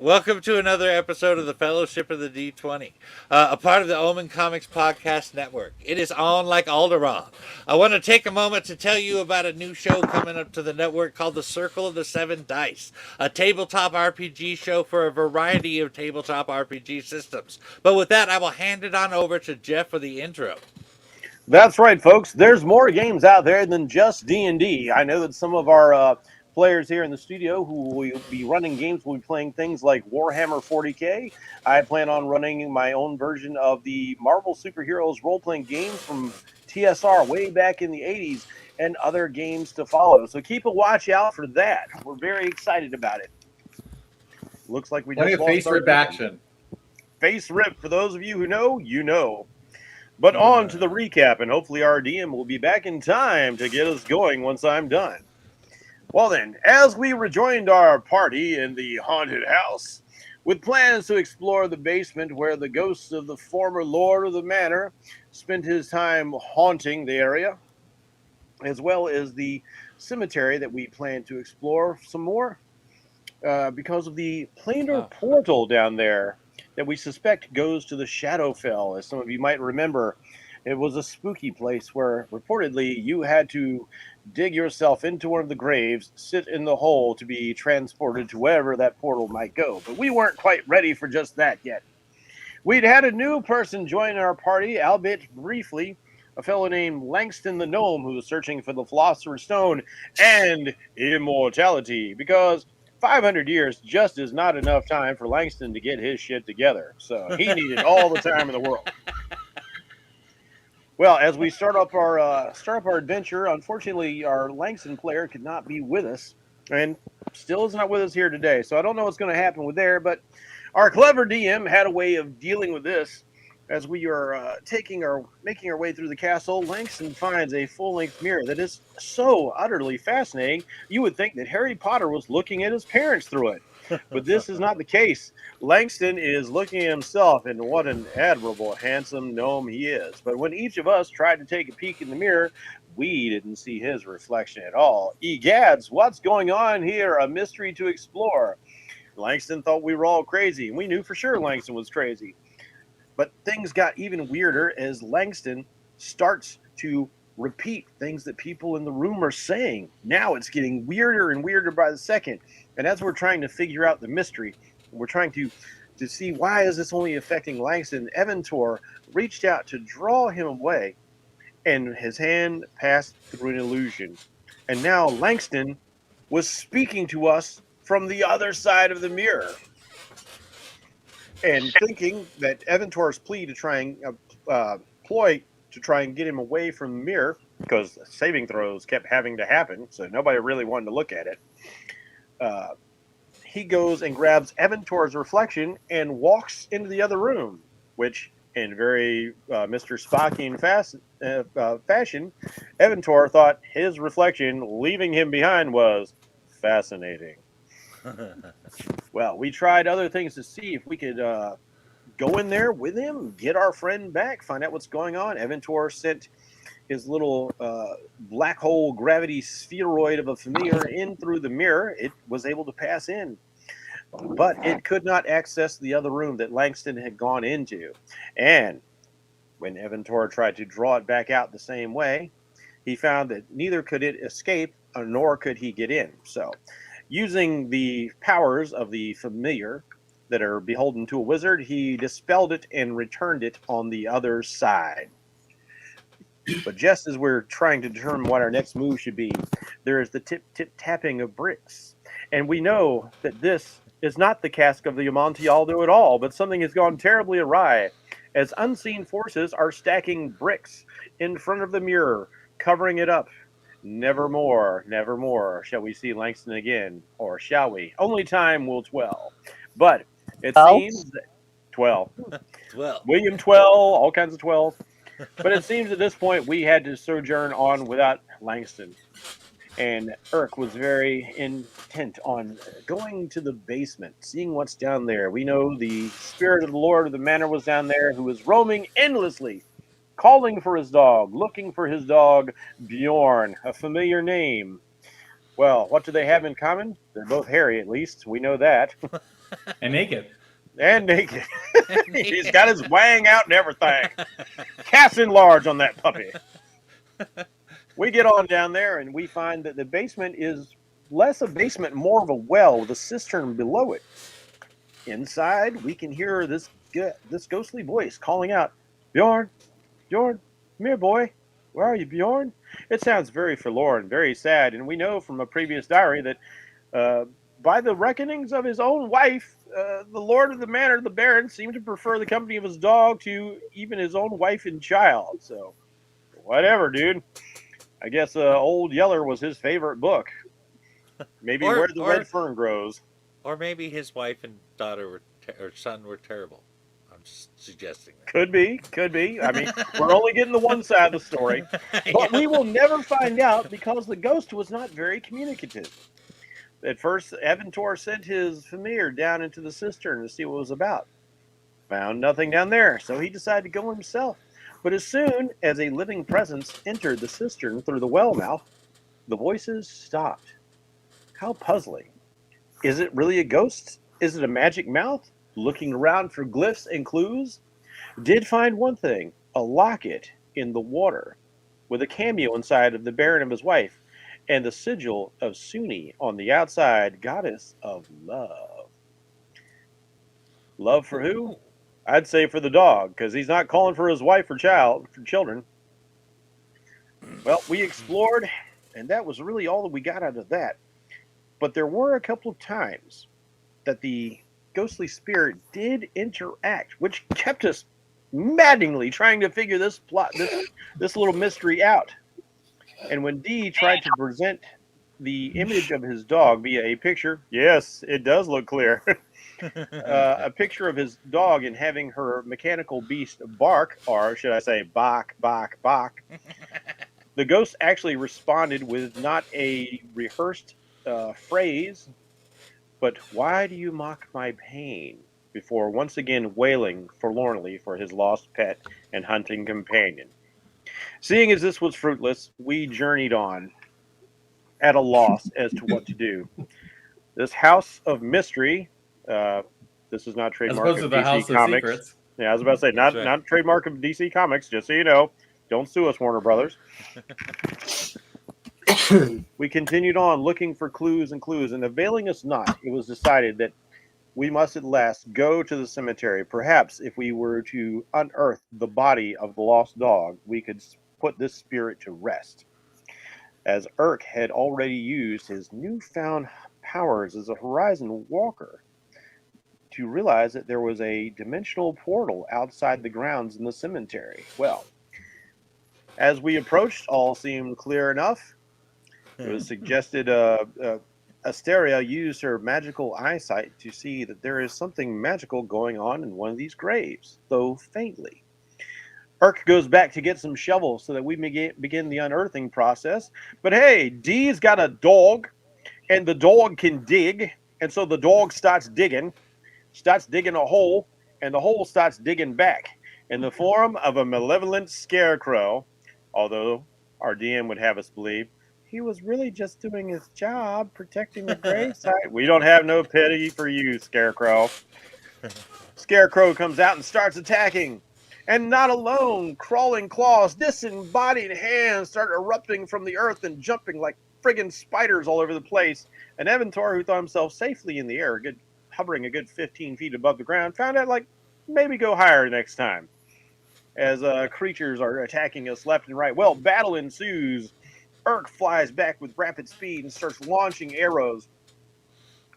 Welcome to another episode of the Fellowship of the D20, a part of the Omen Comics Podcast Network. It is on like Alderaan. I want to take a moment to tell you about a new show coming up to the network called The Circle of the Seven Dice, a tabletop RPG show for a variety of tabletop RPG systems. But with that, I will hand it on over to Jeff for the intro. That's right, folks. There's more games out there than just D&D. I know that some of our players here in the studio who will be running games will be playing things like Warhammer 40K. I plan on running my own version of the Marvel Superheroes role-playing game from TSR way back in the 80s and other games to follow. So keep a watch out for that. We're very excited about it. Looks like we Plenty just of lost face our rip action. Face rip. For those of you who know, you know. But on to the recap, and hopefully our DM will be back in time to get us going once I'm done. Well then, as we rejoined our party in the haunted house, with plans to explore the basement where the ghost of the former lord of the manor spent his time haunting the area, as well as the cemetery that we plan to explore some more, because of the planar portal down there that we suspect goes to the Shadowfell. As some of you might remember, it was a spooky place where reportedly you had to dig yourself into one of the graves, sit in the hole to be transported to wherever that portal might go. But we weren't quite ready for just that yet. We'd had a new person join our party, albeit briefly, a fellow named Langston the Gnome who was searching for the Philosopher's Stone and immortality, because 500 years just is not enough time for Langston to get his shit together. So he needed all the time in the world. Well, as we start up our adventure, unfortunately, our Langston player could not be with us, and still is not with us here today. So I don't know what's going to happen with there, but our clever DM had a way of dealing with this. As we are making our way through the castle, Langston finds a full-length mirror that is so utterly fascinating. You would think that Harry Potter was looking at his parents through it, but this is not the case. Langston is looking at himself, and what an admirable, handsome gnome he is. But when each of us tried to take a peek in the mirror, we didn't see his reflection at all. Egads, what's going on here? A mystery to explore. Langston thought we were all crazy, and we knew for sure Langston was crazy. But things got even weirder as Langston starts to repeat things that people in the room are saying. Now it's getting weirder and weirder by the second. And as we're trying to figure out the mystery, we're trying to see why is this only affecting Langston, Evantor reached out to draw him away, and his hand passed through an illusion. And now Langston was speaking to us from the other side of the mirror. And thinking that Evantor's plea to try and ploy to try and get him away from the mirror, because saving throws kept having to happen, so nobody really wanted to look at it. He goes and grabs Evantor's reflection and walks into the other room, which, in very Mr. Spockian fashion, Evantor thought his reflection leaving him behind was fascinating. Well, we tried other things to see if we could go in there with him, get our friend back, find out what's going on. Evantor sent his little black hole gravity spheroid of a familiar in through the mirror. It was able to pass in, but it could not access the other room that Langston had gone into. And when Evantor tried to draw it back out the same way, he found that neither could it escape, nor could he get in. So, using the powers of the familiar that are beholden to a wizard, he dispelled it and returned it on the other side. But just as we're trying to determine what our next move should be, there is the tip-tip-tapping of bricks. And we know that this is not the cask of the Amontillado at all, but something has gone terribly awry, as unseen forces are stacking bricks in front of the mirror, covering it up. Nevermore, nevermore shall we see Langston again, or shall we? Only time will tell. But it seems that 12. 12. William 12, all kinds of 12. But it seems at this point we had to sojourn on without Langston. And Urk was very intent on going to the basement, seeing what's down there. We know the spirit of the Lord of the Manor was down there, who was roaming endlessly, calling for his dog, looking for his dog, Bjorn, a familiar name. Well, what do they have in common? They're both hairy, at least. We know that. And naked. And naked. He's got his wang out and everything. Cast in large on that puppy. We get on down there and we find that the basement is less a basement, more of a well with a cistern below it. Inside, we can hear this ghostly voice calling out, Bjorn, Bjorn, come here, boy. Where are you, Bjorn? It sounds very forlorn, very sad, and we know from a previous diary that by the reckonings of his own wife, the lord of the manor, the baron, seemed to prefer the company of his dog to even his own wife and child. So, whatever, dude. I guess Old Yeller was his favorite book. Maybe Where the Red Fern Grows. Or maybe his wife and daughter or son were terrible. I'm just suggesting that. Could be. I mean, we're only getting the one side of the story. But we will never find out because the ghost was not very communicative. At first, Eventor sent his familiar down into the cistern to see what it was about. Found nothing down there, so he decided to go himself. But as soon as a living presence entered the cistern through the well mouth, the voices stopped. How puzzling. Is it really a ghost? Is it a magic mouth? Looking around for glyphs and clues? Did find one thing, a locket in the water with a cameo inside of the Baron and his wife and the sigil of Suni on the outside, goddess of love. Love for who? I'd say for the dog, because he's not calling for his wife or children. Well, we explored, and that was really all that we got out of that. But there were a couple of times that the ghostly spirit did interact, which kept us maddeningly trying to figure this little mystery out. And when Dee tried to present the image of his dog via a picture, yes, it does look clear, a picture of his dog and having her mechanical beast bark, or should I say bark, bark, bark, the ghost actually responded with not a rehearsed phrase, but why do you mock my pain? Before once again wailing forlornly for his lost pet and hunting companion. Seeing as this was fruitless, we journeyed on at a loss as to what to do. This house of mystery, this is not trademark As opposed of to the DC House Comics. of Secrets. Yeah, I was about to say, not trademark of DC Comics, just so you know. Don't sue us, Warner Brothers. We continued on looking for clues, and availing us not, it was decided that we must at last go to the cemetery. Perhaps if we were to unearth the body of the lost dog, we could put this spirit to rest. As Urk had already used his newfound powers as a horizon walker to realize that there was a dimensional portal outside the grounds in the cemetery. Well, as we approached, all seemed clear enough. It was suggested Asteria used her magical eyesight to see that there is something magical going on in one of these graves, though faintly. Urk goes back to get some shovels so that we begin the unearthing process. But hey, Dee's got a dog, and the dog can dig, and so the dog starts digging a hole, and the hole starts digging back in the form of a malevolent scarecrow, although our DM would have us believe he was really just doing his job, protecting the gravesite. We don't have no pity for you, Scarecrow. Scarecrow comes out and starts attacking. And not alone, crawling claws, disembodied hands start erupting from the earth and jumping like friggin' spiders all over the place. And Eventor, who thought himself safely in the air, hovering a good 15 feet above the ground, found out, like, maybe go higher next time. As creatures are attacking us left and right. Well, battle ensues. Urk flies back with rapid speed and starts launching arrows.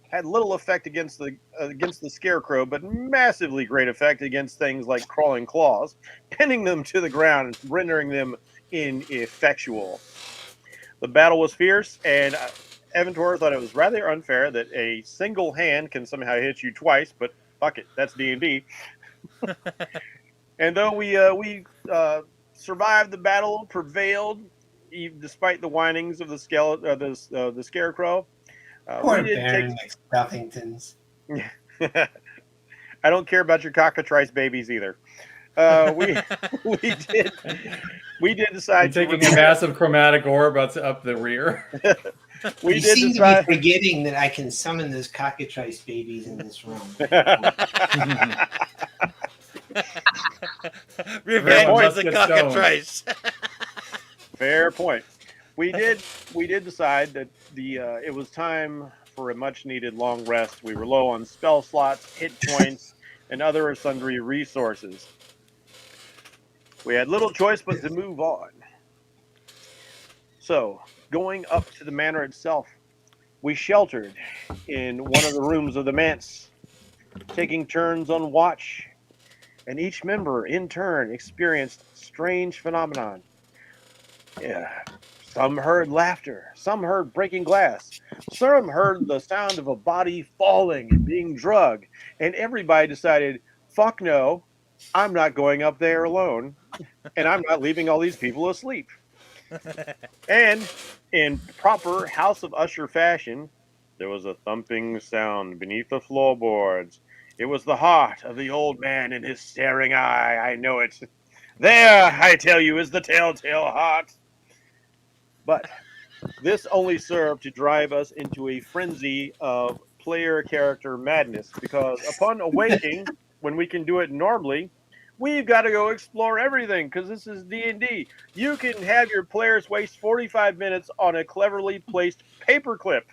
Had little effect against the scarecrow, but massively great effect against things like crawling claws, pinning them to the ground and rendering them ineffectual. The battle was fierce, and Eventor thought it was rather unfair that a single hand can somehow hit you twice, but fuck it, that's D&D. And though we survived the battle, prevailed, despite the whinings of the scarecrow. Poor Baron McStuffingtons. I don't care about your cockatrice babies either. We did decide taking a massive chromatic orb up the rear. We You did seem decide. to be forgetting that I can summon those cockatrice babies in this room. Revenge point. of the cockatrice. Fair point. We did decide that it was time for a much needed long rest. We were low on spell slots, hit points, and other sundry resources. We had little choice but to move on. So, going up to the manor itself, we sheltered in one of the rooms of the manse, taking turns on watch, and each member in turn experienced strange phenomenon. Yeah. Some heard laughter, some heard breaking glass, some heard the sound of a body falling and being drugged, and everybody decided, fuck no, I'm not going up there alone, and I'm not leaving all these people asleep. And in proper House of Usher fashion, there was a thumping sound beneath the floorboards. It was the heart of the old man in his staring eye. I know it. There, I tell you, is the telltale heart. But this only served to drive us into a frenzy of player character madness because upon awaking, when we can do it normally, we've got to go explore everything because this is D&D. You can have your players waste 45 minutes on a cleverly placed paperclip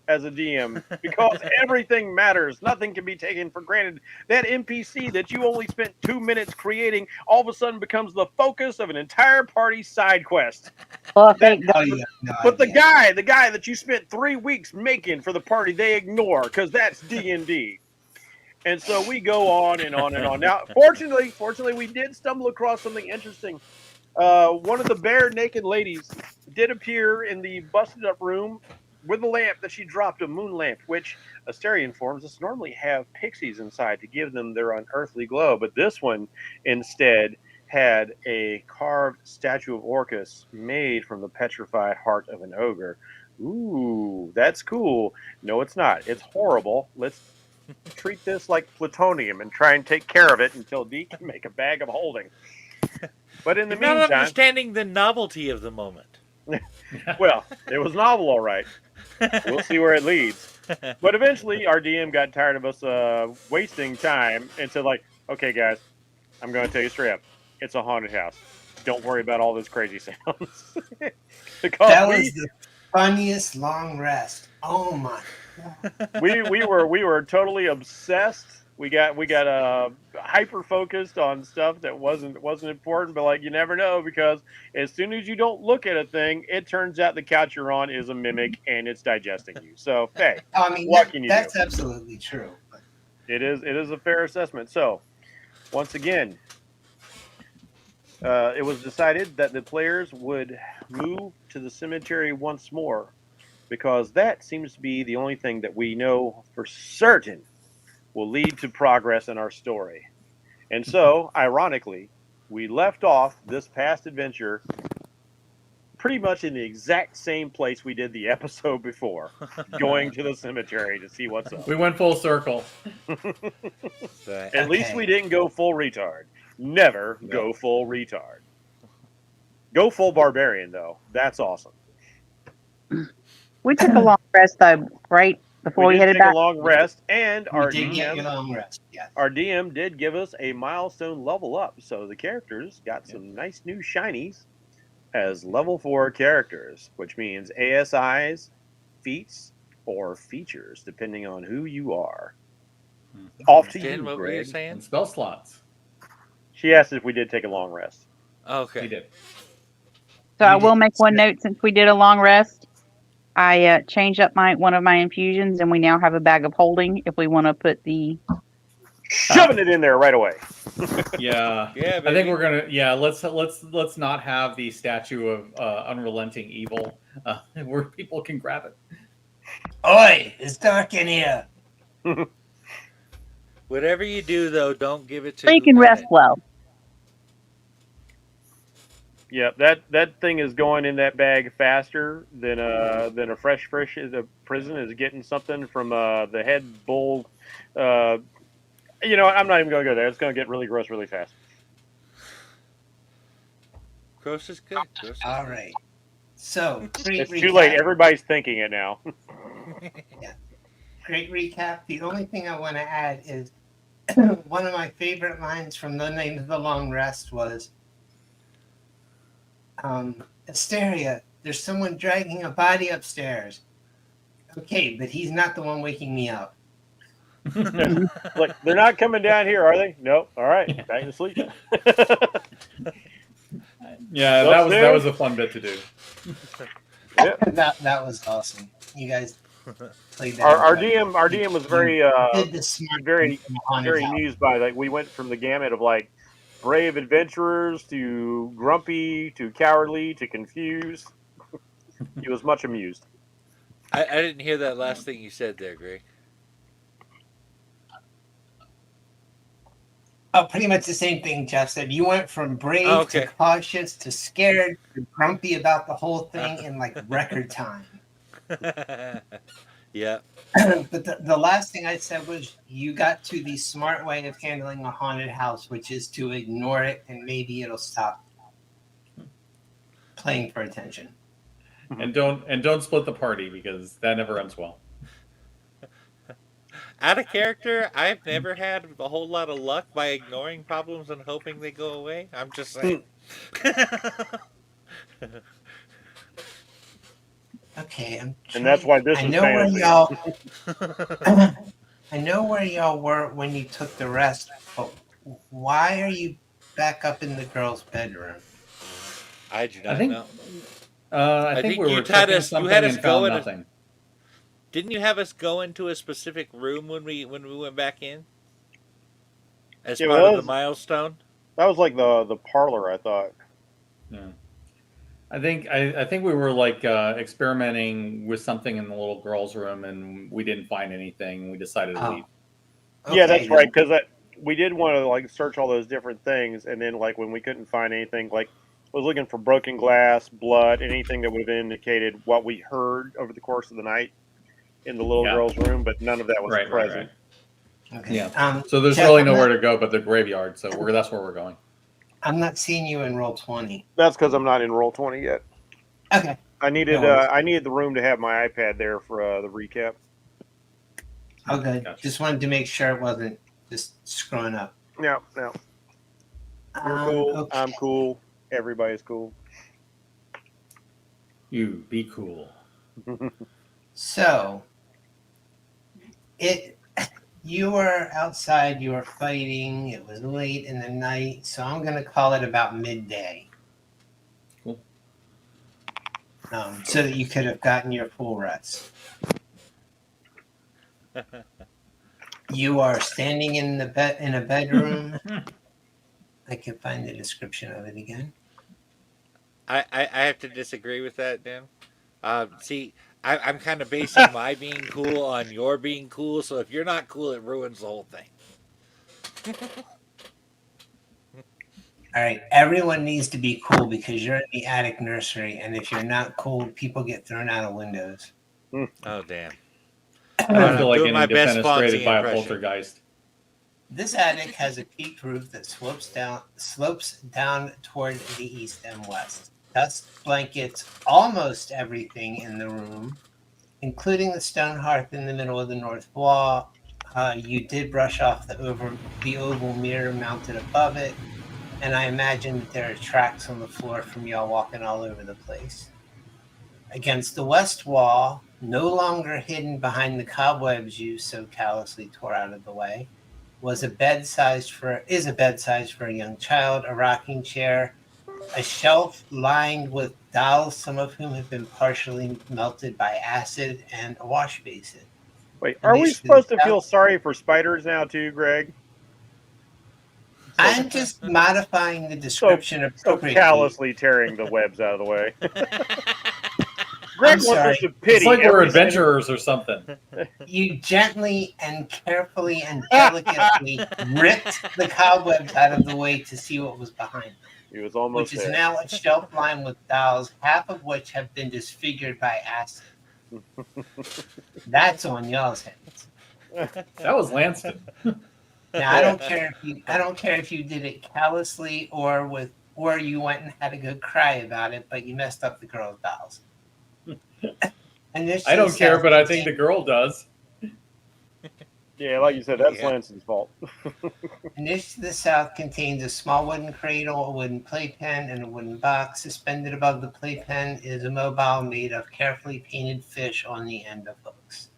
as a DM because everything matters. Nothing can be taken for granted. That NPC that you only spent 2 minutes creating all of a sudden becomes the focus of an entire party side quest. Well, thank God. Oh, you have no But the idea. guy that you spent 3 weeks making for the party, they ignore because that's D&D. And so we go on and on and on. Now, fortunately, we did stumble across something interesting. One of the bare naked ladies did appear in the busted up room with a lamp that she dropped, a moon lamp, which Asterian forms just normally have pixies inside to give them their unearthly glow. But this one instead had a carved statue of Orcus made from the petrified heart of an ogre. Ooh, that's cool. No, it's not. It's horrible. Let's treat this like plutonium and try and take care of it until Dee can make a bag of holding. But in the You're not meantime, understanding the novelty of the moment. well, it was novel, all right. We'll see where it leads. But eventually, our DM got tired of us wasting time and said, like, okay, guys, I'm going to tell you straight up. It's a haunted house. Don't worry about all this crazy sounds. Because That was the funniest long rest. Oh my god. we were totally obsessed. We got hyper focused on stuff that wasn't important, but like you never know because as soon as you don't look at a thing, it turns out the couch you're on is a mimic and it's digesting you. So hey, I mean, what can you that's do? absolutely true. But It is a fair assessment. So once again, it was decided that the players would move to the cemetery once more because that seems to be the only thing that we know for certain will lead to progress in our story. And so, ironically, we left off this past adventure pretty much in the exact same place we did the episode before, going to the cemetery to see what's up. We went full circle. At least we didn't go full retard. Never go full retard. Go full barbarian, though. That's awesome. We took a long rest, though, right? Before we did headed take back. a long rest, and we did get a long rest. Yes. our DM did give us a milestone level up, so the characters got some nice new shinies as level 4 characters, which means ASIs, feats, or features, depending on who you are. Off to Jen, you, what were you Greg. saying? And spell slots. She asked if we did take a long rest. Okay. We did. So I You will did. make one note since we did a long rest. I changed up one of my infusions, and we now have a bag of holding if we want to put the. Shoving it in there right away. Yeah. Yeah, I baby. think we're gonna. Yeah. Let's not have the statue of unrelenting evil where people can grab it. Oi! It's dark in here. Whatever you do, though, don't give it to So you can rest Lieutenant. well. Yep, that thing is going in that bag faster than a fresh the prison is getting something from the head bull. You know what? I'm not even going to go there. It's going to get really gross really fast. Gross is good. Gross is All good. right. So, great It's recap. too late. Everybody's thinking it now. Great recap. The only thing I want to add is one of my favorite lines from The Night of the Long Rest was, Asteria, there's someone dragging a body upstairs. Okay, but he's not the one waking me up. Like, they're not coming down here, are they? Nope. All right, back to sleep. Yeah, Well, that was a fun bit to do. Yep. That was awesome. You guys played that. Our incredible. DM was very Did the smart very thing in the haunted very house. amused by, like, we went from the gamut of like brave adventurers to grumpy to cowardly to confused. He was much amused. I didn't hear that last thing you said there, Greg. Oh, pretty much the same thing Jeff said. You went from brave Oh, okay. to cautious to scared to grumpy about the whole thing in like record time. Yeah. But the last thing I said was you got to the smart way of handling a haunted house, which is to ignore it and maybe it'll stop playing for attention. And don't split the party because that never ends well. Out of character, I've never had a whole lot of luck by ignoring problems and hoping they go away. I'm just saying. Okay, And that's why this I is know where fantasy. y'all. I know where y'all were when you took the rest, but why are you back up in the girls' bedroom? I do not I think know. I think we you were had checking us- you something had us and found go in a- nothing. Didn't you have us go into a specific room when we went back in? As Yeah, part well, of that the was- milestone? That was like the parlor, I thought. Yeah. I think we were like experimenting with something in the little girls' room, and we didn't find anything. We decided to leave. Yeah, Okay, that's right. Because we did want to like search all those different things, and then like when we couldn't find anything, like I was looking for broken glass, blood, anything that would have indicated what we heard over the course of the night in the little Yeah. girl's room, but none of that was Right. present. Okay. Yeah. So there's Jeff, really I'm nowhere not- to go but the graveyard. So that's where we're going. I'm not seeing you in roll 20. That's because I'm not in roll 20 yet. Okay. I needed No worries. I needed the room to have my iPad there for the recap. Oh, good. Gotcha. Just wanted to make sure it wasn't just screwing up. No, you're cool. Okay. I'm cool. Everybody's cool. You be cool. So, you were outside, you were fighting, it was late in the night, so I'm going to call it about midday. Cool. So that you could have gotten your full rest. You are standing in a bedroom. I can find the description of it again. I have to disagree with that, Dan. See, I'm kind of basing my being cool on your being cool, so if you're not cool, it ruins the whole thing. All right, everyone needs to be cool because you're in the attic nursery, and if you're not cool, people get thrown out of windows. Oh, damn. I don't feel like doing my getting best defenestrated Fonzie by a impression. poltergeist. This attic has a peaked roof that slopes down toward the east and west. Dust blankets almost everything in the room, including the stone hearth in the middle of the north wall. You did brush off the oval mirror mounted above it, and I imagine that there are tracks on the floor from y'all walking all over the place. Against the west wall, no longer hidden behind the cobwebs you so callously tore out of the way, is a bed sized for a young child, a rocking chair, a shelf lined with dolls, some of whom have been partially melted by acid, and a wash basin. Wait, And are they we should supposed to have- feel sorry for spiders now too, Greg? I'm just modifying the description So appropriately. callously tearing the webs out of the way. Greg I'm wants sorry. us to pity It's like we're every single- adventurers or something. You gently and carefully and delicately ripped the cobwebs out of the way to see what was behind them, He was almost which is there. now a shelf lined with dolls, half of which have been disfigured by acid. That's on y'all's heads. That was Lanston. Now I don't care if you did it callously or with or you went and had a good cry about it, but you messed up the girl's dolls. I don't care, but I think the girl does. Yeah, like you said, that's Yeah. Lanson's fault. A niche to the south contains a small wooden cradle, a wooden playpen, and a wooden box. Suspended above the playpen is a mobile made of carefully painted fish on the end of hooks.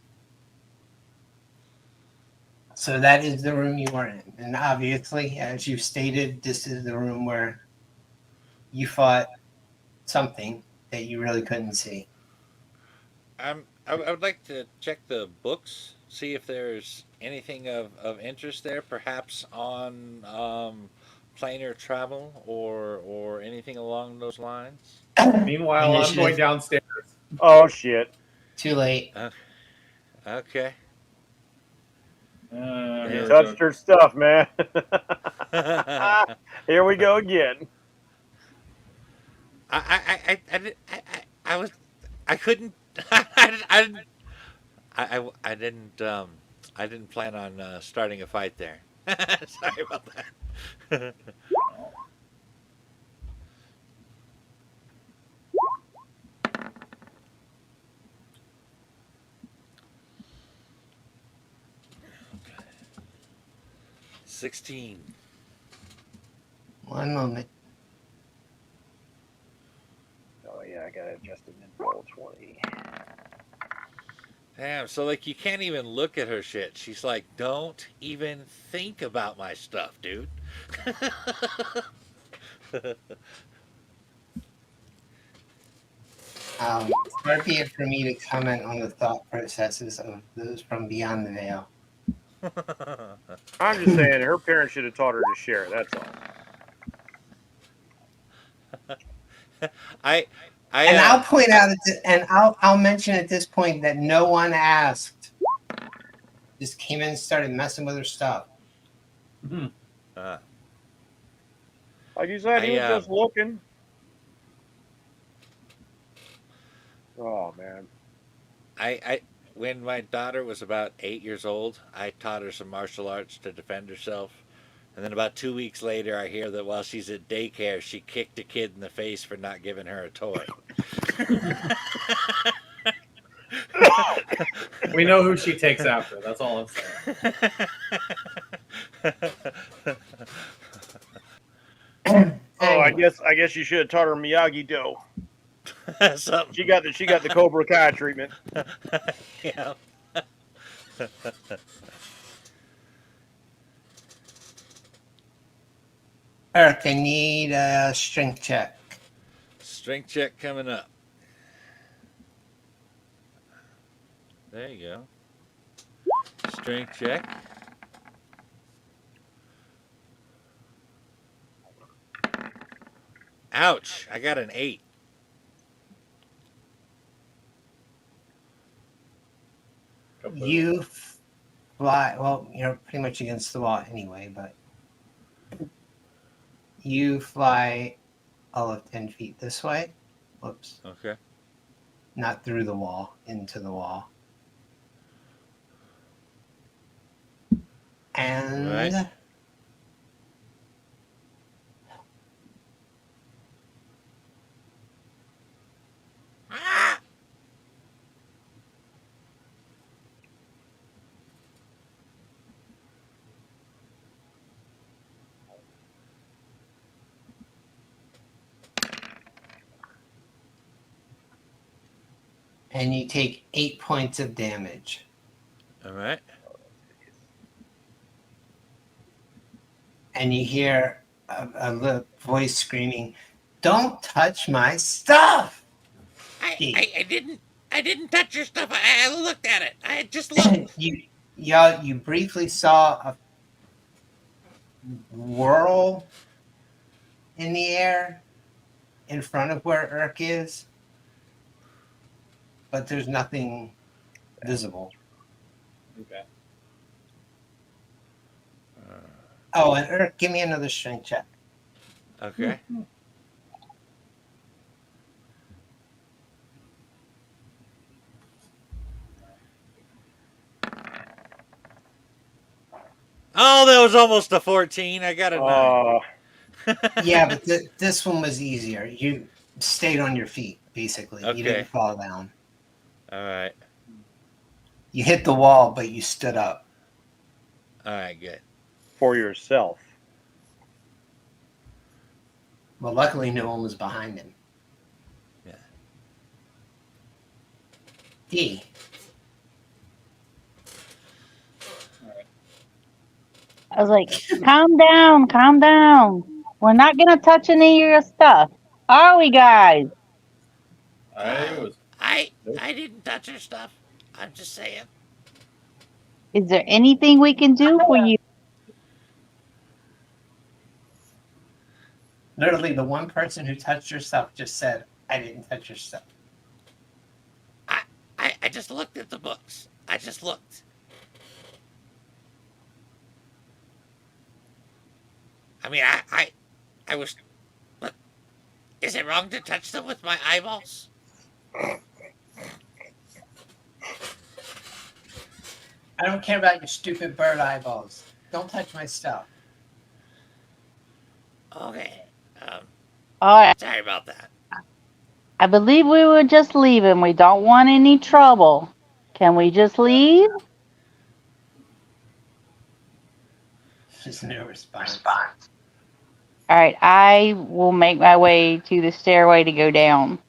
So that is the room you are in. And obviously, as you stated, this is the room where you fought something that you really couldn't see. I would like to check the books, see if there's anything of interest there, perhaps on planar travel or anything along those lines. Meanwhile, I'm going downstairs. Oh shit! Too late. Okay. You touched her stuff, man. Here we go again. I couldn't. I didn't plan on starting a fight there. Sorry about that. 16. One moment. Oh yeah, I got it adjusted in roll 20. Damn, so like you can't even look at her shit. She's like, don't even think about my stuff, dude. Far be it for me to comment on the thought processes of those from beyond the veil. I'm just saying, her parents should have taught her to share. That's all. And I'll point out, and I'll mention at this point that no one asked. Just came in and started messing with her stuff. Like you said, he was just looking. Oh man. When my daughter was about 8 years old, I taught her some martial arts to defend herself. And then about 2 weeks later, I hear that while she's at daycare, she kicked a kid in the face for not giving her a toy. We know who she takes after. That's all I'm saying. Oh, I guess you should have taught her Miyagi Do. She got the Cobra Kai treatment. Yeah. Eric, I need a strength check. Strength check coming up. There you go. Strength check. Ouch! I got an 8. You fly. Well, you're pretty much against the wall anyway, but you fly all of 10 feet this way. Whoops. Okay. Not through the wall, into the wall. And Right. you take 8 points of damage. All right. And you hear a voice screaming, "Don't touch my stuff!" I didn't touch your stuff. I looked at it. I just looked. You briefly saw a whirl in the air in front of where Urk is, but there's nothing visible. Okay. Oh, and Urk, give me another strength check. Okay. Oh, that was almost a 14. I got a 9. Yeah, but this one was easier. You stayed on your feet, basically. You Okay. didn't fall down. All right. You hit the wall, but you stood up. All right, good. For yourself. Well, luckily, no one was behind him. Yeah. D. I was like, calm down, calm down. We're not gonna touch any of your stuff, are we, guys? I was. I didn't touch her stuff. I'm just saying. Is there anything we can do for you? Literally, the one person who touched your stuff just said, I didn't touch your stuff. I just looked at the books. I just looked. I mean, I was. But is it wrong to touch them with my eyeballs? I don't care about your stupid bird eyeballs. Don't touch my stuff. Okay. All right. Sorry about that. I believe we were just leaving. We don't want any trouble. Can we just leave? There's no response. All right. I will make my way to the stairway to go down.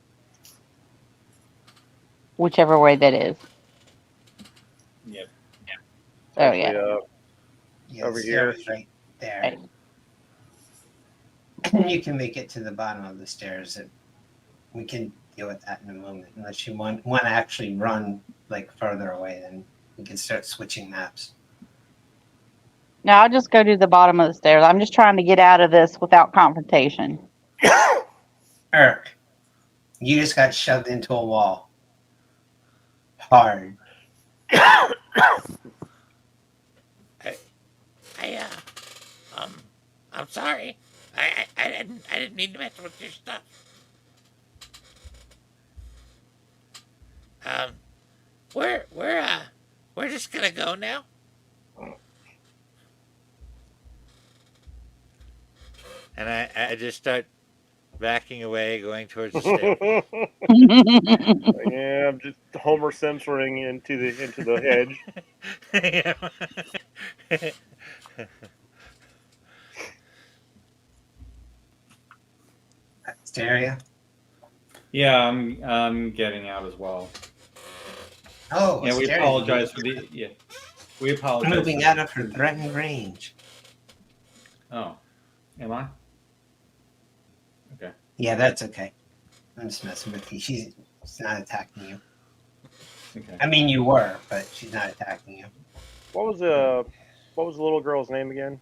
Whichever way that is. Yep. Oh, Actually, yeah. Yeah, Over the here. stairs right there. Right. You can make it to the bottom of the stairs, and we can deal with that in a moment. Unless you want to actually run like further away, then we can start switching maps. No, I'll just go to the bottom of the stairs. I'm just trying to get out of this without confrontation. Eric, you just got shoved into a wall. Hard. I'm sorry. I didn't mean to mess with your stuff. We're just gonna go now. And I just start backing away, going towards the stair. Yeah, I'm just Homer Simpsoning into the hedge. Hysteria. Yeah, I'm getting out as well. Oh, Yeah, we Hysteria. apologize for the. Yeah, we apologize. Moving out of her threatened range. Oh, am I? Okay. Yeah, that's okay. I'm just messing with you. She's not attacking you. Okay. I mean, you were, but she's not attacking you. What was the little girl's name again?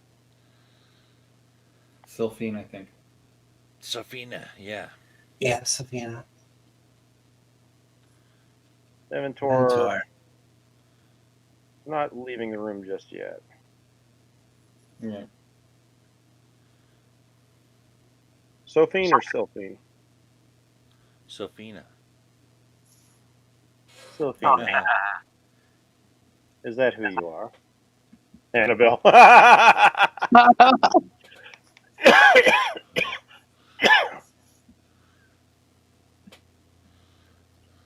Sylphine, I think. Sophina, yeah. Yeah, Sophia. Eventor not leaving the room just yet. Yeah. Sophine or Sylphine? Sophina. Sylphine. Is that who you are? Annabelle.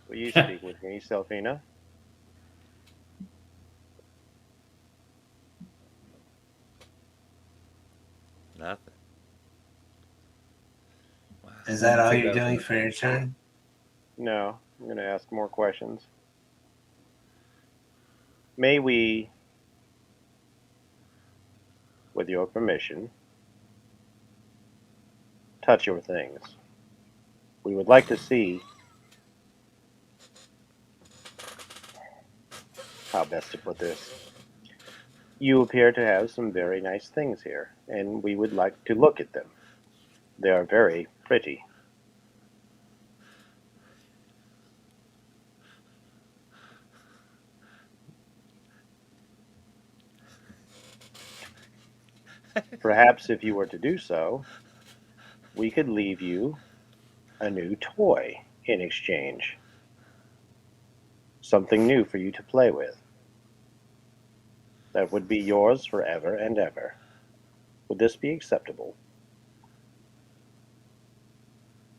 Will you speak with me, Sylphina? Nothing. Wow. Is that all you're doing for your turn? No, I'm going to ask more questions. May we, with your permission, touch your things? We would like to see how best to put this. You appear to have some very nice things here, and we would like to look at them. They are very pretty. Perhaps if you were to do so, we could leave you a new toy in exchange. Something new for you to play with. That would be yours forever and ever. Would this be acceptable?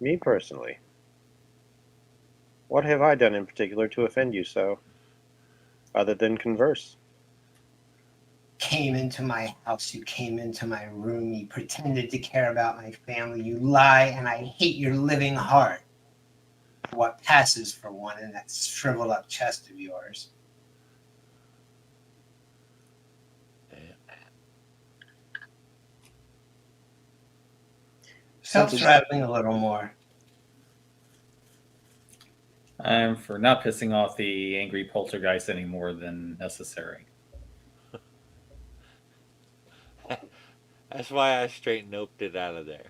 Me personally, what have I done in particular to offend you so, other than converse? Came into my house, you came into my room, you pretended to care about my family, you lie, and I hate your living heart for what passes for one in that shriveled up chest of yours. Phelps rattling a little more. I'm for not pissing off the angry poltergeist any more than necessary. That's why I straight noped it out of there.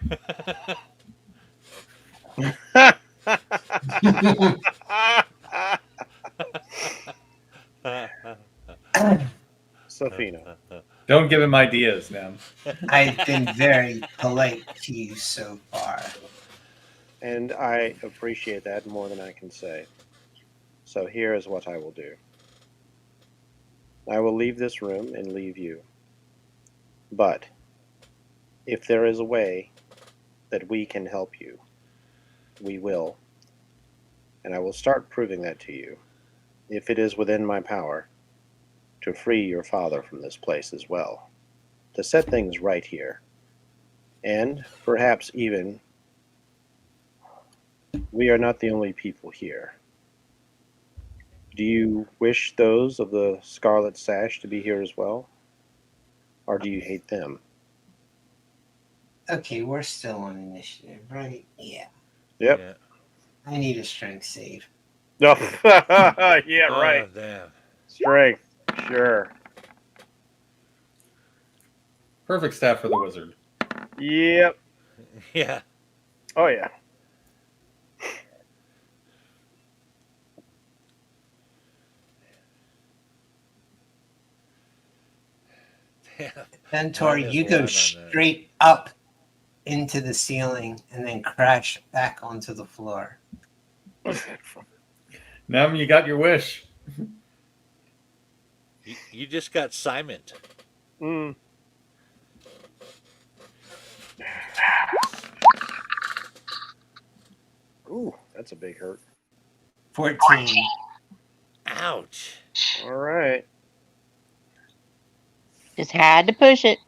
Safina. Don't give him ideas, man. I've been very polite to you so far. And I appreciate that more than I can say. So here is what I will do. I will leave this room and leave you. But if there is a way that we can help you, we will. And I will start proving that to you, if it is within my power, to free your father from this place as well, to set things right here. And perhaps even, we are not the only people here. Do you wish those of the Scarlet Sash to be here as well? Or do you hate them? Okay, we're still on initiative, right? Yeah. Yep. Yeah. I need a strength save. No. Yeah, Oh, right. damn. Strength. Sure. Perfect staff for the wizard. Yep. Yeah. Oh, yeah. Damn. Mentor, Minus you one go on that. straight up into the ceiling and then crash back onto the floor. Nem, you got your wish. You just got Simoned. Mm. Ooh, that's a big hurt. 14. Ouch. All right. Just had to push it.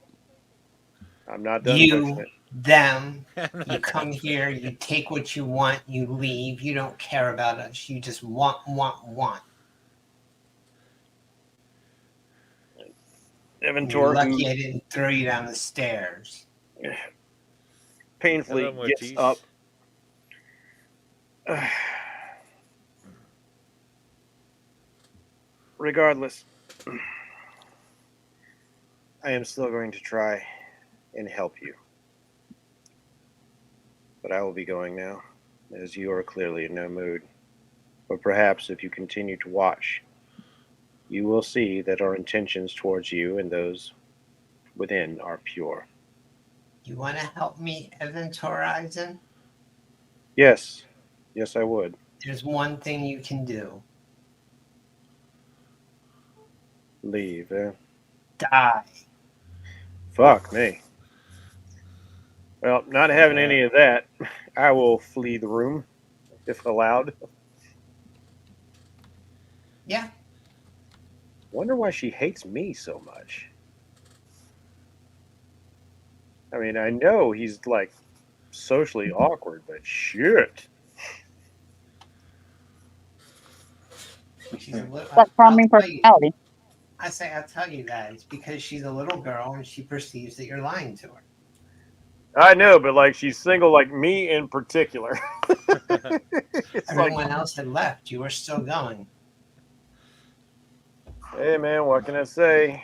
I'm not done pushing You, it. them, I'm you not come done here, pushing you it. take what you want, you leave. You don't care about us. You just want. You're Evantor, lucky who I didn't throw you down the stairs. Hello, painfully gets Mortiz. up. Regardless, I am still going to try and help you. But I will be going now, as you are clearly in no mood. But perhaps if you continue to watch, you will see that our intentions towards you and those within are pure. You want to help me, Eventorizen? Yes, yes, I would. There's one thing you can do. Leave, eh? Die. Fuck me. Well, not having any of that, I will flee the room, if allowed. Yeah. Wonder why she hates me so much. I mean, I know he's like socially awkward, but shit. She's a little. That charming I'll tell you. personality. I'll tell you that it's because she's a little girl and she perceives that you're lying to her. I know, but like she's single, like me in particular. It's like, Everyone else had left. You were still going. hey man, what can I say?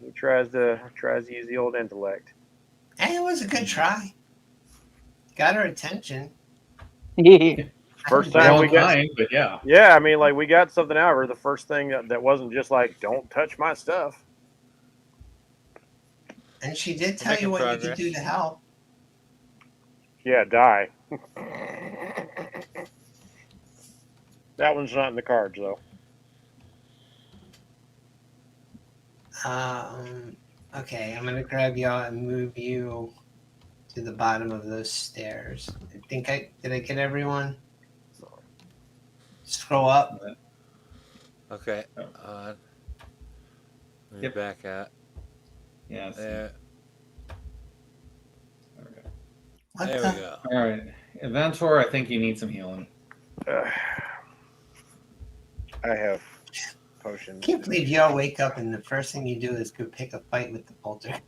He tries to use the old intellect. And it was a good try. Got her attention. First Your time own we got, kind, but yeah. yeah, I mean, like we got something out of her. The first thing that wasn't just like, don't touch my stuff. And she did We're tell you making what you progress. could do to help. Yeah, die. That one's not in the cards, though. Okay, I'm gonna grab y'all and move you to the bottom of those stairs. Did I get everyone? Scroll up. Okay. Oh. Let me Yep. back out. Yes. There. Okay. What There the? we go. All right, Inventor. I think you need some healing. I have potions. Can't believe y'all wake up and the first thing you do is go pick a fight with the poltergeist.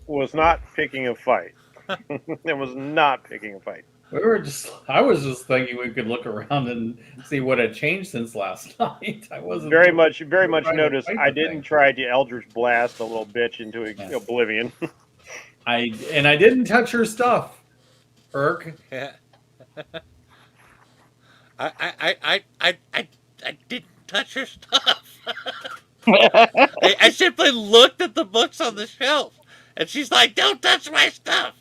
Was not picking a fight. It was not picking a fight. I was just thinking we could look around and see what had changed since last night. I wasn't Very much trying to notice. fight I the didn't thing. try to Eldritch Blast the little bitch into Yeah. oblivion. I didn't touch her stuff, Irk. Yeah. I didn't touch her stuff. I simply looked at the books on the shelf, and she's like, "Don't touch my stuff."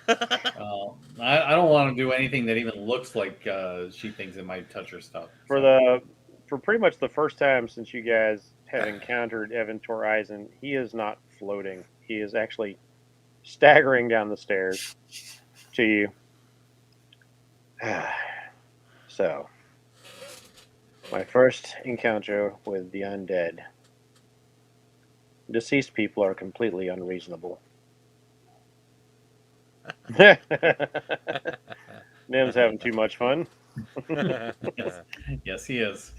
I don't want to do anything that even looks like she thinks it might touch her stuff. For pretty much the first time since you guys have encountered Evan Eisen, he is not floating. He is actually staggering down the stairs to you. So, my first encounter with the undead. Deceased people are completely unreasonable. Nim's having too much fun. Yes, he is.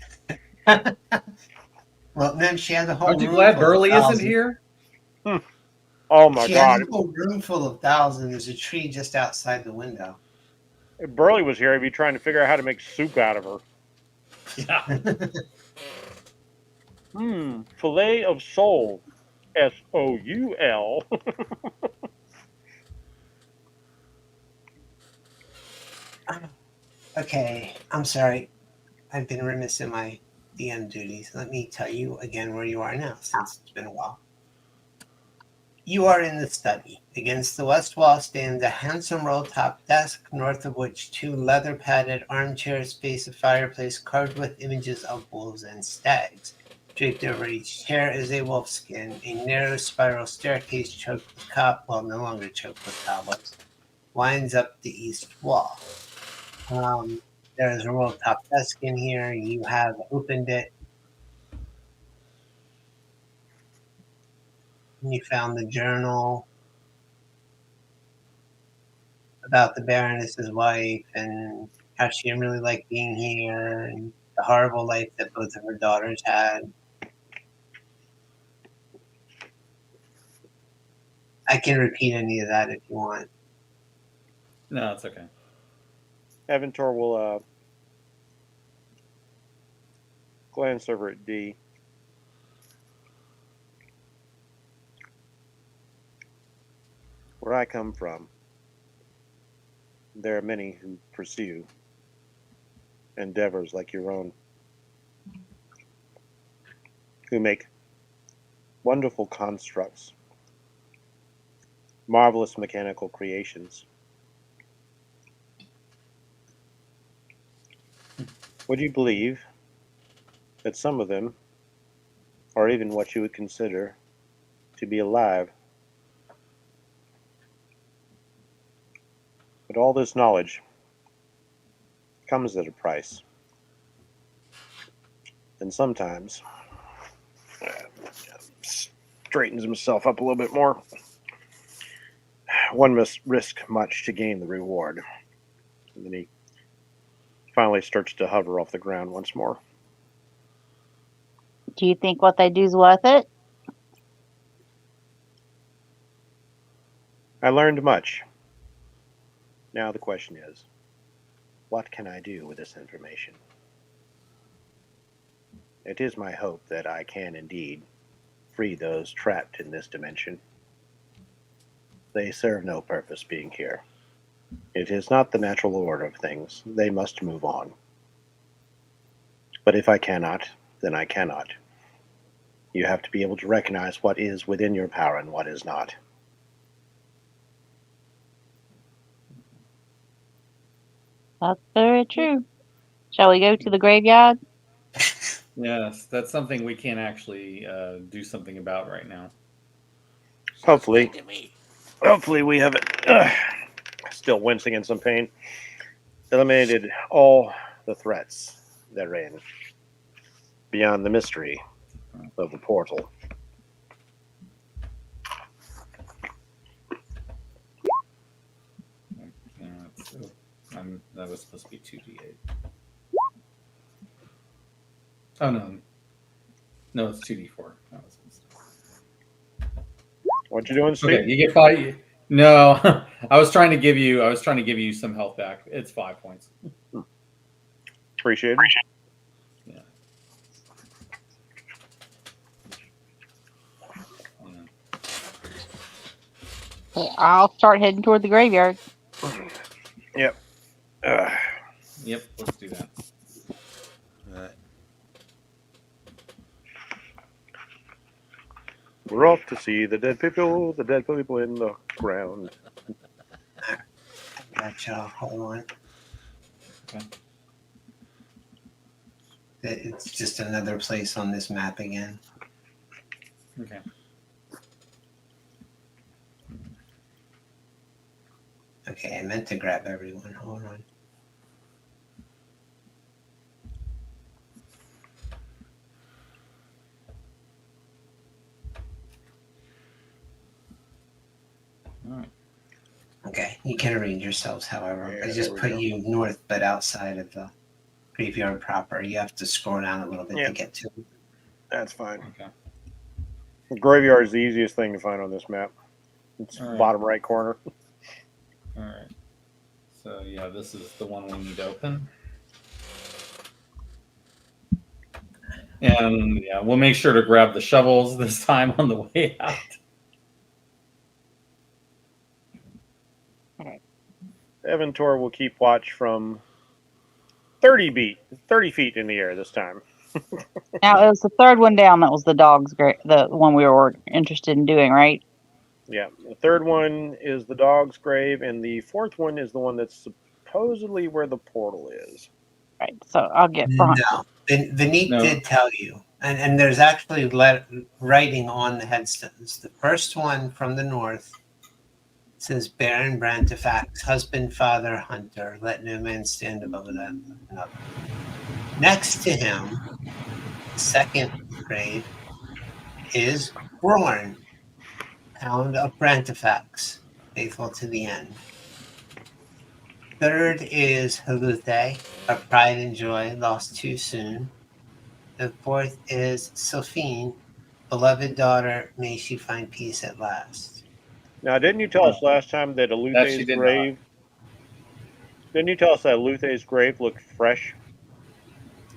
Well, then she has a whole Aren't you room glad full of Burley isn't thousands. here? Oh my She has god. a whole room full of thousands. There's a tree just outside the window. If Burley was here, he'd be trying to figure out how to make soup out of her. Yeah. Filet of soul. SOUL. Okay, I'm sorry. I've been remiss in my DM duties. Let me tell you again where you are now, since it's been a while. You are in the study. Against the west wall stands a handsome roll-top desk, north of which two leather-padded armchairs face a fireplace carved with images of wolves and stags. Draped over each chair is a wolfskin. A narrow spiral staircase choked with no longer choked with cobwebs, winds up the east wall. There is a roll-top desk in here. You have opened it. You found the journal about the Baroness's wife and how she didn't really like being here and the horrible life that both of her daughters had. I can repeat any of that if you want. No, it's okay. Aventor will glance over at D. Where I come from, there are many who pursue endeavors like your own, who make wonderful constructs, marvelous mechanical creations. Would you believe that some of them are even what you would consider to be alive? But all this knowledge comes at a price. And sometimes, straightens himself up a little bit more, one must risk much to gain the reward. And then he finally starts to hover off the ground once more. Do you think what they do is worth it? I learned much. Now the question is, what can I do with this information? It is my hope that I can indeed free those trapped in this dimension. They serve no purpose being here. It is not the natural order of things. They must move on. But if I cannot, then I cannot. You have to be able to recognize what is within your power and what is not. That's very true. Shall we go to the graveyard? Yes, that's something we can't actually do something about right now. Hopefully. Explain to me. Hopefully we have it. Still wincing in some pain. Eliminated all the threats therein. Beyond the mystery of the portal. Yeah, that was supposed to be 2d8. Oh no, it's 2d4. That was a mistake. What you doing, Steve? Okay, you get 5. No, I was trying to give you some health back. It's 5 points. Appreciate it. Yeah. Okay, I'll start heading toward the graveyard. Yep. Yep, let's do that. All right. We're off to see the dead people in the ground. Gotcha. Hold on. Okay. It's just another place on this map again. Okay. Okay, I meant to grab everyone. Hold on. All right. Okay, you can arrange yourselves, however. Yeah, I just there we put go. you north, but outside of the graveyard proper. You have to scroll down a little bit Yeah. to get to it. That's fine. Okay. The graveyard is the easiest thing to find on this map. It's All right. bottom right corner. All right. So yeah, this is the one we need to open. And yeah, we'll make sure to grab the shovels this time on the way out. Evantor will keep watch from 30 feet in the air this time. Now it was the third one down that was the dog's the one we were interested in doing, right? Yeah. The third one is the dog's grave, and the fourth one is the one that's supposedly where the portal is. Right. So I'll get front. No, Vinique No. did tell you, and there's actually writing on the headstones. The first one from the north says Baron Brantifex, husband, father, hunter. Let no man stand above another. Next to him, the second grave is Brorn, hound of Brantifex, faithful to the end. Third is Haluthe, our pride and joy, lost too soon. The fourth is Sophine, beloved daughter, may she find peace at last. Now, didn't you tell us last time that That she Aluthe's did grave? Didn't you tell us that Aluthe's grave looked fresh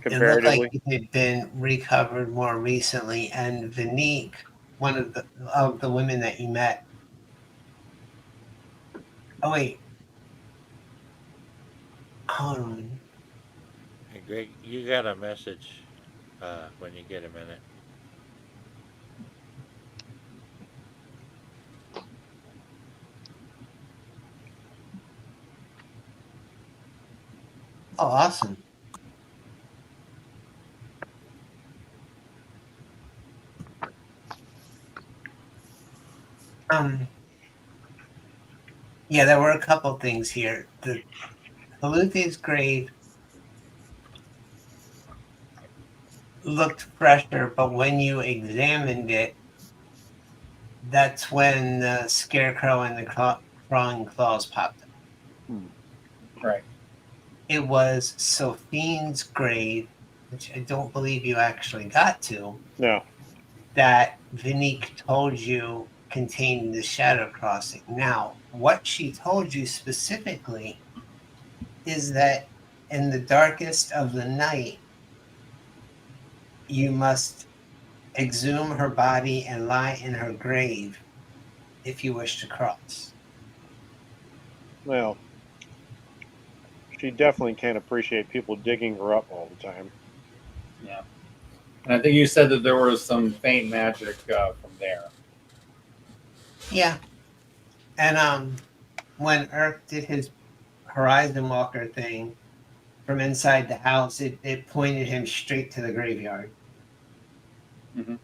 It looked like comparatively? it had been recovered more recently, and Vinique, one of the women that you met. Oh wait, hold on. Hey, Greg, you got a message when you get a minute. Oh, awesome. Yeah, there were a couple things here. The Haluthe's grave looked fresher, but when you examined it, that's when the scarecrow and the crawling claws popped up. Right. It was Sophine's grave, which I don't believe you actually got to, No. that Vinique told you contained the shadow crossing. Now, what she told you specifically is that in the darkest of the night, you must exhume her body and lie in her grave if you wish to cross. Well, she definitely can't appreciate people digging her up all the time. Yeah. And I think you said that there was some faint magic from there. Yeah. And when Irk did his Horizon Walker thing from inside the house, it pointed him straight to the graveyard. Mm-hmm.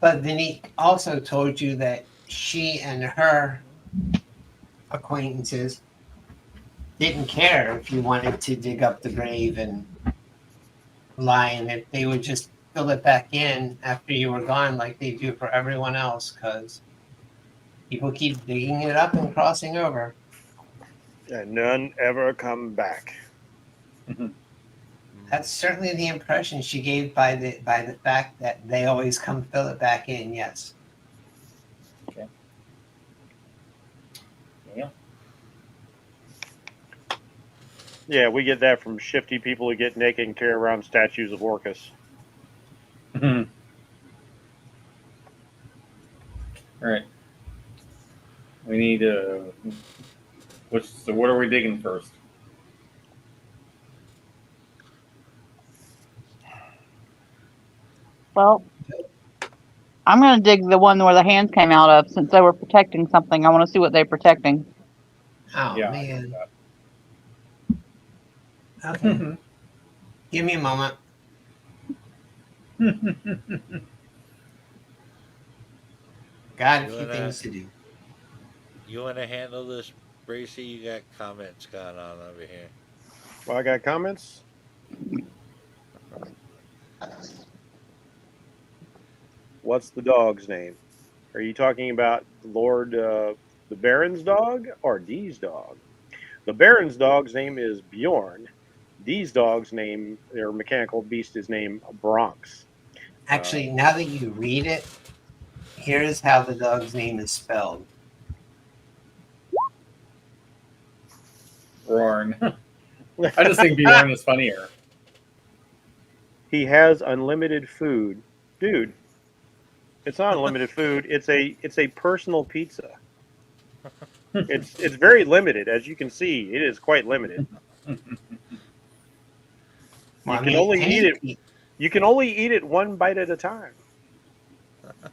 But Vinique also told you that she and her acquaintances didn't care if you wanted to dig up the grave and lie in it. They would just fill it back in after you were gone, like they do for everyone else, because people keep digging it up and crossing over. And none ever come back. That's certainly the impression she gave by the fact that they always come fill it back in. Yes. Okay. Yeah. Yeah, we get that from shifty people who get naked and carry around statues of Orcus. All right. We need so what are we digging first? Well, I'm going to dig the one where the hands came out of since they were protecting something. I want to see what they're protecting. Oh Yeah, man. Okay. Give me a moment. Got a few things to do. You want to handle this, Bracy? You got comments going on over here. Well, I got comments. What's the dog's name? Are you talking about Lord the Baron's dog or Dee's dog? The Baron's dog's name is Bjorn. Dee's dog's name, their mechanical beast, is named Bronx. Actually, now that you read it, here's how the dog's name is spelled. Bjorn. I just think Bjorn is funnier. He has unlimited food, dude. It's not unlimited food. It's a personal pizza. It's very limited, as you can see. It is quite limited. Well, You can only eat it. You can only eat it one bite at a time.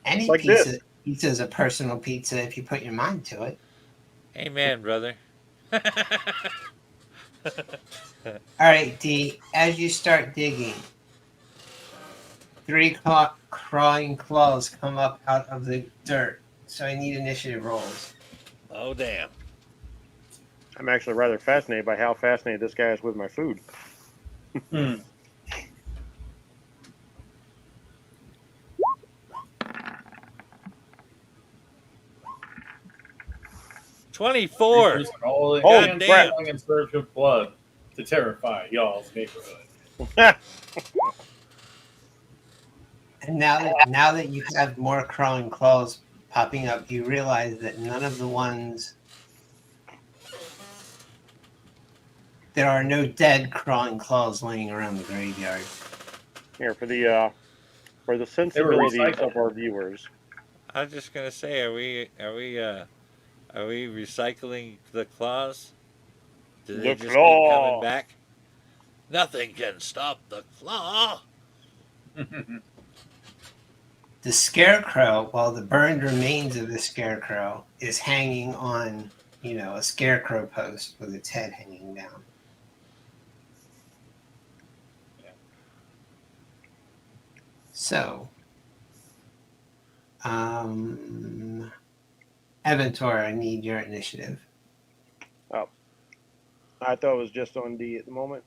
Any like pizza, this. pizza is a personal pizza if you put your mind to it. Amen, brother. All right, D. As you start digging, 3 crawling claws come up out of the dirt. So I need initiative rolls. Oh, damn. I'm actually rather fascinated by how fascinated this guy is with my food. 24. All God damn. in search of blood to terrify y'all's neighborhood. And now that you have more crawling claws popping up, you realize that none of the ones. There are no dead crawling claws laying around the graveyard. Here for the sensibilities of our viewers. I was just gonna say, are we recycling the claws? Do they The just claw. keep coming back? Nothing can stop the claw. The scarecrow, well, the burned remains of the scarecrow is hanging on, a scarecrow post with its head hanging down. So, Evantor, I need your initiative. Oh, I thought it was just on D at the moment.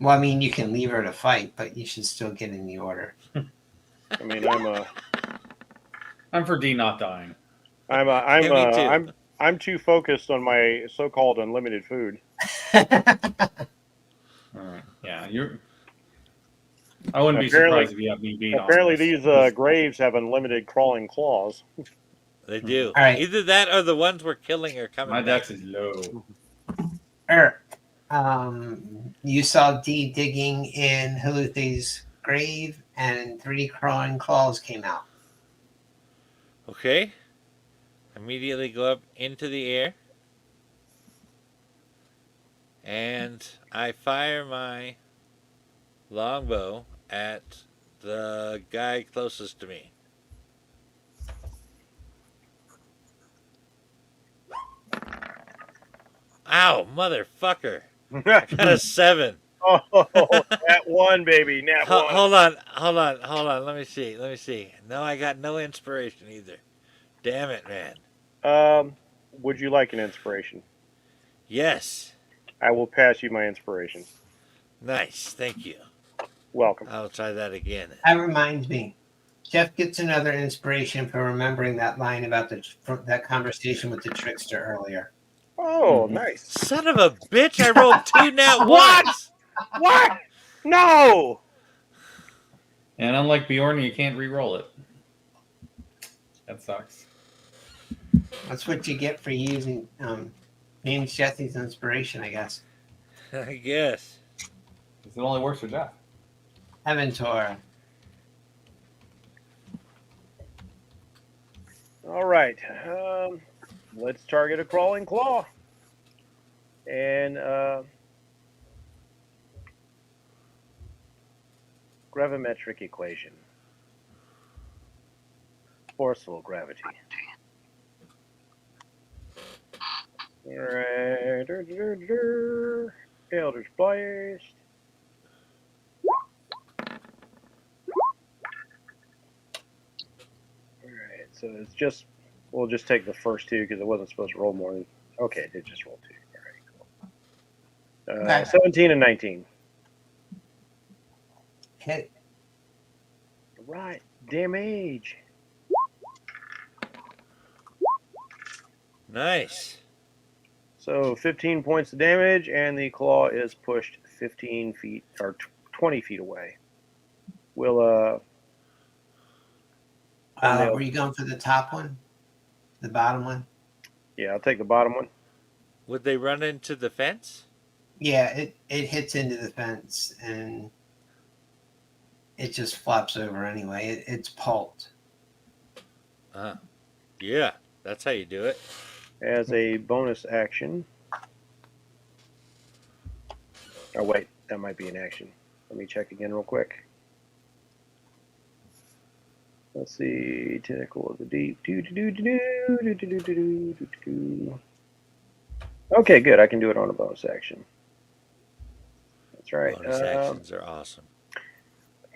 Well, I mean, you can leave her to fight, but you should still get in the order. I mean, I'm for D not dying. I'm too focused on my so-called unlimited food. All right. Yeah, I wouldn't be surprised if you have me beat on. Apparently, these graves have unlimited crawling claws. They do. All right. Either that or the ones we're killing are coming My back. dex is low. You saw D digging in Haluthe's grave, and 3 crawling claws came out. Okay. Immediately go up into the air. And I fire my longbow at the guy closest to me. Ow, motherfucker. I got a 7. Oh, nat 1, baby. Nat 1. Hold on. Let me see. No, I got no inspiration either. Damn it, man. Would you like an inspiration? Yes. I will pass you my inspiration. Nice. Thank you. Welcome. I'll try that again. That reminds me. Jeff gets another inspiration for remembering that line about that conversation with the trickster earlier. Oh, nice. Son of a bitch! I rolled 2 nat What? ones. What? No! And unlike Bjorn, you can't re-roll it. That sucks. That's what you get for using James Jesse's inspiration, I guess. I guess. It only works for Jeff. Aventura. All right. Let's target a crawling claw. And gravimetric equation. Forceful gravity. All right. Eldritch Blast. All right. So it's just, we'll just take the first 2 because it wasn't supposed to roll more than. Okay, it did just roll 2. All right, cool. Okay. 17 and 19. Hit. Right. Damage. Nice. So 15 points of damage, and the claw is pushed 15 feet or 20 feet away. We'll Were you going for the top one? The bottom one? yeah, I'll take the bottom one. Would they run into the fence? Yeah, it hits into the fence and it just flops over anyway. It's pulped. Yeah, that's how you do it. As a bonus action. Oh wait, that might be an action. Let me check again real quick. Let's see, Tentacle of the Deep. Okay, good. I can do it on a bonus action. That's right. Bonus actions are awesome.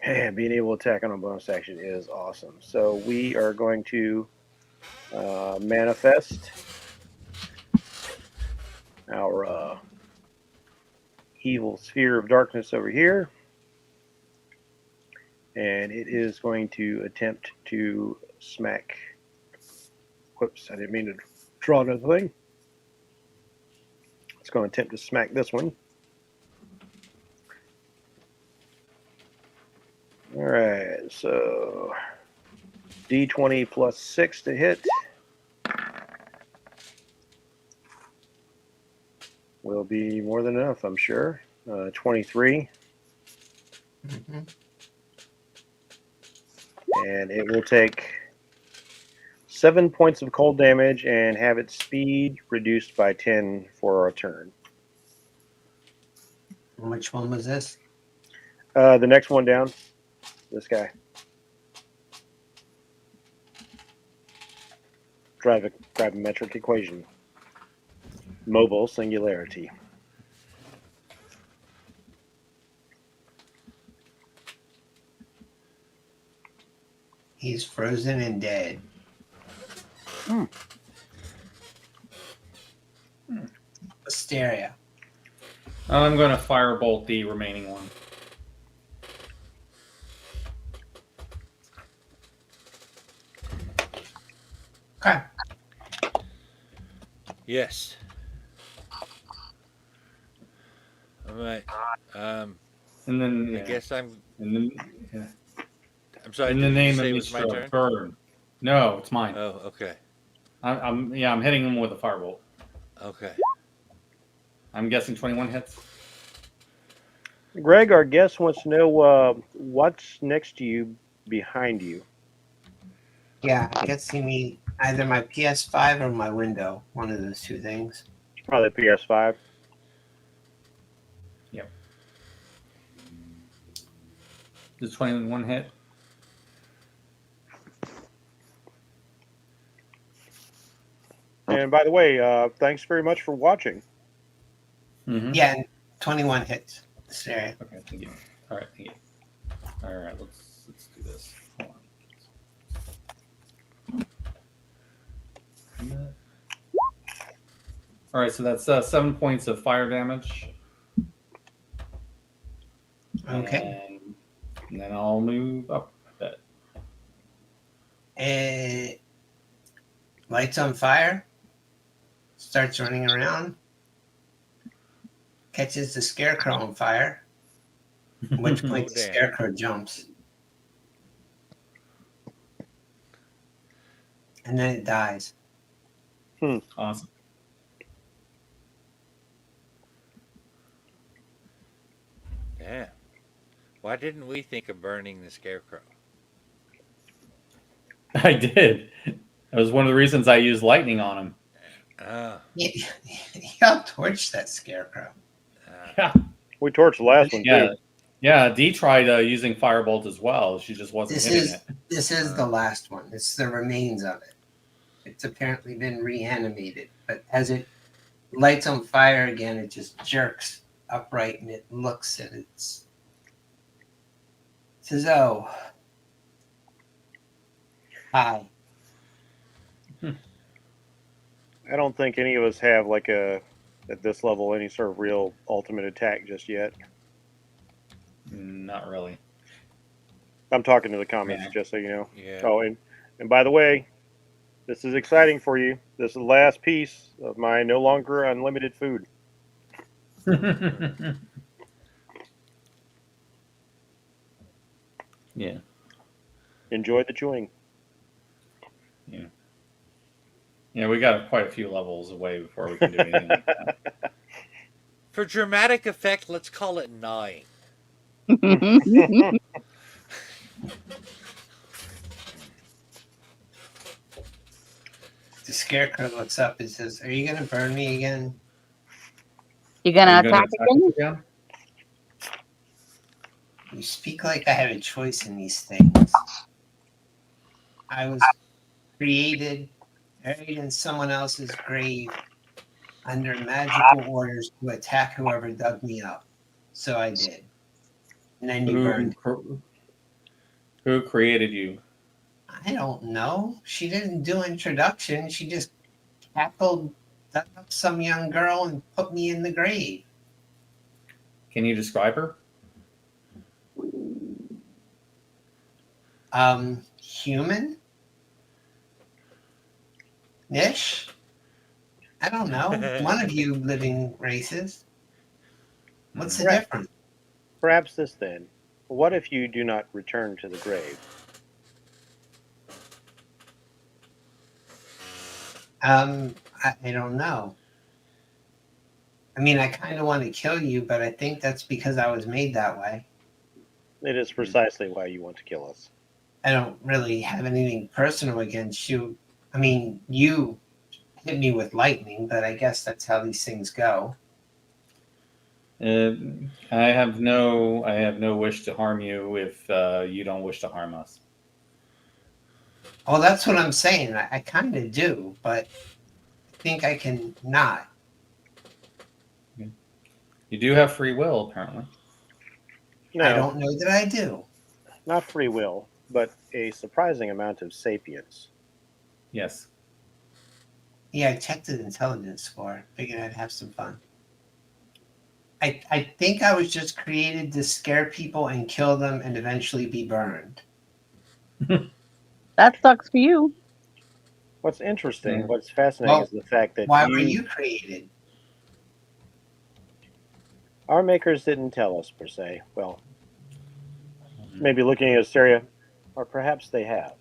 Man, being able to attack on a bonus action is awesome. So we are going to manifest our evil sphere of darkness over here. And it is going to attempt to smack. Whoops, I didn't mean to draw another thing. It's going to attempt to smack this one. All right, so D20 plus 6 to hit. Will be more than enough, I'm sure. 23. Mm-hmm. And it will take 7 points of cold damage and have its speed reduced by 10 for a turn. Which one was this? The next one down, this guy. Gravimetric equation. Mobile singularity. He's frozen and dead. Hysteria. I'm going to firebolt the remaining one. Okay. Yes. All right. And then I guess I'm. And then, yeah. I'm sorry. In Did the you name say of it was my Mr. turn? Bird. No, it's mine. Oh, okay. I'm hitting him with a firebolt. Okay. I'm guessing 21 hits. Greg, our guest wants to know what's next to you behind you. Yeah, I can see me either my PS5 or my window. One of those two things. Probably PS5. Yep. Does 21 hit? And by the way, thanks very much for watching. Mm-hmm. Yeah, and 21 hits. Sorry. Okay, thank you. All right, thank you. All right, let's do this. Hold on. All right, so that's 7 points of fire damage. Okay. And then I'll move up a bit. Lights on fire. Starts running around. Catches the scarecrow on fire. At which point the damn. scarecrow jumps. And then it dies. Awesome. Damn. Why didn't we think of burning the scarecrow? I did. That was one of the reasons I used lightning on him. Oh. Y'all torched that scarecrow. Yeah. We torched the last one Yeah. too. Yeah, Dee tried using firebolt as well. She just wasn't hitting it. This is the last one. It's the remains of it. It's apparently been reanimated, but as it lights on fire again, it just jerks upright and it looks at it. It says, "Oh, hi." I don't think any of us have like at this level any sort of real ultimate attack just yet. Not really. I'm talking to the comments, Yeah. just so you know. Yeah. Oh, and by the way, this is exciting for you. This is the last piece of my no longer unlimited food. Yeah. Enjoy the chewing. Yeah. Yeah, we got quite a few levels away before we can do anything like that. For dramatic effect, let's call it 9. The scarecrow looks up and says, "Are you going to burn me again?" You gonna Are you attack us again? You speak like I have a choice in these things. I was created, buried in someone else's grave under magical orders to attack whoever dug me up. So I did. And then you burned. Who created you? I don't know. She didn't do introduction. She just dug up some young girl and put me in the grave. Can you describe her? Human? Nish? I don't know. One of you living races. What's the Right. difference? Perhaps this then. What if you do not return to the grave? I don't know. I mean, I kind of want to kill you, but I think that's because I was made that way. It is precisely why you want to kill us. I don't really have anything personal against you. I mean, you hit me with lightning, but I guess that's how these things go. I have no wish to harm you if you don't wish to harm us. Well, that's what I'm saying. I kind of do, but I think I can not. You do have free will, apparently. No, I don't know that I do. not free will, but a surprising amount of sapience. Yes. Yeah, I checked the intelligence score. Figured I'd have some fun. I think I was just created to scare people and kill them and eventually be burned. That sucks for you. What's interesting, Yeah. what's fascinating Well, is the fact that Why were you created? our makers didn't tell us, per se. Well, maybe looking at Asteria, or perhaps they have.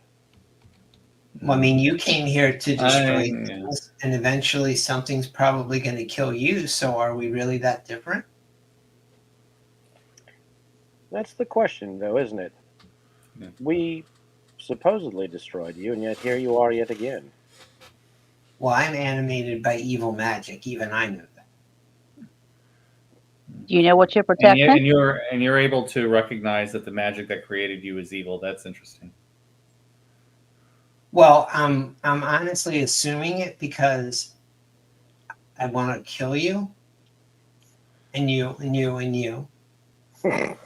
Well, I mean, you came here to destroy Yeah. things, and eventually something's probably going to kill you. So, are we really that different? That's the question, though, isn't it? Yeah. We supposedly destroyed you, and yet here you are yet again. Well, I'm animated by evil magic. Even I know that. Do you know what you're And, protecting? and you're able to recognize that the magic that created you is evil. That's interesting. Well, I'm honestly assuming it because I want to kill you, and you, and you, and you. It's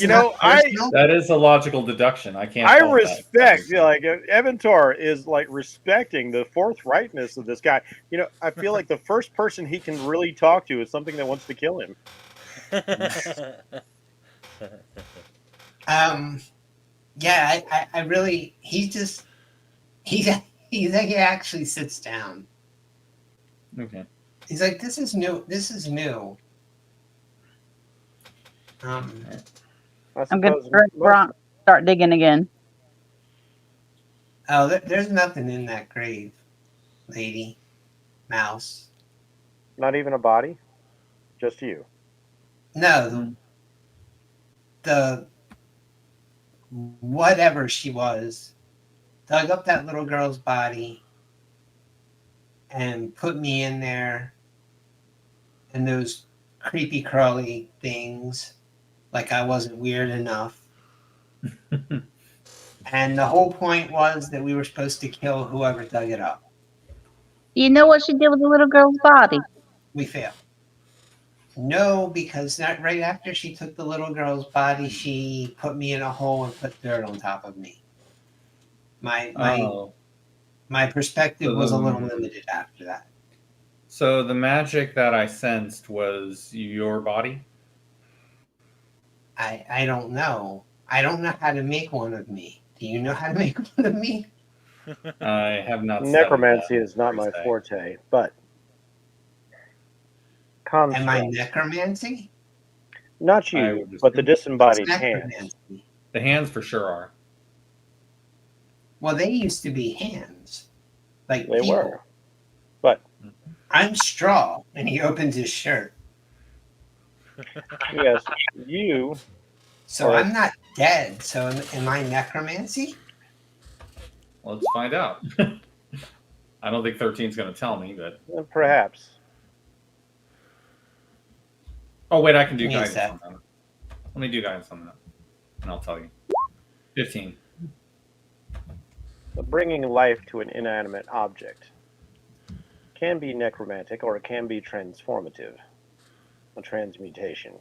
not personal. That is a logical deduction. I can't. I fault that. respect, like Evantor is like respecting the forthrightness of this guy. I feel like the first person he can really talk to is something that wants to kill him. Yeah, I really. He actually sits down. Okay. He's like, this is new. This is new. I'm going to start digging again. Oh, there's nothing in that grave, lady, mouse. Not even a body, just you. No, the whatever she was dug up that little girl's body and put me in there, and those creepy crawly things, like I wasn't weird enough. And the whole point was that we were supposed to kill whoever dug it up. Do you know what she did with the little girl's body? We failed. No, because not right after she took the little girl's body, she put me in a hole and put dirt on top of me. My perspective was a little limited after that. So the magic that I sensed was your body? I don't know. I don't know how to make one of me. Do you know how to make one of me? I have not. Necromancy is not my forte, but Am I necromancy? Not you, but the disembodied It's hands. necromancy. The hands for sure are. Well, they used to be hands, like They people. were, but I'm straw, and he opens his shirt. yes, you. So I'm not dead. So am I necromancy? Let's find out. I don't think 13's going to tell me, but Perhaps. oh wait, I can do Give me a guidance sec. on that. Let me do guidance on that, and I'll tell you. 15. Bringing life to an inanimate object can be necromantic or it can be transformative, a transmutation.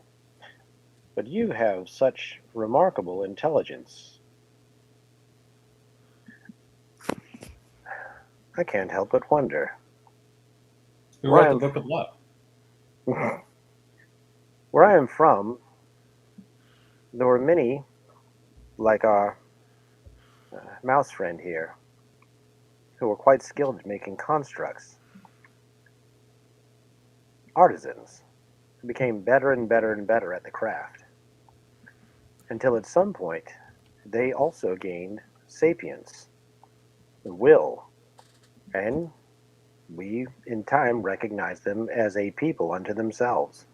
But you have such remarkable intelligence. I can't help but wonder. Who wrote the Book of Love? Where I am from, there were many, like our mouse friend here, who were quite skilled at making constructs. Artisans who became better and better and better at the craft, until at some point they also gained sapience, the will, and we in time recognized them as a people unto themselves.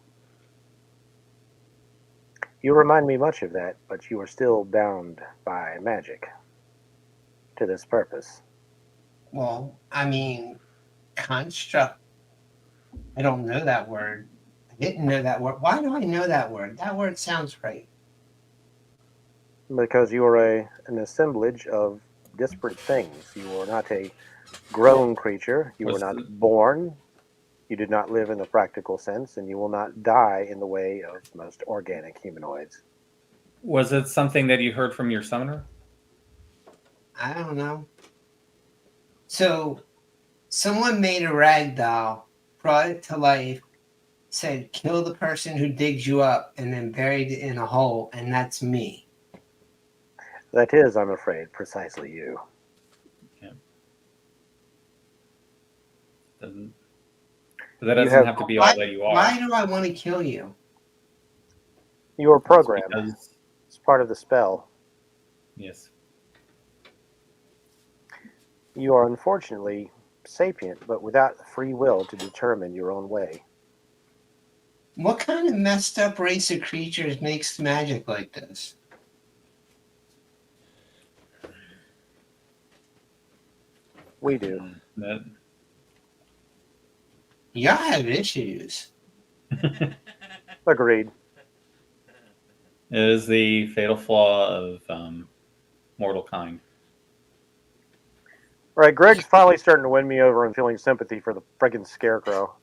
You remind me much of that, but you are still bound by magic to this purpose. Well, I mean, construct. I don't know that word. I didn't know that word. Why do I know that word? That word sounds right. Because you are an assemblage of disparate things. You are not a grown creature. You were not born. You did not live in the practical sense, and you will not die in the way of most organic humanoids. Was it something that you heard from your summoner? I don't know. So, someone made a rag doll, brought it to life, said, kill the person who digs you up, and then buried it in a hole, and that's me. That is, I'm afraid, precisely you. Yeah. But that doesn't have to be all that you are. Why do I want to kill you? You are programmed. It's part of the spell. Yes. You are unfortunately sapient, but without the free will to determine your own way. What kind of messed up race of creatures makes magic like this? We do. Y'all have issues. Agreed. It is the fatal flaw of mortal kind. All right, Greg's finally starting to win me over and feeling sympathy for the friggin' scarecrow.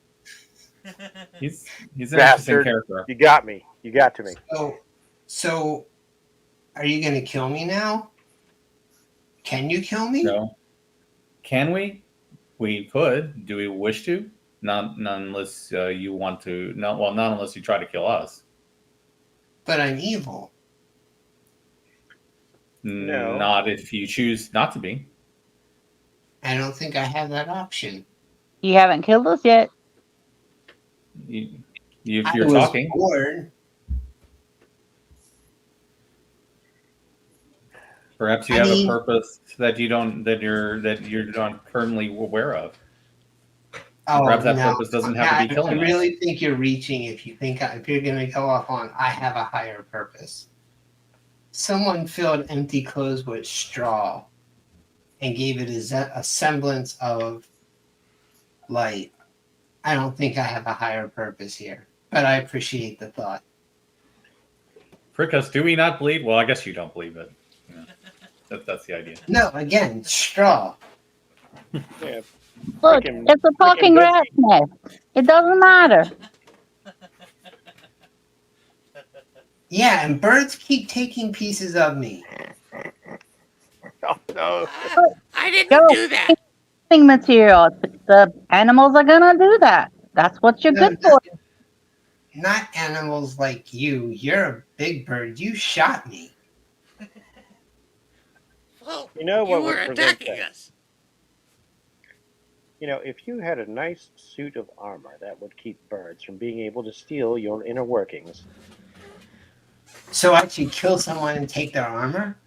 He's an interesting Bastard. character. You got me. You got to me. So, are you going to kill me now? Can you kill me? No. Can we? We could. Do we wish to? Not unless you want to. Not unless you try to kill us. But I'm evil. No. Not if you choose not to be. I don't think I have that option. You haven't killed us yet. If I you're was talking. bored. Perhaps you have a purpose that you're not currently aware of. Perhaps that purpose doesn't have to be killing I really think you're reaching if you're going to go off on I have a higher purpose. Someone filled empty clothes with straw and gave it a semblance of light. I don't think I have a higher purpose here, but I appreciate the thought. Frickus, do we not believe? Well, I guess you don't believe it. Yeah. That's the idea. No, again, straw. Yeah. Look, it's a talking rat's nest. It doesn't matter. Yeah, and birds keep taking pieces of me. Oh, no. I didn't do that. Material. The animals are gonna do that. That's what you're good for. Not animals like you. You're a big bird. You shot me. Well, You know what you were would prevent attacking that? us. You know, if you had a nice suit of armor, that would keep birds from being able to steal your inner workings. So I should kill someone and take their armor?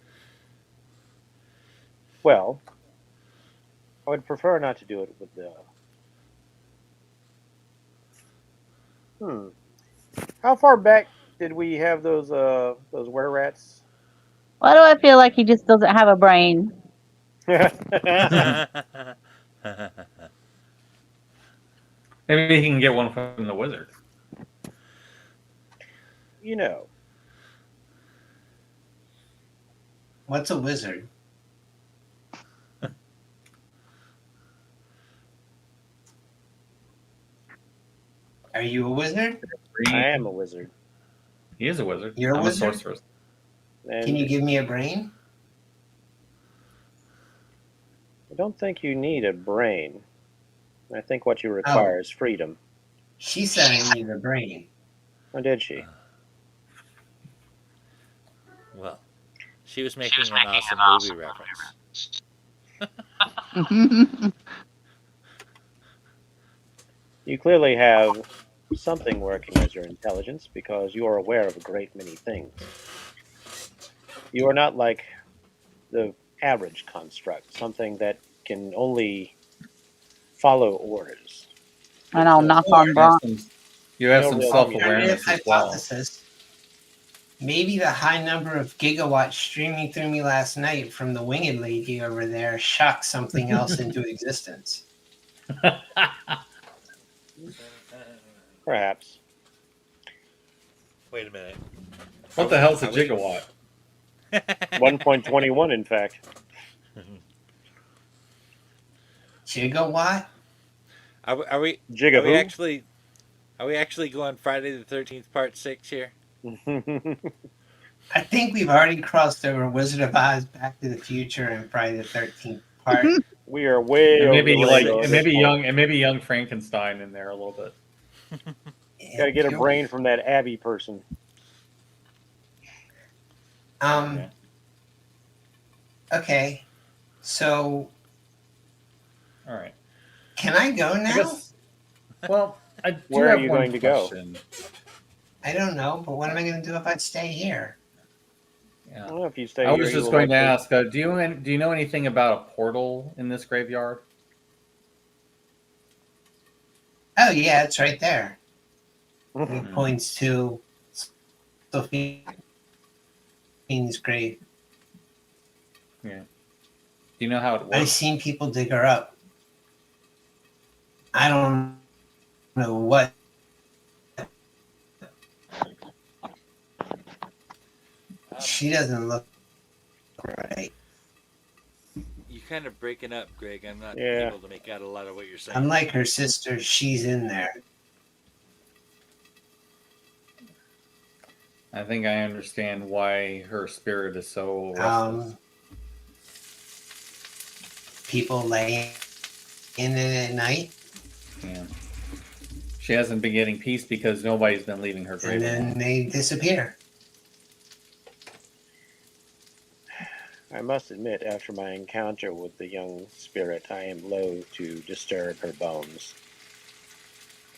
Well, I would prefer not to do it with the... How far back did we have those were-rats? Why do I feel like he just doesn't have a brain? Maybe he can get one from the wizard. You know. What's a wizard? Are you a wizard? I am a wizard. He is a wizard. You're a I'm wizard? a sorceress. And Can you give me a brain? I don't think you need a brain. I think what you require is freedom. She said I need a brain. Or did she? Well, she was making an awesome movie reference. You clearly have something working as your intelligence because you are aware of a great many things. You are not like the average construct, something that can only follow orders. And I'll knock on Brock. You have some real self-awareness as well. Hypothesis. Maybe the high number of gigawatts streaming through me last night from the winged lady over there shocked something else into existence. Perhaps. Wait a minute. What the hell's a gigawatt? 1.21, in fact. Gigawatt? Are we Gigaboo? Are we actually going Friday the 13th Part 6 here? I think we've already crossed over Wizard of Oz, Back to the Future, and Friday the 13th part. We are way And over maybe the like rainbow at and this maybe point. young Frankenstein in there a little bit. Gotta get a brain from that Abby person. Okay. So All right. can I go now? I guess, well, I do Where are have you one going to go? question. I don't know, but what am I going to do if I stay here? Yeah. I don't know if you stay I here. was you just will going to likely- ask, do you know anything about a portal in this graveyard? Oh, yeah, it's right there. Mm-hmm. It points to Sophine's grave. Yeah. Do you know how it I've works? seen people dig her up. I don't know what. She doesn't look right. You're kind of breaking up, Greg. I'm not Yeah. able to make out a lot of what you're saying. Unlike her sister, she's in there. I think I understand why her spirit is so restless. People lay in it at night. Yeah. She hasn't been getting peace because nobody's been leaving her grave And then alone. they disappear. I must admit, after my encounter with the young spirit, I am loath to disturb her bones.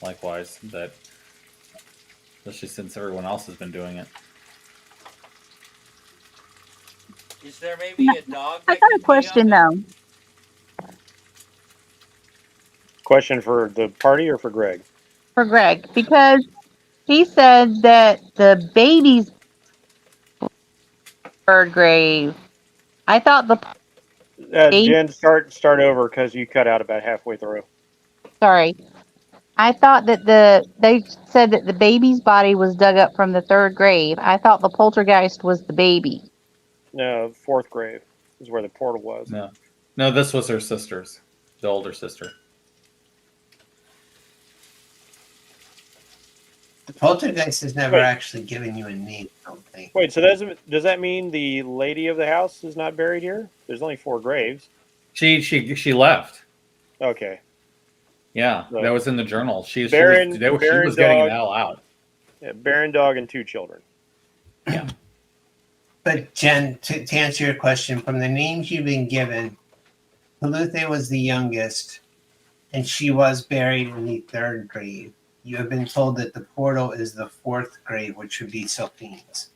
Likewise, that especially since everyone else has been doing it. Is there maybe a dog I that got can a pee on question them? though Question for the party or for Greg? for Greg because he said that the baby's bird grave. I thought the baby. Jen, start over because you cut out about halfway through. Sorry, I thought that they said that the baby's body was dug up from the third grave. I thought the poltergeist was the baby. No, fourth grave is where the portal was. No, this was her sister's, the older sister. The poltergeist has never Wait. actually given you a name, I don't think. Wait, so does that mean the lady of the house is not buried here? There's only 4 graves. She left. Okay. Yeah, No. that was in the journal. She was Baron getting the hell out. Yeah, Baron dog and 2 children. Yeah. But Jen, to answer your question, from the names you've been given, Peluthe was the youngest, and she was buried in the third grave. You have been told that the portal is the fourth grave, which would be Sophine's.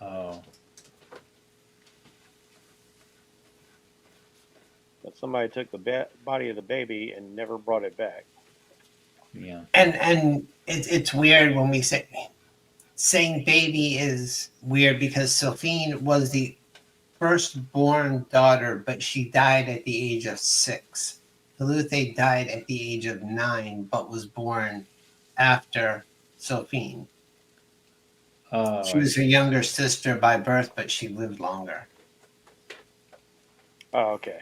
Oh. But somebody took the body of the baby and never brought it back. Yeah. And it's weird when we say saying baby is weird because Sophine was the firstborn daughter, but she died at the age of 6. Peluthe died at the age of 9, but was born after Sophine. Oh, She was her younger sister by birth, but she lived longer. Oh, okay.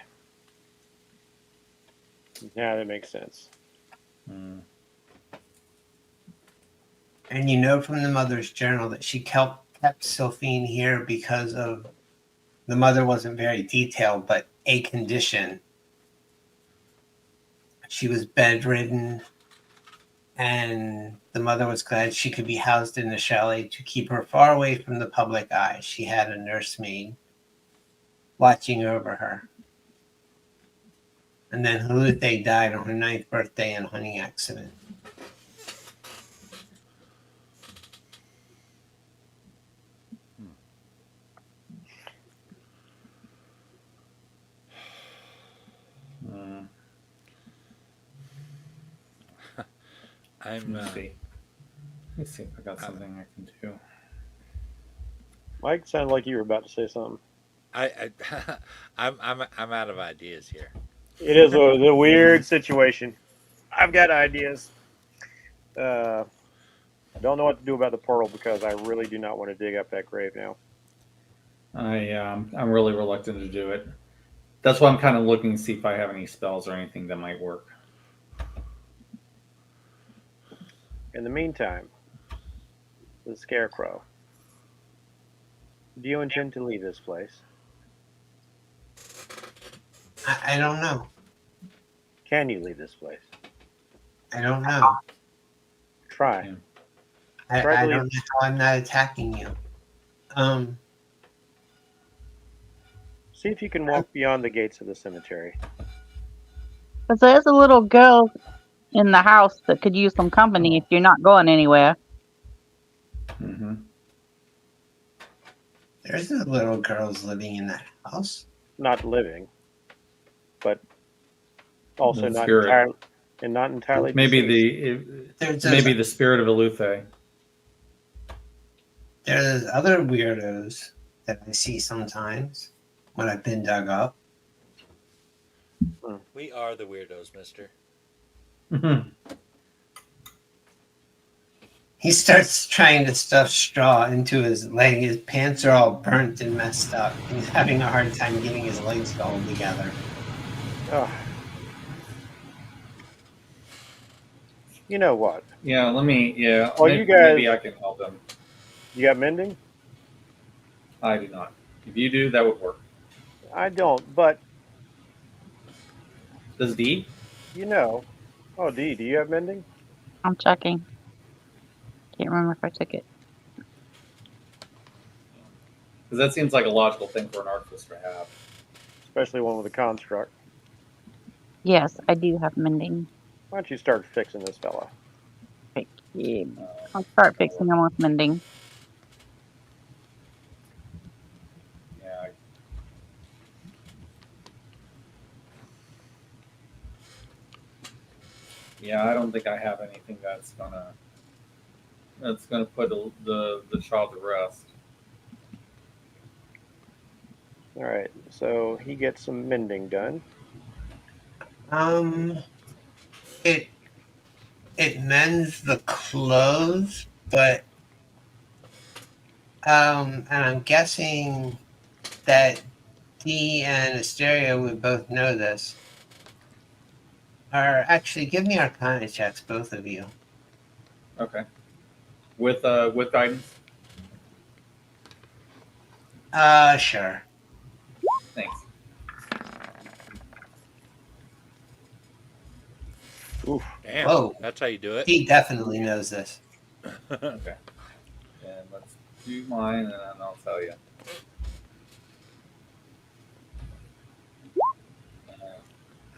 Yeah, that makes sense. Mm. And you know from the mother's journal that she kept Sophine here because of the mother wasn't very detailed, but a condition. She was bedridden, and the mother was glad she could be housed in the chalet to keep her far away from the public eye. She had a nursemaid watching over her. And then Peluthe died on her 9th birthday in a hunting accident. Mm. I'm. Let me see if I got something I can do. Mike, sounded like you were about to say something. I'm out of ideas here. It is a weird situation. I've got ideas. I don't know what to do about the portal because I really do not want to dig up that grave now. I'm really reluctant to do it. That's why I'm kind of looking to see if I have any spells or anything that might work. In the meantime, the scarecrow. Do you intend to leave this place? I don't know. Can you leave this place? I don't know. Try. Yeah. I don't know how I'm not attacking you. See if you can walk beyond the gates of the cemetery. Because there's a little girl in the house that could use some company if you're not going anywhere. Mm-hmm. There's no little girls living in that house. Not living, but also The not spirit. entirely. Maybe deceased. maybe the spirit of Eluthe. There's other weirdos that I see sometimes when I've been dug up. We are the weirdos, mister. Mm-hmm. He starts trying to stuff straw into his leg. His pants are all burnt and messed up. He's having a hard time getting his legs to hold together. Oh. You know what? Yeah, let me. Yeah, Well, maybe, you guys- maybe I can help him. You got mending? I do not. If you do, that would work. I don't, but Does D? you know. Oh, D, do you have mending? I'm checking. Can't remember if I took it. Because that seems like a logical thing for an artificer to have. Especially one with a construct. Yes, I do have mending. Why don't you start fixing this fella? Yeah. Uh, I'll start gonna fixing work. them with mending. Yeah. Yeah, I don't think I have anything that's gonna put the child to rest. All right, so he gets some mending done. It mends the clothes, but and I'm guessing that D and Asteria would both know this. Or actually, give me Arcana checks, both of you. Okay. With guidance. Sure. Thanks. Oof. Damn, Whoa. that's how you do it. D definitely knows this. Okay. And let's do mine, and then I'll tell you.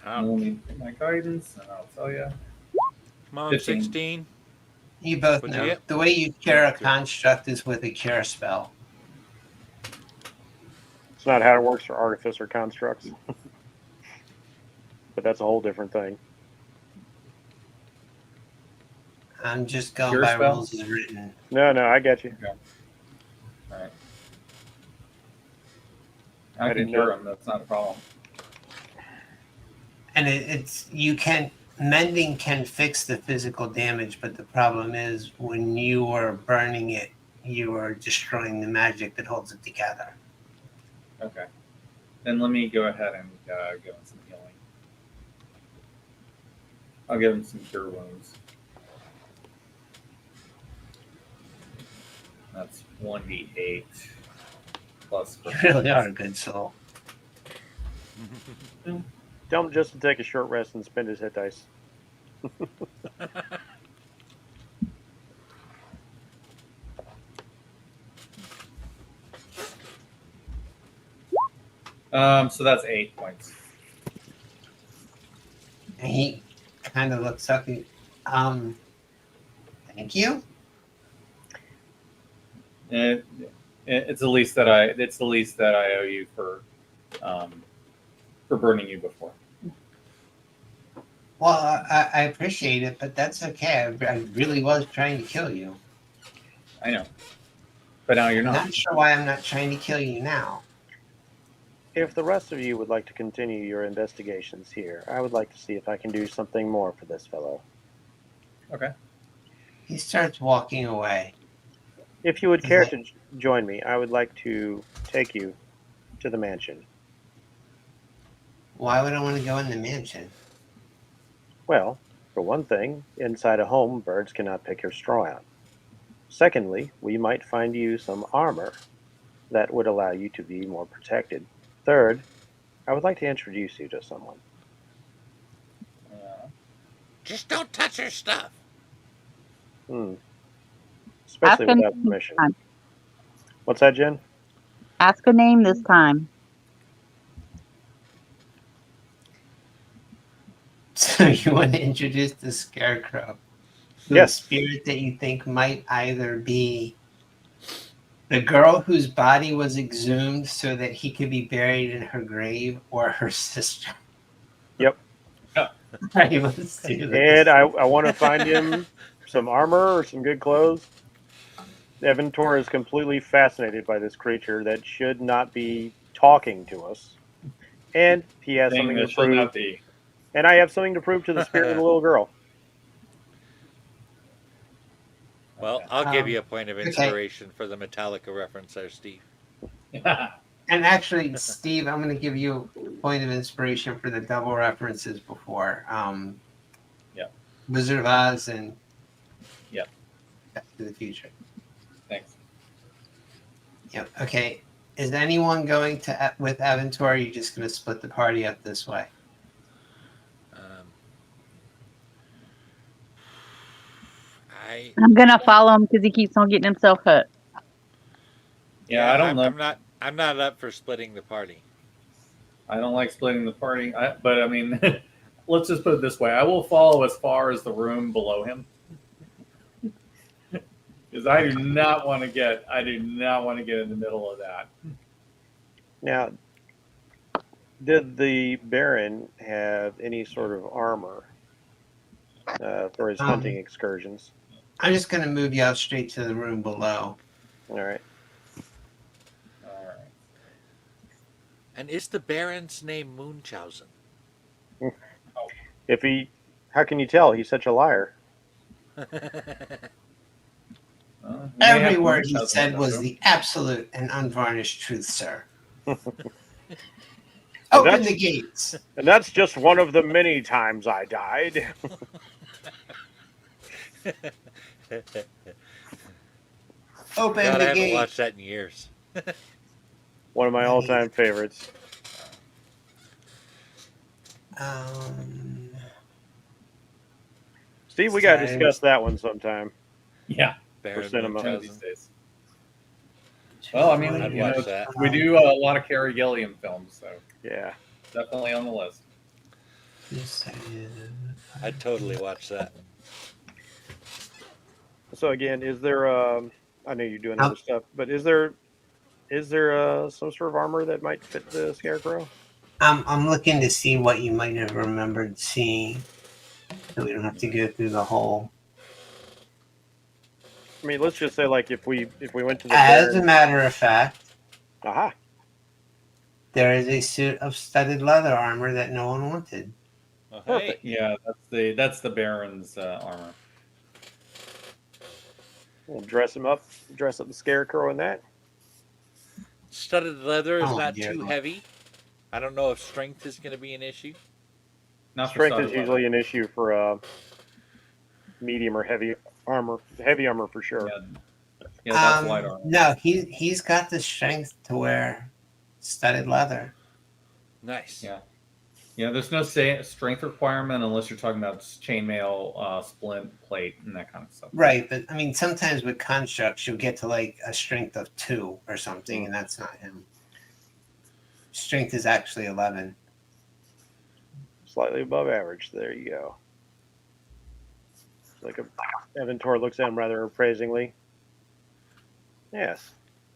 We'll need my guidance, and I'll tell you. Come on, 15. 16. You both What'd you know. get? The way you cure a Good. construct is with a cure spell. It's not how it works for artificer constructs. But that's a whole different thing. I'm just going Cure by spell? rules as written. No, I get you. Okay. All right. I I can didn't cure know. them. That's not a problem. And mending can fix the physical damage, but the problem is when you are burning it, you are destroying the magic that holds it together. Okay. Then let me go ahead and give him some healing. I'll give him some cure wounds. That's 1d8 plus. You really are a good soul. Tell him just to take a short rest and spend his hit dice. So that's 8 points. And he kind of looks up at you. Thank you. It's the least that I owe you for burning you before. Well, I appreciate it, but that's okay. I really was trying to kill you. I know, but now you're I'm not. not sure why I'm not trying to kill you now. If the rest of you would like to continue your investigations here, I would like to see if I can do something more for this fellow. Okay. He starts walking away. If you would care to join me, I would like to take you to the mansion. Why would I want to go in the mansion? Well, for one thing, inside a home, birds cannot pick your straw out. Secondly, we might find you some armor that would allow you to be more protected. Third, I would like to introduce you to someone. Just don't touch her stuff. Especially Ask a without name this permission. time. What's that, Jen? Ask a name this time. So you want to introduce the scarecrow? The Yes. spirit that you think might either be the girl whose body was exhumed so that he could be buried in her grave, or her sister. Yep. Right, let's do this. And I want to find him some armor or some good clothes. Evan Tor is completely fascinated by this creature that should not be talking to us. And he has something to Should prove. not be. And I have something to prove to the spirit of the little girl. Well, I'll give you a point of inspiration for the Metallica reference there, Steve. And actually, Steve, I'm going to give you a point of inspiration for the double references before. Wizard of Oz and Yep. Back to the Future. Thanks. Yep. Okay. Is anyone going to with Aventor? Or are you just going to split the party up this way? Um, I I'm gonna follow him because he keeps on getting himself hurt. Yeah, I don't know. I'm not up for splitting the party. I don't like splitting the party, but I mean, let's just put it this way: I will follow as far as the room below him, because I do not want to get in the middle of that. Now, did the Baron have any sort of armor for his hunting excursions? I'm just going to move you out straight to the room below. All right. All right. And is the Baron's name Munchausen? If he, how can you tell? He's such a liar. Every word he said was the absolute and unvarnished truth, sir. Open the gates. And that's just one of the many times I died. Open God, the I haven't gate. watched that in years. One of my all-time favorites. Steve, we got to discuss that one sometime. Yeah. For cinema. These days. Well, I mean, I'd watch that. We do a lot of Cary Gilliam films, so yeah, definitely on the list. I'd totally watch that. So again, is there? I know you're doing other stuff, but is there some sort of armor that might fit the scarecrow? I'm looking to see what you might have remembered seeing, so we don't have to go through the whole. I mean, let's just say, like, if we went to the As a matter of fact, aha, there is a suit of studded leather armor that no one wanted. Oh, perfect. Yeah, that's the Baron's armor. We'll dress up the scarecrow in that. Studded leather is not dear too Lord. heavy. I don't know if strength is going to be an issue. Not Strength is usually an issue for medium or heavy armor. Heavy armor for sure. Yeah, that's light armor. No, he's got the strength to wear studded leather. Nice. Yeah, there's no strength requirement unless you're talking about chainmail, splint, plate, and that kind of stuff. Right, but I mean, sometimes with constructs, you'll get to like a strength of 2 or something, and that's not him. Strength is actually 11. Slightly above average. There you go. Like Aventor looks at him rather appraisingly. Yes,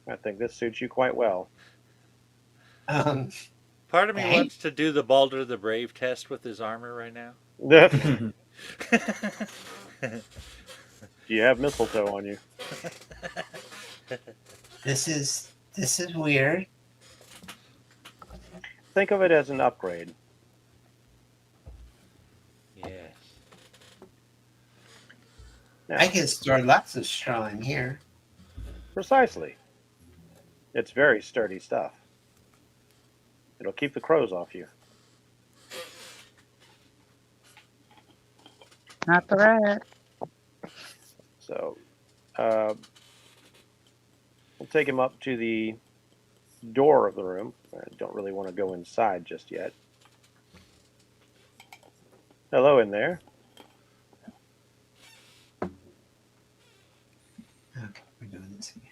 I think this suits you quite well. Part of me wants to do the Baldur the Brave test with his armor right now. Do you have mistletoe on you? This is weird. Think of it as an upgrade. Yes. Now, I can store lots of straw in here. precisely. It's very sturdy stuff. It'll keep the crows off you. Not the rat. So, we'll take him up to the door of the room. I don't really want to go inside just yet. Hello in there. Okay, we're doing this again.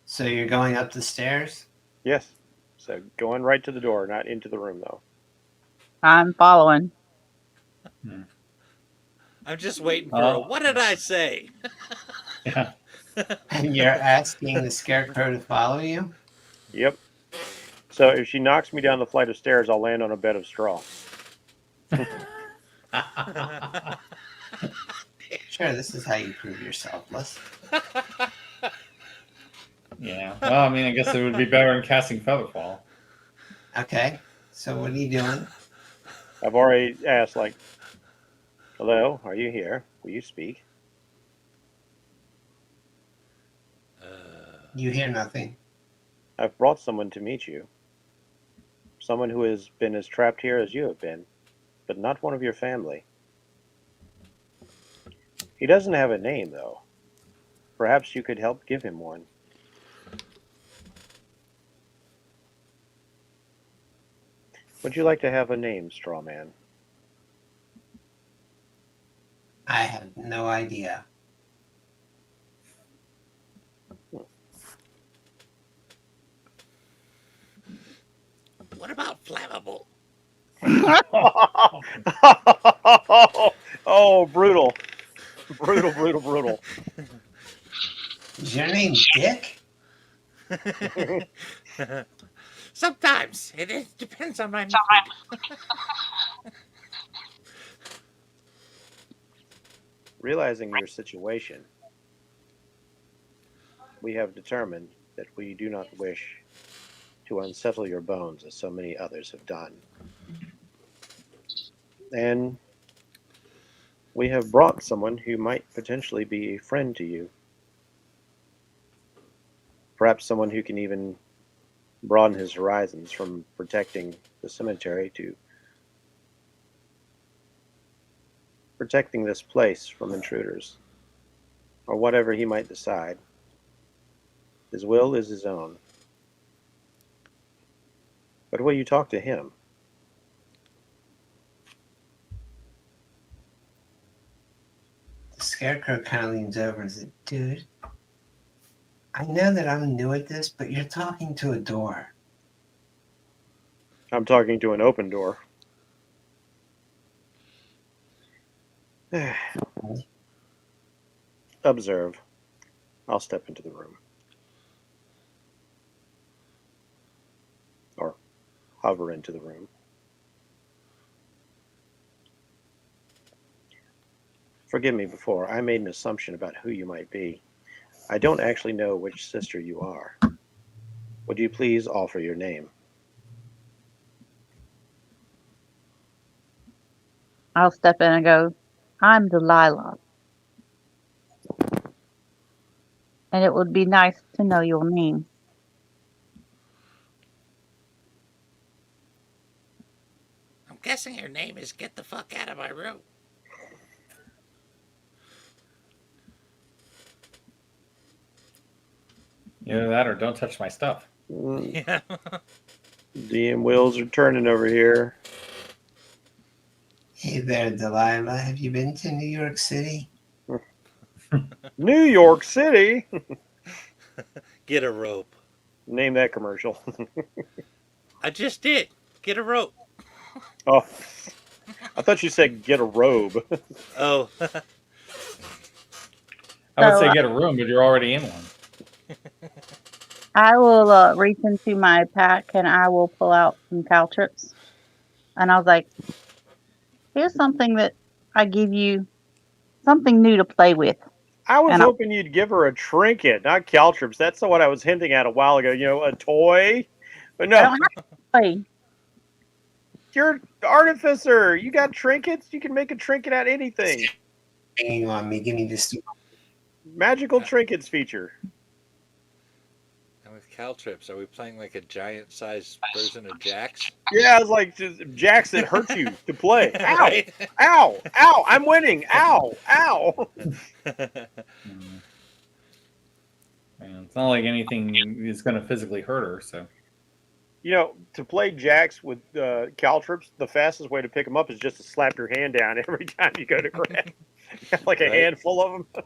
So you're going up the stairs? Yes. So going right to the door, not into the room though. I'm following. I'm just waiting for a, what did I say? Yeah. And you're asking the scarecrow to follow you? Yep. So if she knocks me down the flight of stairs, I'll land on a bed of straw. Sure, this is how you prove you're selfless. Yeah. Well, I mean, I guess it would be better in casting Featherfall. Okay, so what are you doing? I've already asked, like, hello, are you here? Will you speak? You hear nothing. I've brought someone to meet you. Someone who has been as trapped here as you have been, but not one of your family. He doesn't have a name, though. Perhaps you could help give him one. Would you like to have a name, Strawman? I have no idea. What about flammable? Oh, brutal. Brutal, brutal, brutal. Is your name Dick? Sometimes it depends on my mood. Realizing your situation, we have determined that we do not wish to unsettle your bones as so many others have done. And we have brought someone who might potentially be a friend to you. Perhaps someone who can even broaden his horizons from protecting the cemetery to protecting this place from intruders, or whatever he might decide. His will is his own. But will you talk to him? The scarecrow kind of leans over and says, "Dude, I know that I'm new at this, but you're talking to a door." I'm talking to an open door. Observe. I'll step into the room. Or hover into the room. Forgive me before. I made an assumption about who you might be. I don't actually know which sister you are. Would you please offer your name? I'll step in and go, I'm Delilah, and it would be nice to know your name. I'm guessing your name is Get the Fuck Out of My Room. Either that or don't touch my stuff. Yeah. DM wheels are turning over here. Hey there, Delilah. Have you been to New York City? New York City! Get a rope. Name that commercial. I just did. Get a rope. Oh, I thought you said get a robe. Oh. I would So say get a room, but you're already in one. I will reach into my pack and I will pull out some caltrips. And I was like, here's something that I give you, something new to play with. I was And I hoping you'd give her a trinket, not caltrips. That's what I was hinting at a while ago. You know, a toy. But no, don't have to play. you're an artificer. You got trinkets. You can make a trinket out of anything. Hanging on me. Give me this. Magical trinkets feature. And with caltrips, are we playing like a giant-sized version of Jax? Yeah, it's like just jacks that hurt you to play. Ow! Right? Ow! Ow! I'm winning! Ow! Ow! And it's not like anything is going to physically hurt her. So You know, to play jacks with caltrips, the fastest way to pick them up is just to slap your hand down every time you go to grab. Like a Right. handful of them.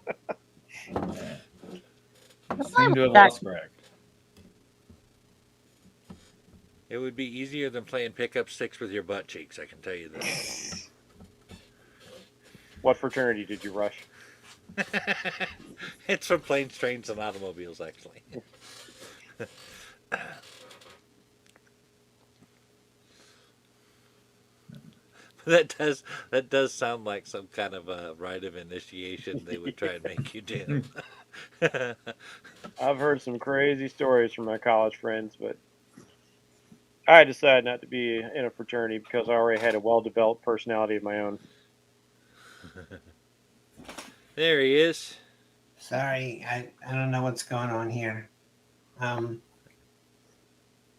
seem to have That- lost Greg. It would be easier than playing pickup sticks with your butt cheeks, I can tell you this. What fraternity did you rush? It's from planes, trains, and automobiles, actually. That does sound like some kind of a rite of initiation they would try and make you do. I've heard some crazy stories from my college friends, but I decided not to be in a fraternity because I already had a well-developed personality of my own. There he is. Sorry, I don't know what's going on here.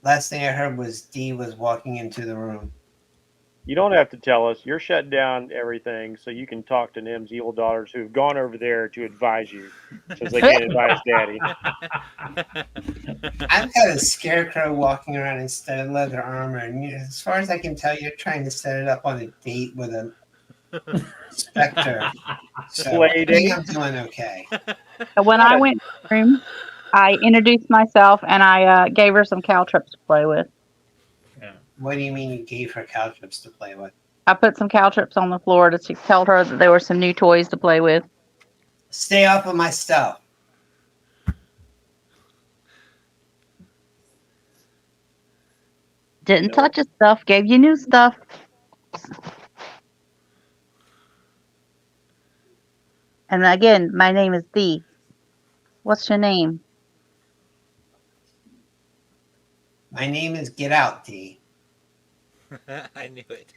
Last thing I heard was Dee was walking into the room. You don't have to tell us. You're shutting down everything so you can talk to Nim's evil daughters who've gone over there to advise you since they can't advise Daddy. I've got a scarecrow walking around instead of leather armor, and as far as I can tell, you're trying to set it up on a date with a specter. So Play I think date? I'm doing okay. When I went to the room, I introduced myself and I gave her some caltrops to play with. Yeah. What do you mean you gave her caltrops to play with? I put some caltrops on the floor to tell her that there were some new toys to play with. Stay off of my stuff. Didn't No. touch his stuff, gave you new stuff. And again, my name is Dee. What's your name? My name is Get Out, D. I knew it.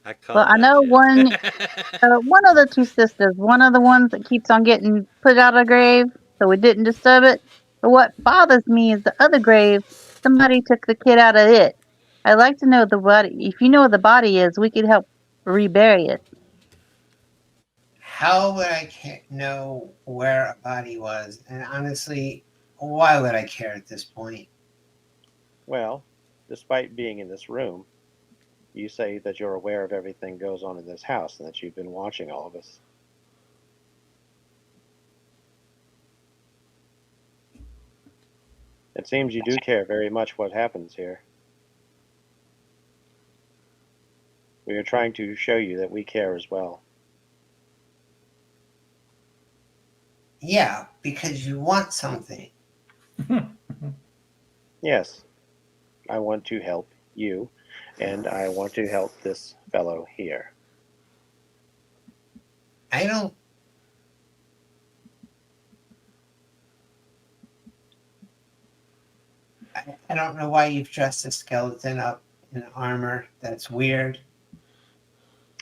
I called Well, I know one of the two sisters, one of the ones that keeps on getting put out of the grave, so we didn't disturb it. But what bothers me is the other grave, somebody took the kid out of it. I'd like to know the body. If you know where the body is, we could help rebury it. How would I know where a body was? And honestly, why would I care at this point? Well, despite being in this room, you say that you're aware of everything goes on in this house and that you've been watching all of us. It seems you do care very much what happens here. We are trying to show you that we care as well. Yeah, because you want something. Yes, I want to help you, and I want to help this fellow here. I don't. I don't know why you've dressed a skeleton up in armor. That's weird.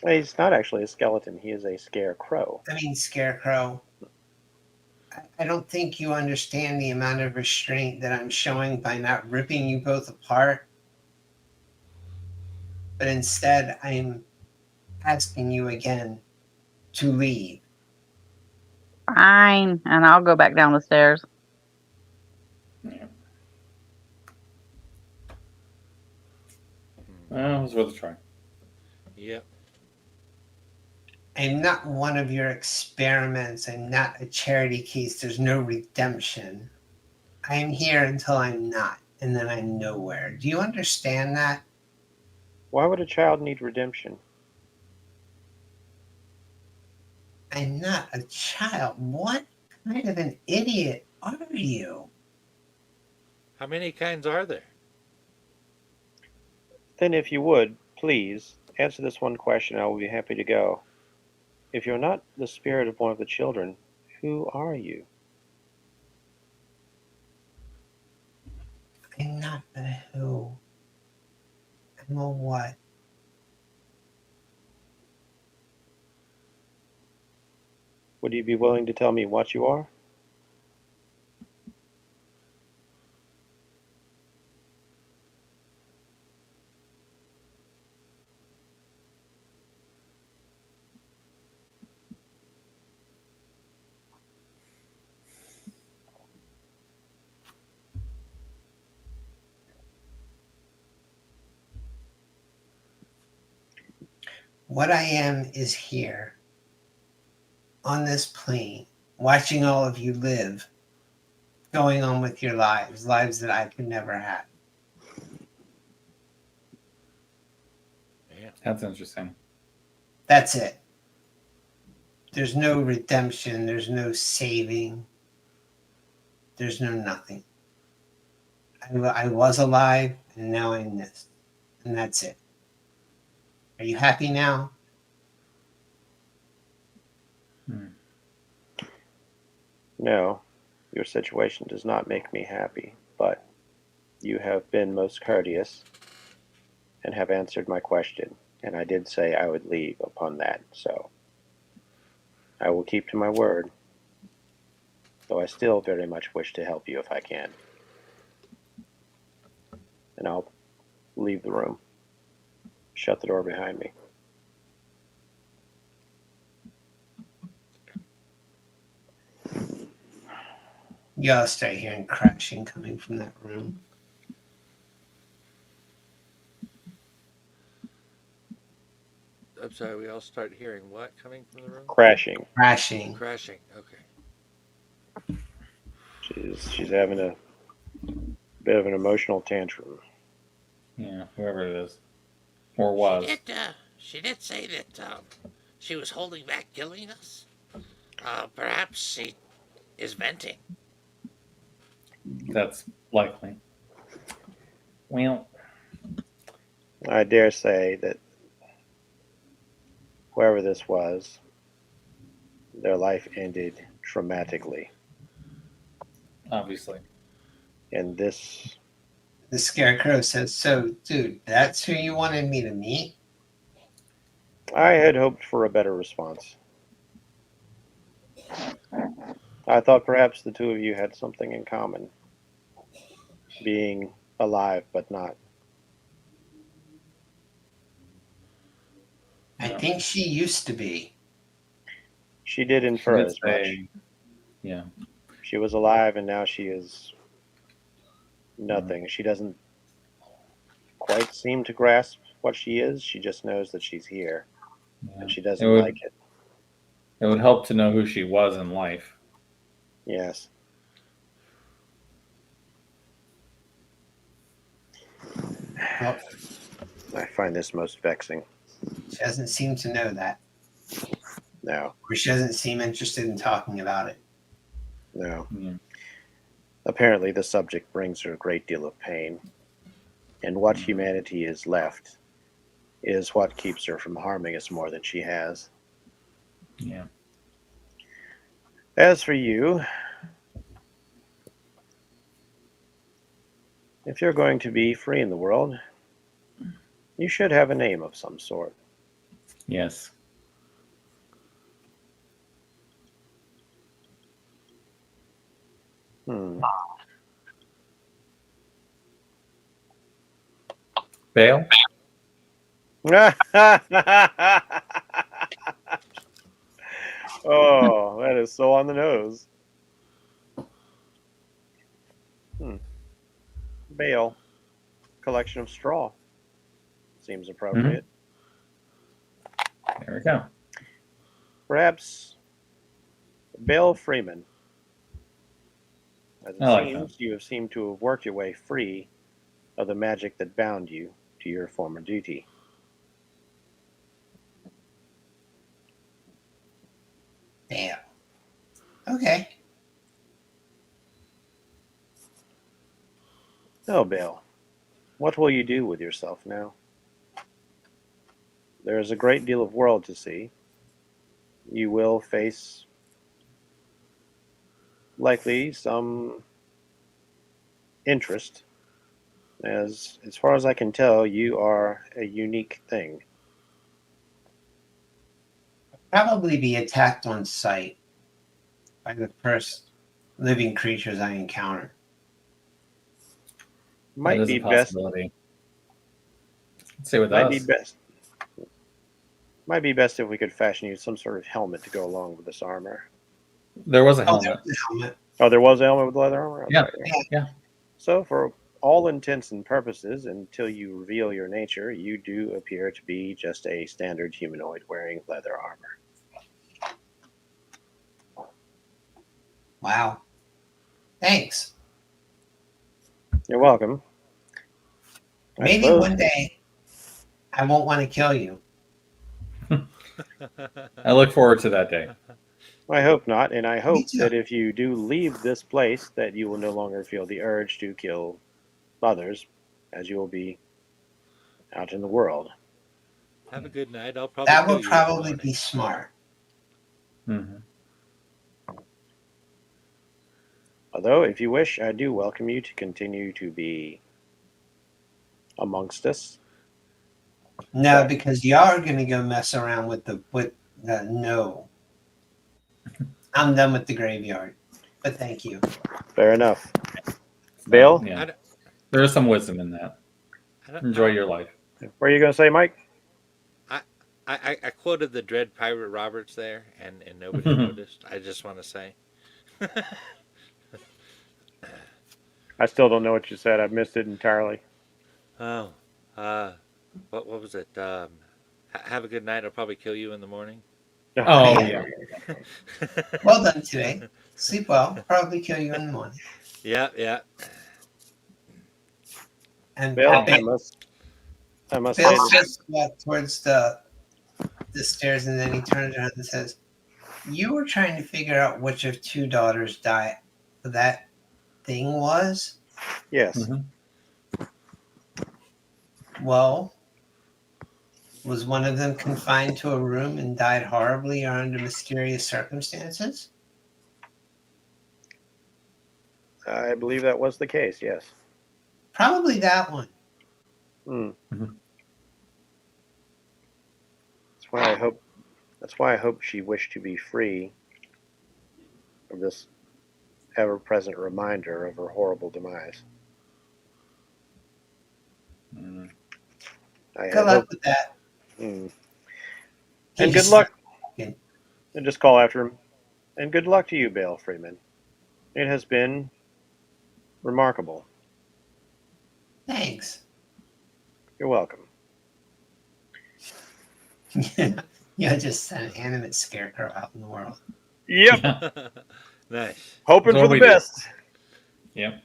He's not actually a skeleton, he is a scarecrow. I mean, Scarecrow. I don't think you understand the amount of restraint that I'm showing by not ripping you both apart. But instead, I'm asking you again to leave. Fine, and I'll go back down the stairs. Yeah. Well, it was worth a try. Yep. I'm not one of your experiments. I'm not a charity case. There's no redemption. I'm here until I'm not, and then I'm nowhere. Do you understand that? Why would a child need redemption? I'm not a child. What kind of an idiot are you? How many kinds are there? Then if you would, please, answer this one question, I will be happy to go. If you're not the spirit of one of the children, who are you? I'm not a who. I'm a what? Would you be willing to tell me what you are? What I am is here on this plane, watching all of you live, going on with your lives, lives that I could never have. Yeah. That's interesting. That's it. There's no redemption. There's no saving. There's no nothing. I was alive, and now I'm this. And that's it. Are you happy now? No, your situation does not make me happy, but you have been most courteous and have answered my question, and I did say I would leave upon that, so I will keep to my word, though I still very much wish to help you if I can. and I'll leave the room. Shut the door behind me. Y'all start hearing crashing coming from that room. I'm sorry, we all start hearing what coming from the room? Crashing. Crashing. Crashing. Okay. She's having a bit of an emotional tantrum. Yeah, whoever it is. Or was. She did say that she was holding back killing us. Perhaps she is venting. That's likely. Well, I dare say that whoever this was, their life ended traumatically. obviously. And this, The scarecrow says, "So, dude, that's who you wanted me to meet?" I had hoped for a better response. I thought perhaps the two of you had something in common. Being alive but not. I No. think she used to be. She did She infer did as much. say, yeah. She was alive and now she is nothing. She doesn't quite seem to grasp what she is. She just knows that she's here Yeah. and she It doesn't would like it. it would help to know who she was in life. Yes. Well, I find this most vexing. she doesn't seem to know that. No, Or she doesn't seem interested in talking about it. no. Yeah. Apparently, the subject brings her a great deal of pain, and what humanity is left is what keeps her from harming us more than she has. Yeah. As for you, if you're going to be free in the world, you should have a name of some sort. Yes. Bail? Oh, that is so on the nose. Bale. Collection of straw. Seems appropriate. There we go. Perhaps Bale Freeman. As it I like seems, you have seemed to have worked your way free of the magic that bound you to your former duty. Damn. Okay. Oh, Bale, what will you do with yourself now? There is a great deal of world to see. You will face likely some interest, as far as I can tell, you are a unique thing. Probably be attacked on sight by the first living creatures I encounter. That Might is be a best. possibility. Say with Might us. be best. Might be best if we could fashion you some sort of helmet to go along with this armor. There was a Oh, helmet. there's the helmet. Oh, there was a helmet with leather armor? Yeah. Okay. Yeah. So, for all intents and purposes, until you reveal your nature, you do appear to be just a standard humanoid wearing leather armor. Wow. Thanks. You're welcome. I Maybe suppose- one day I won't want to kill you. I look forward to that day. I hope not, and I hope too. that if you do leave this place, that you will no longer feel the urge to kill others, as you will be out in the world. Have a good night. I'll probably That kill would you in the probably morning. be smart. Hmm. Although, if you wish, I do welcome you to continue to be amongst us. No, because y'all are gonna go mess around with the no. I'm done with the graveyard. But thank you. Fair enough. Bill? Yeah. There is some wisdom in that. Enjoy your life. What are you going to say, Mike? I quoted the Dread Pirate Roberts there, and nobody noticed. I just want to say. I still don't know what you said. I've missed it entirely. Oh, what was it? Have a good night. I'll probably kill you in the morning. Oh yeah. Well done today. Sleep well. Probably kill you in the morning. Yeah. And Bill, I Bill must say that just walked towards the stairs, and then he turns around and says, "You were trying to figure out which of two daughters died. That thing was? yes. Mhm. Well, was one of them confined to a room and died horribly or under mysterious circumstances?" I believe that was the case, yes. Probably that one. Hmm. Mhm. That's why I hope she wished to be free of this ever-present reminder of her horrible demise. Mm. I Good luck with that. Hmm. He And good just luck. started And just call after him. And good luck to you, Bale Freeman. It has been remarkable. Thanks. You're welcome. You're just an animate scarecrow out in the world. Yep. Yeah. Nice. Hoping That's for what the we do. best. Yep.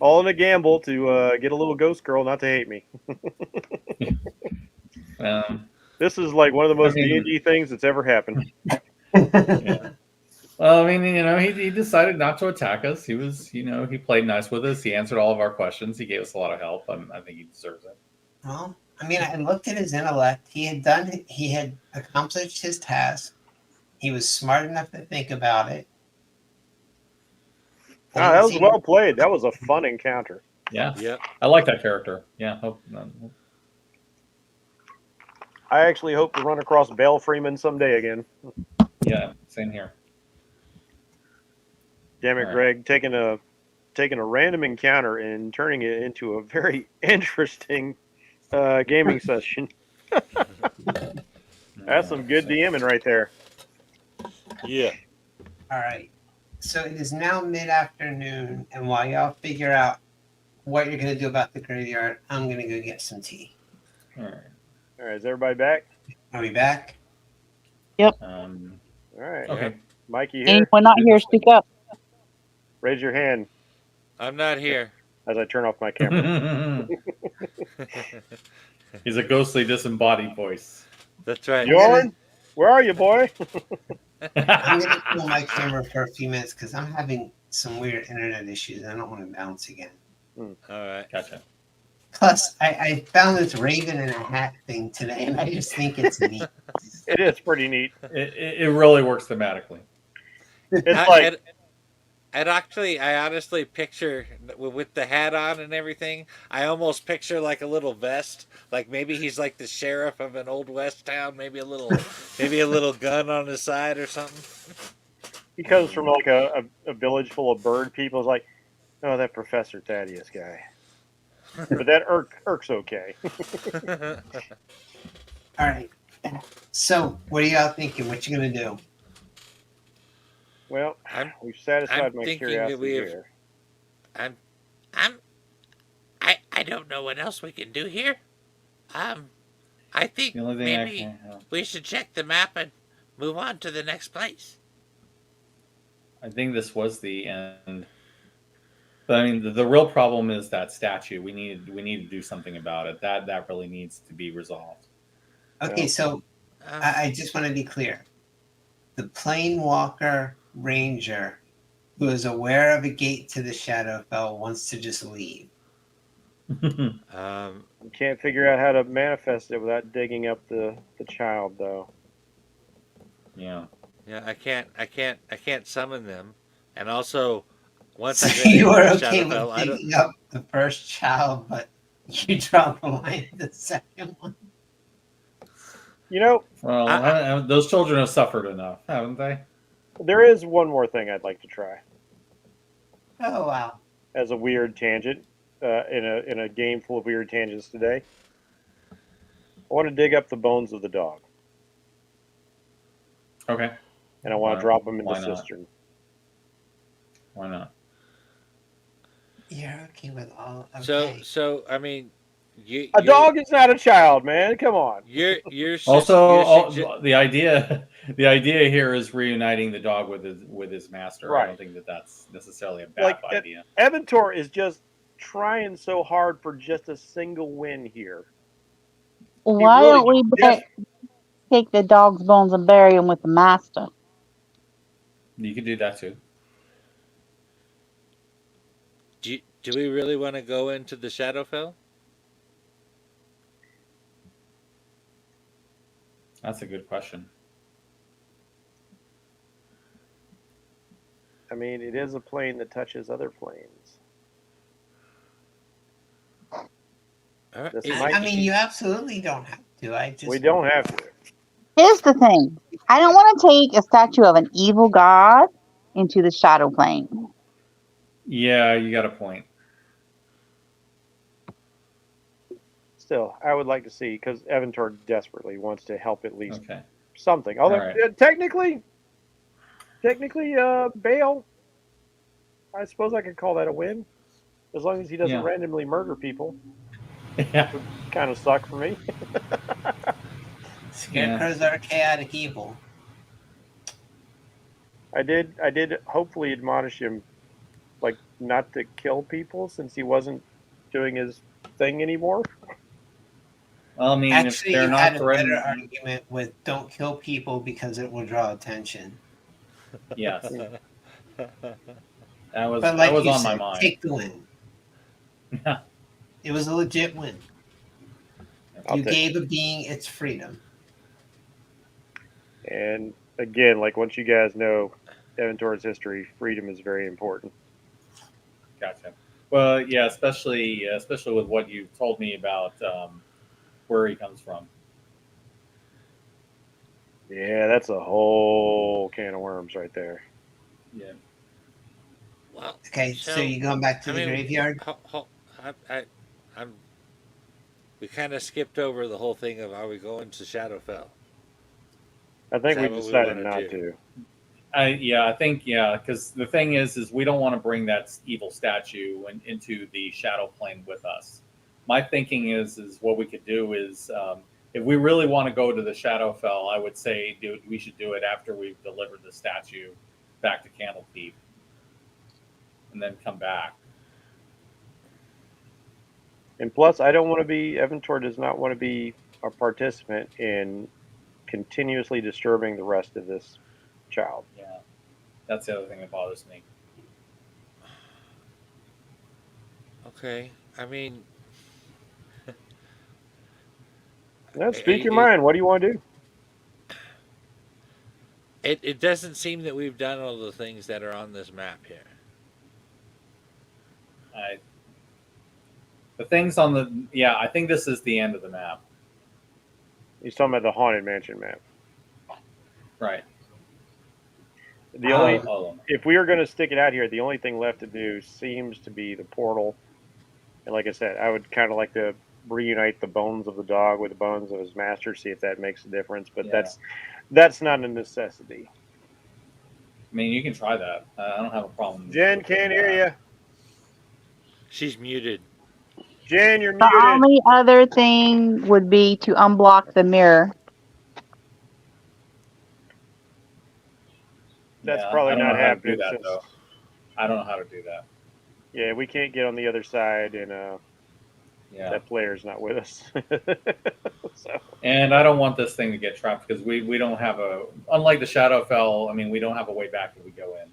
All in a gamble to get a little ghost girl not to hate me. This is like one of the most D&D things that's ever happened. Yeah. Well, I mean, he decided not to attack us. He was, he played nice with us. He answered all of our questions. He gave us a lot of help. I think he deserves it. Well, I mean, I looked at his intellect. He had accomplished his task. He was smart enough to think about it. That was well played. That was a fun encounter. Yeah. Yep. I like that character. Yeah. I actually hope to run across Bale Freeman someday again. Yeah. Same here. Damn it, All right. Greg, taking a random encounter and turning it into a very interesting gaming session. That's some good DMing right there. Yeah. All right. So it is now mid-afternoon, and while y'all figure out what you're going to do about the graveyard, I'm going to go get some tea. All right. All right, is everybody back? Are we back? All right. Okay. Mikey here. Anyone not here, speak up. Raise your hand I'm not here. as I turn off my camera. He's a ghostly, disembodied voice. That's right. Bjorn, where are you, boy? I'm going to pull my camera for a few minutes because I'm having some weird internet issues. I don't want to bounce again. All right. Gotcha. Plus, I found this raven in a hat thing today, and I just think it's neat. It is pretty neat. It really works thematically. It's like I honestly picture with the hat on and everything. I almost picture like a little vest, like maybe he's like the sheriff of an old west town. Maybe a little gun on his side or something. he comes from like a village full of bird people. It's like, oh, that Professor Thaddeus guy. But that irks okay. All right. So, what are y'all thinking? What you going to do? Well, I'm we've satisfied I'm my thinking curiosity that we have- here. I don't know what else we can do here. I think The only thing I maybe can help. we should check the map and move on to the next place. I think this was the end. But I mean, the real problem is that statue. We need to do something about it. That really needs to be resolved. Okay, so I just want to be clear. The Planewalker Ranger, who is aware of a gate to the Shadowfell, wants to just leave. You can't figure out how to manifest it without digging up the child, though. Yeah. Yeah, I can't summon them, and also once I So get you were into okay Shadowfell, with I don't. digging up the first child, but you dropped the line to the second one. You know, Well, those children have suffered enough, haven't they? there is one more thing I'd like to try Oh, wow. as a weird tangent. in a game full of weird tangents today. I want to dig up the bones of the dog, Okay. and I want to drop them in the Why not? cistern. Why not? You're okay with all. Okay. So I mean, A dog is not a child, man. Come on. You're Also, the idea here is reuniting the dog with his master. I Right. don't think that that's necessarily a bad idea. Evantor is just trying so hard for just a single win here. Why really don't we just- take the dog's bones and bury them with the master? You could do that too. Do we really want to go into the Shadowfell? That's a good question. I mean, it is a plane that touches other planes. This might I mean, you absolutely don't have to. We don't have to. Here's the thing. I don't want to take a statue of an evil god into the shadow plane. Yeah, you got a point. Still, I would like to see, because Evantor desperately wants to help at least Okay. something. Although, All right. technically, Bale, I suppose I could call that a win, as long as he doesn't Yeah. randomly murder people. Yeah. Kind of suck for me. Scarecrows are chaotic evil. I did hopefully admonish him, like, not to kill people since he wasn't doing his thing anymore. Well, I mean, Actually, if they're you not had a threatening, better argument with "don't kill people because it will draw attention." yes, that was But like that was you on said, my mind. take the win. It was a legit win. You gave a being its freedom. And again, like once you guys know Evantor's history, freedom is very important. Gotcha. Well, yeah, especially with what you told me about where he comes from. Yeah, that's a whole can of worms right there. Yeah. Well, Okay, so you going back to the graveyard? We kind of skipped over the whole thing of are we going to Shadowfell? I think we Is that what we decided wanna not do? to. I think because the thing is we don't want to bring that evil statue into the shadow plane with us. My thinking is what we could do is if we really want to go to the Shadowfell, I would say we should do it after we've delivered the statue back to Candlekeep, and then come back. And plus, I don't want to be. Evantor does not want to be a participant in continuously disturbing the rest of this child. Yeah, that's the other thing that bothers me. Okay, I mean, Now, speak your mind. What do you want to do? it doesn't seem that we've done all the things that are on this map here. The things on the I think this is the end of the map. He's talking about the Haunted Mansion map. Right. The only, if we are going to stick it out here, the only thing left to do seems to be the portal. And like I said, I would kind of like to reunite the bones of the dog with the bones of his master, see if that makes a difference. But that's not a necessity. I mean, you can try that. I don't have a problem. Jen can't hear you. She's muted. Jen, you're The muted. only other thing would be to unblock the mirror. That's probably not happening. I don't know how to do that. Yeah, we can't get on the other side, and that player's not with us. So. And I don't want this thing to get trapped because we don't have unlike the Shadowfell. I mean, we don't have a way back if we go in.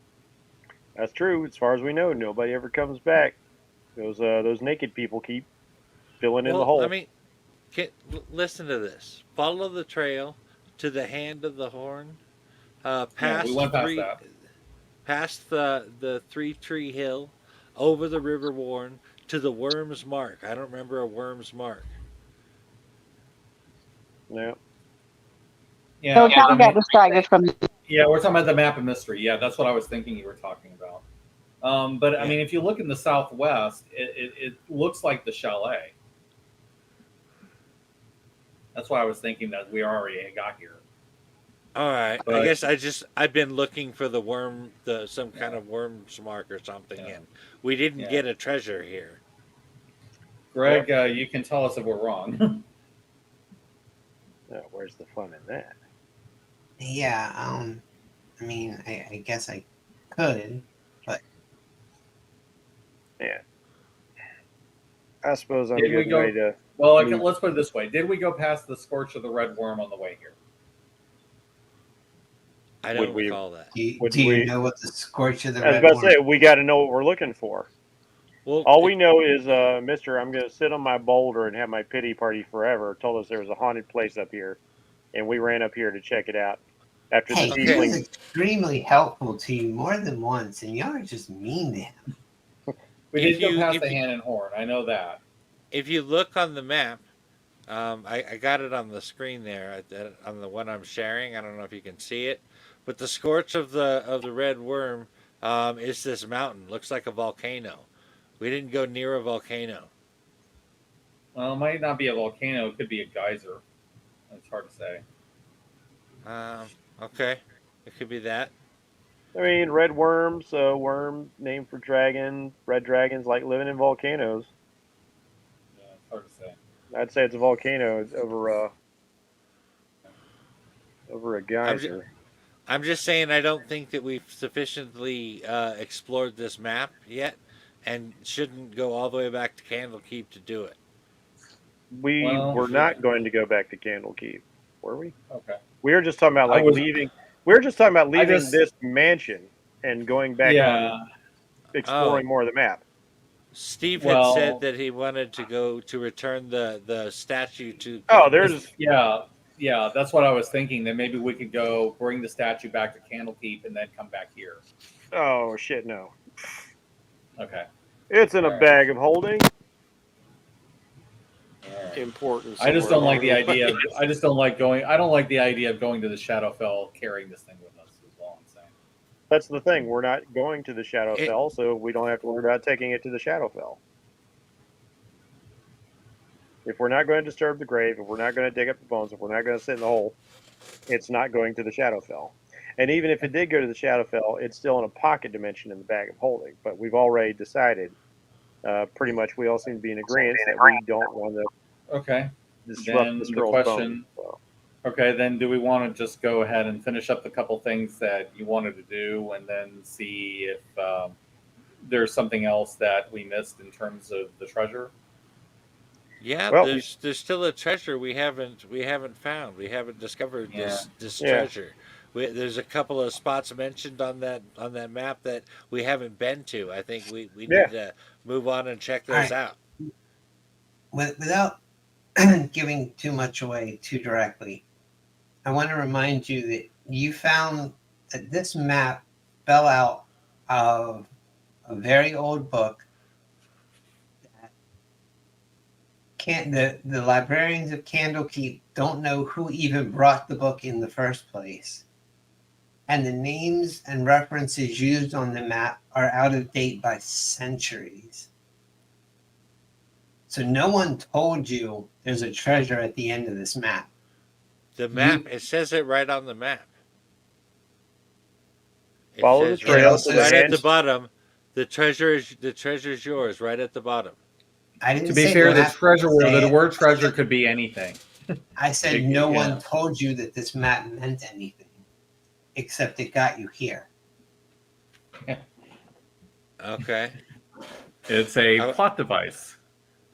That's true. As far as we know, nobody ever comes back. Those naked people keep filling in the hole. I mean, listen to this. Follow the trail to the hand of the horn. We went past the 3-tree hill, over the river worn to the Worm's Mark. I don't remember a Worm's Mark. Yeah. Yeah. So Tom got distracted from. Yeah, we're talking about the map of mystery. Yeah, that's what I was thinking you were talking about. But I Yeah. mean, if you look in the southwest, it looks like the chalet. That's why I was thinking that we already got here. All right. I But guess I've been looking for the worm, some kind yeah, of worm's mark or something, yeah, and we didn't yeah. get a treasure here. Greg, you can tell us if we're wrong. Where's the fun in that? Yeah, I mean, I guess I could, but Yeah, I suppose I'm Did we getting ready go? to Well, move. let's put it this way: did we go past the scorch of the red worm on the way here? I Would don't we? recall that. Would do you we? know what the scorch of the I was red about to worm? say we got to know what we're looking for. Well, All we know is, Mister, I'm going to sit on my boulder and have my pity party forever. Told us there was a haunted place up here, and we ran up here to check it out. After the Hey, he okay. was tiefling, extremely helpful to you more than once, and y'all are just mean to him. We If did go you past if the you, hand and horn. I know that. if you look on the map, I got it on the screen there on the one I'm sharing. I don't know if you can see it, but the scorch of the red worm is this mountain. Looks like a volcano. We didn't go near a volcano. Well, it might not be a volcano. It could be a geyser. It's hard to say. Um, okay, it could be that. I mean, red worms, worm named for dragon. Red dragons like living in volcanoes. Yeah, it's hard to say. I'd say it's a volcano over a I'm just, geyser. I'm just saying I don't think that we've sufficiently explored this map yet, and shouldn't go all the way back to Candlekeep to do it. We Well, were not going to go back to Candlekeep, were we? okay. We were just talking about I like was. leaving. We were just talking about I leaving just. this mansion and going back on Yeah. Oh, exploring more of the map. Steve had said Well. that he wanted to go to return the statue to Oh, Candlekeep. there's Yeah. Yeah. That's what I was thinking. That maybe we could go bring the statue back to Candlekeep and then come back here. oh shit no. Okay. It's in a All right. bag of holding. All right. Important I just somewhere don't like along the the idea. way. I just don't like going. I don't like the idea of going to the Shadowfell carrying this thing with us. Is all I'm saying. That's the thing. We're not going to the It, Shadowfell, so we don't have to worry about taking it to the Shadowfell. If we're not going to disturb the grave, if we're not going to dig up the bones, if we're not going to sit in the hole, it's not going to the Shadowfell. And even if it did go to the Shadowfell, it's still in a pocket dimension in the bag of holding. But we've already decided, pretty much, we all seem to be in agreement that we don't want to Okay. disrupt Then the the scroll's bones. question. So, Okay. Then do we want to just go ahead and finish up the couple things that you wanted to do, and then see if there's something else that we missed in terms of the treasure? yeah, well, there's still a treasure we haven't found. We haven't discovered Yeah. this yeah. treasure. There's a couple of spots mentioned on that map that we haven't been to. I think we Yeah. need to move on and check All those right, out. without giving too much away too directly, I want to remind you that you found that this map fell out of a very old book that the librarians of Candlekeep don't know who even brought the book in the first place. And the names and references used on the map are out of date by centuries. So no one told you there's a treasure at the end of this map. The You map, it says it right on the map. It Follow the says it trail right to also the right at the hand. bottom. The treasure's yours, right at the bottom. I To didn't be say the fair, the map treasure didn't say the it. word treasure could be anything. I said no Yeah. one told you that this map meant anything, except it got you here. Okay. It's a Are, plot device.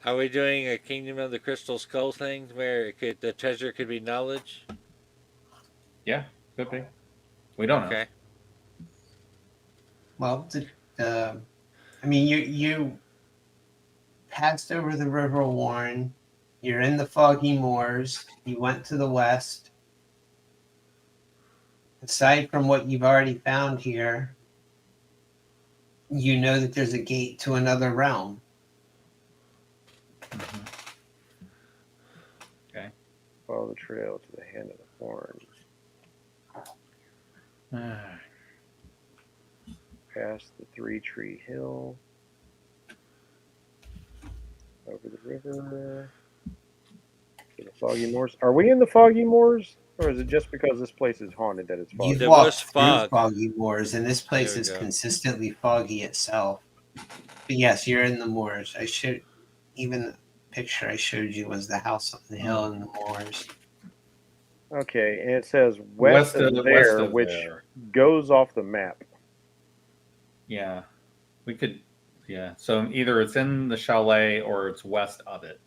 are we doing a Kingdom of the Crystal Skull thing where the treasure could be knowledge? Yeah, could be. We don't know. Okay. Well, I mean, you passed over the River Warren. You're in the Foggy Moors. You went to the west. Aside from what you've already found here, you know that there's a gate to another realm. Okay. Follow the trail to the hand of the horn. past the 3-tree hill, over the river, to the Foggy Moors. Are we in the Foggy Moors, or is it just because this place is haunted that it's foggy? You've There walked was through fog. foggy moors, and this place There we is go. consistently foggy itself. But yes, you're in the moors. I showed even the picture I showed you was the house on the hill in the moors. Okay, and it says west of there, which there. goes off the map. Yeah, we could. Yeah, so either it's in the chalet or it's west of it.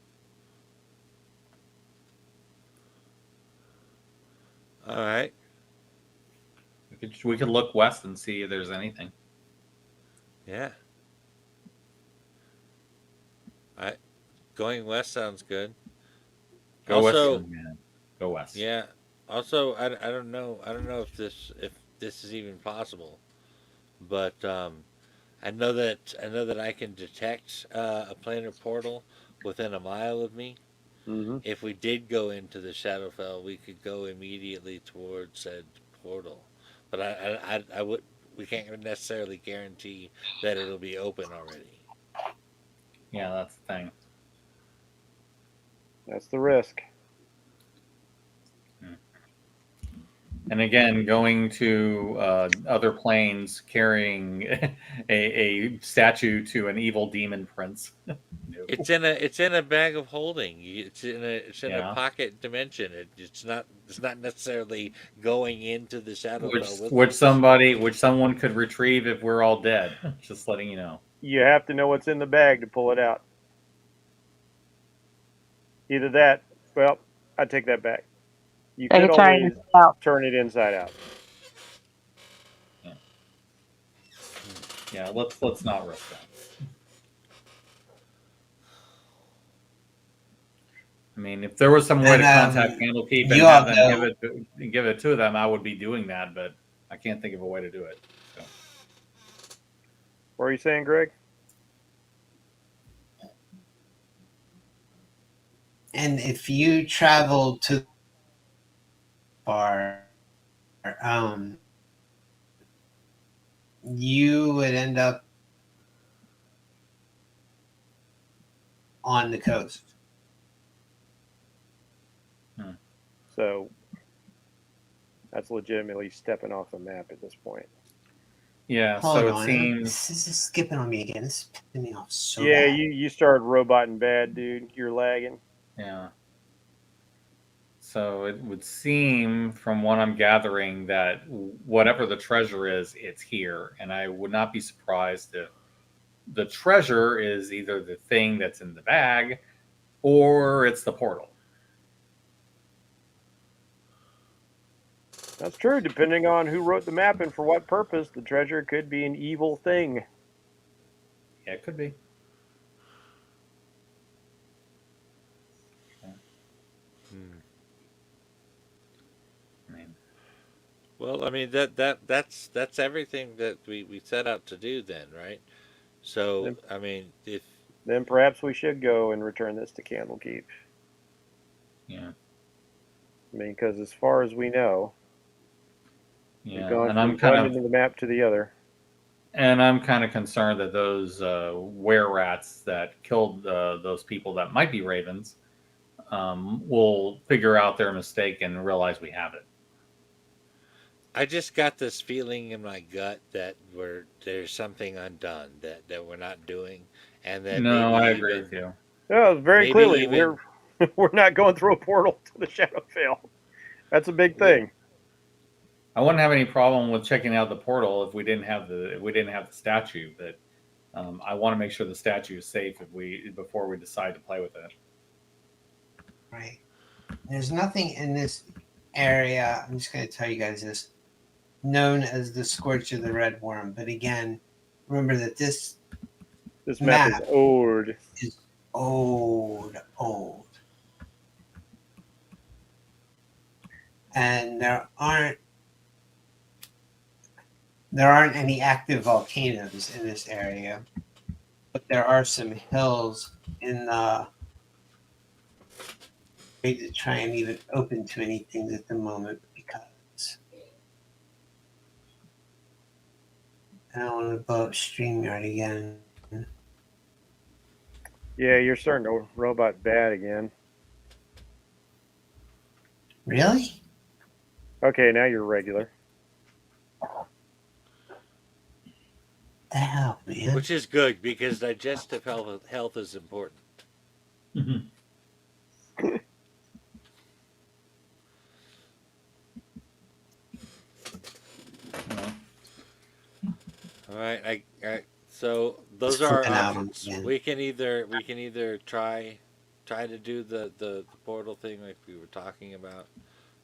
All right. We could look west and see if there's anything. Yeah. Going west sounds good. Go Also, west. Yeah. Go west. yeah. Also, I don't know. I don't know if this is even possible, but I know that I can detect a planar portal within a mile of me. Mm-hmm. If we did go into the Shadowfell, we could go immediately towards said portal. But I would. We can't necessarily guarantee that it'll be open already. Yeah, that's the thing. That's the risk. And again, going to other planes carrying a statue to an evil demon prince. No. It's in a bag of holding. It's in a Yeah. pocket dimension. It's not necessarily going into the Shadowfell with Which us. someone could retrieve if we're all dead. Just letting you know. You have to know what's in the bag to pull it out. Either that, well, I take that back. You They could could turn always it out. turn it inside out. Yeah, let's not risk that. I mean, if there was some way And, to contact Candlekeep and you have all them know, give it to them, I would be doing that, but I can't think of a way to do it. So. What are you saying, Greg? and if you travel to far, you would end up on the coast. So that's legitimately stepping off the map at this point. Yeah, Hold so on. it seems. This is skipping on me again. This is pissing me off so Yeah, bad. you started roboting bad, dude. You're lagging. Yeah. So it would seem, from what I'm gathering, that whatever the treasure is, it's here. And I would not be surprised if the treasure is either the thing that's in the bag or it's the portal. That's true. Depending on who wrote the map and for what purpose, the treasure could be an evil thing. Yeah, it could be. Hmm. I mean, Well, I mean that's everything that we set out to do then, right? So Then, I mean, if then perhaps we should go and return this to Candlekeep. yeah. I mean, because as far as we know, we've Yeah, gone and from one end of the map to the other. I'm kind of concerned that those were rats that killed those people that might be ravens will figure out their mistake and realize we have it. I just got this feeling in my gut that there's something undone that we're not doing, and that No, maybe I agree even with you. No, very maybe clearly even we're not going through a portal to the Shadowfell. That's a big thing. I wouldn't have any problem with checking out the portal if we didn't have the statue, but I want to make sure the statue is safe before we decide to play with it. Right. There's nothing in this area. I'm just going to tell you guys this. Known as the Scorch of the Red Worm. But again, remember that this map is old. Is old. And there aren't any active volcanoes in this area. But there are some hills in the way to try and even open to anything at the moment because I don't want to blow up StreamYard again. Yeah, you're starting to robot bad again. Really? Okay, now you're regular. The hell, man. Which is good because digestive health is important. Mhm. Well, All right, so those are our Flipping out on options. me again. We can either try to do the portal thing like we were talking about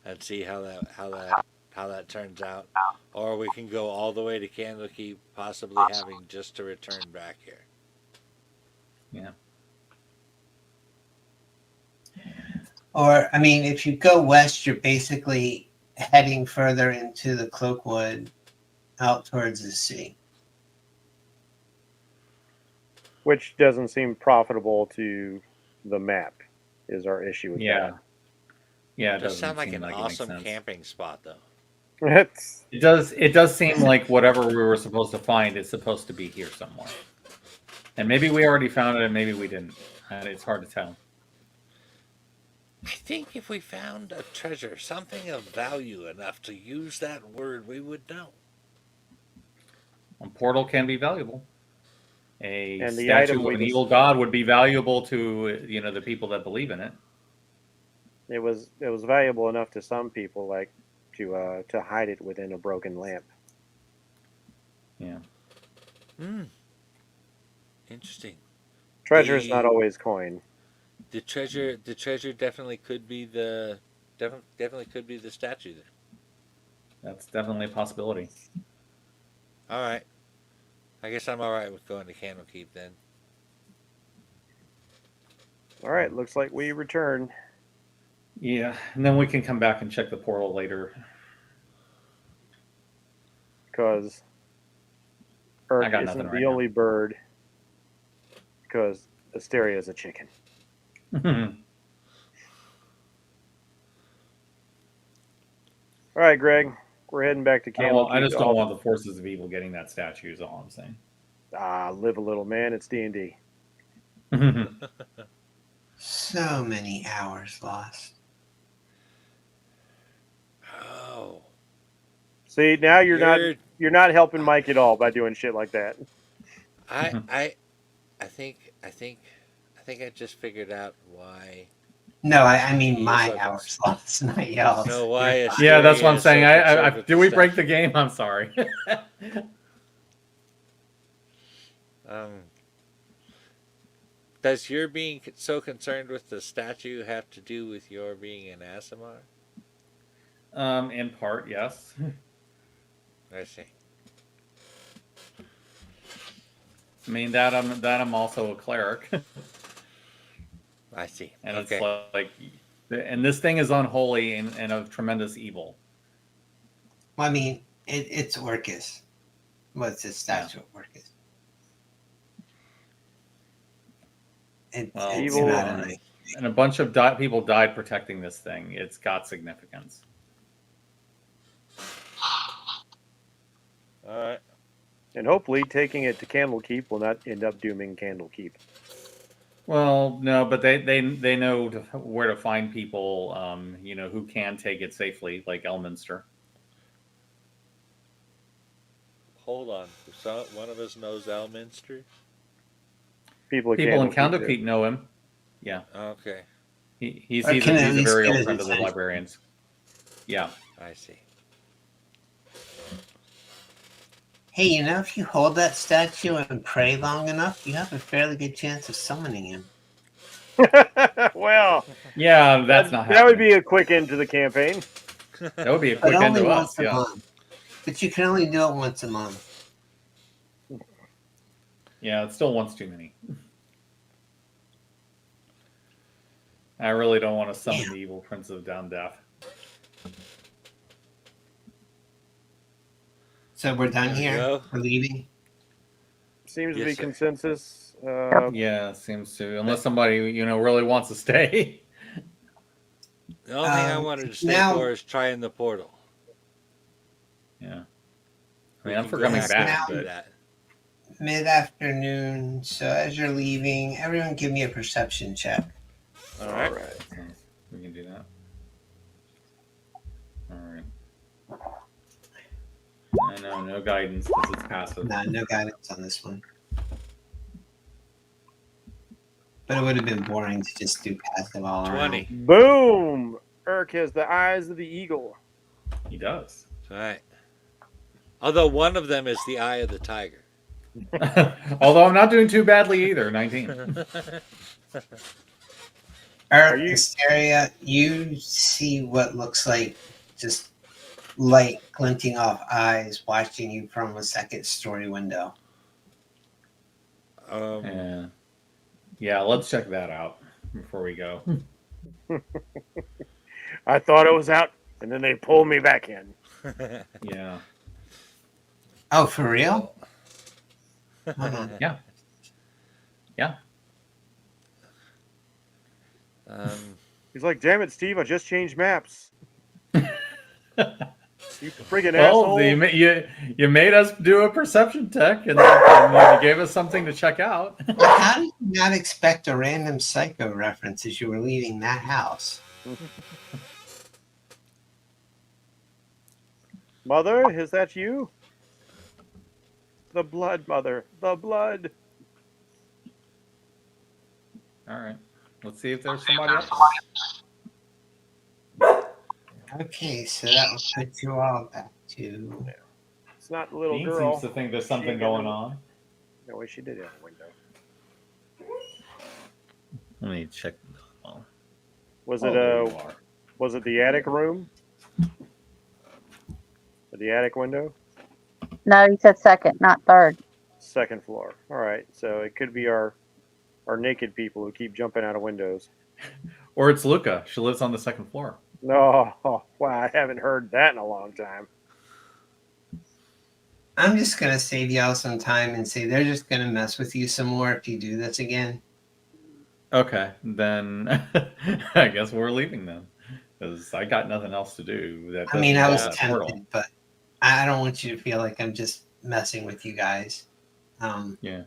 and see how that turns out, or we can go all the way to Candlekeep, possibly having just to return back here. yeah. Or, I mean, if you go west, you're basically heading further into the Cloakwood out towards the sea. Which doesn't seem profitable to the map, is our issue with Yeah. Yeah, it Does doesn't sound like seem an like it makes awesome sense. camping spot though. that. It's, It does seem like whatever we were supposed to find is supposed to be here somewhere. And maybe we already found it and maybe we didn't. And it's hard to tell. I think if we found a treasure, something of value enough to use that word, we would know. A portal can be valuable. A And the statue item of we an just- evil god would be valuable to the people that believe in it. it was valuable enough to some people, like to hide it within a broken lamp. Yeah. Hmm. Interesting. Treasure is not The- always coin. The treasure definitely could be definitely could be the statue there. That's definitely a possibility. All right. I guess I'm all right with going to Candlekeep then. All right, looks like we return. Yeah. And then we can come back and check the portal later. Because I Earth got isn't nothing the right now. only bird. Because Asteria is a chicken. All right, Greg, we're heading back to Candlekeep. I just don't want the forces of evil getting that statue is all I'm saying. Live a little, man. It's D&D. So many hours lost. Oh. See, now you're not helping Mike at all by doing shit like that. I think I just figured out why. No, I mean Yes, my okay. hours lost, not y'all's. No, why? You're fine. Yeah, that's what I'm Asteria saying. is so concerned with Did the we break statue. the game? I'm sorry. Does your being so concerned with the statue have to do with your being an Asimar? In part, yes. I see. I mean that I'm also a cleric, I see. and Okay. it's like, and this thing is unholy and of tremendous evil. Well, I mean, it's Orcus. What's his statue of Orcus? Well, It's Evil. not a nice. And a bunch of people died protecting this thing. It's got significance. All right. And hopefully taking it to Candlekeep will not end up dooming Candlekeep. Well, no, but they know where to find people, who can take it safely, like Elminster. Hold on. So one of us knows Elminster. People People in Candlekeep know him. Yeah, Okay. he's Or a can at least very get old his friend of the attention. librarians. Yeah. I see. Hey, if you hold that statue and pray long enough, you have a fairly good chance of summoning him. Well, Yeah, that's not happening. that would be a quick end to the campaign. That would be a But quick end only to once us. a Yeah. month. But you can only do it once a month. Yeah, it's still once too many. I really don't want to summon the evil Prince of Down Death. So we're done There we here. go. We're leaving. Seems to Yes, be sir. consensus. Yeah, it seems to. Unless somebody, really wants to stay. The only thing I wanted to stay now- for is trying the portal. Yeah. I mean, I'm We for can go coming back back, and do but that. Mid-afternoon. So as you're leaving, everyone give me a perception check. All All right. right. we can do that. All right. I know, no guidance because it's passive. No guidance on this one. But it would have been boring to just do passive all 20. around. Boom! Urk has the eyes of the eagle. He does. All right. Although one of them is the eye of the tiger. Although I'm not doing too badly either. 19. Are you- Asteria, you see what looks like just light glinting off eyes watching you from a second-story window. Um, Yeah, let's check that out before we go. I thought it was out, and then they pulled me back in. Yeah. Oh, for real? Yeah. Yeah. He's like, "Damn it, Steve! I just changed maps. You friggin' Well, asshole!" you made us do a perception check, and you gave us something to check out. How did you not expect a random psycho reference as you were leaving that house? Mother, is that you? The blood, mother. The blood. All right. Let's see if there's somebody else. Okay, so that will put you all back to. It's not the little Dean girl. seems to think there's something ain't going gonna- on. No way, she did have a window. Let me check. Was Oh, it there you are. Was it the attic room? The attic window? No, you said second, not third. Second floor. All right, so it could be our naked people who keep jumping out of windows. Or it's Luca. She lives on the second floor. No, wow, I haven't heard that in a long time. I'm just gonna save y'all some time and say they're just gonna mess with you some more if you do this again. Okay, then I guess we're leaving then, because I got nothing else to do. I mean, I was that tempted, portal. but I don't want you to feel like I'm just messing with you guys. Yeah.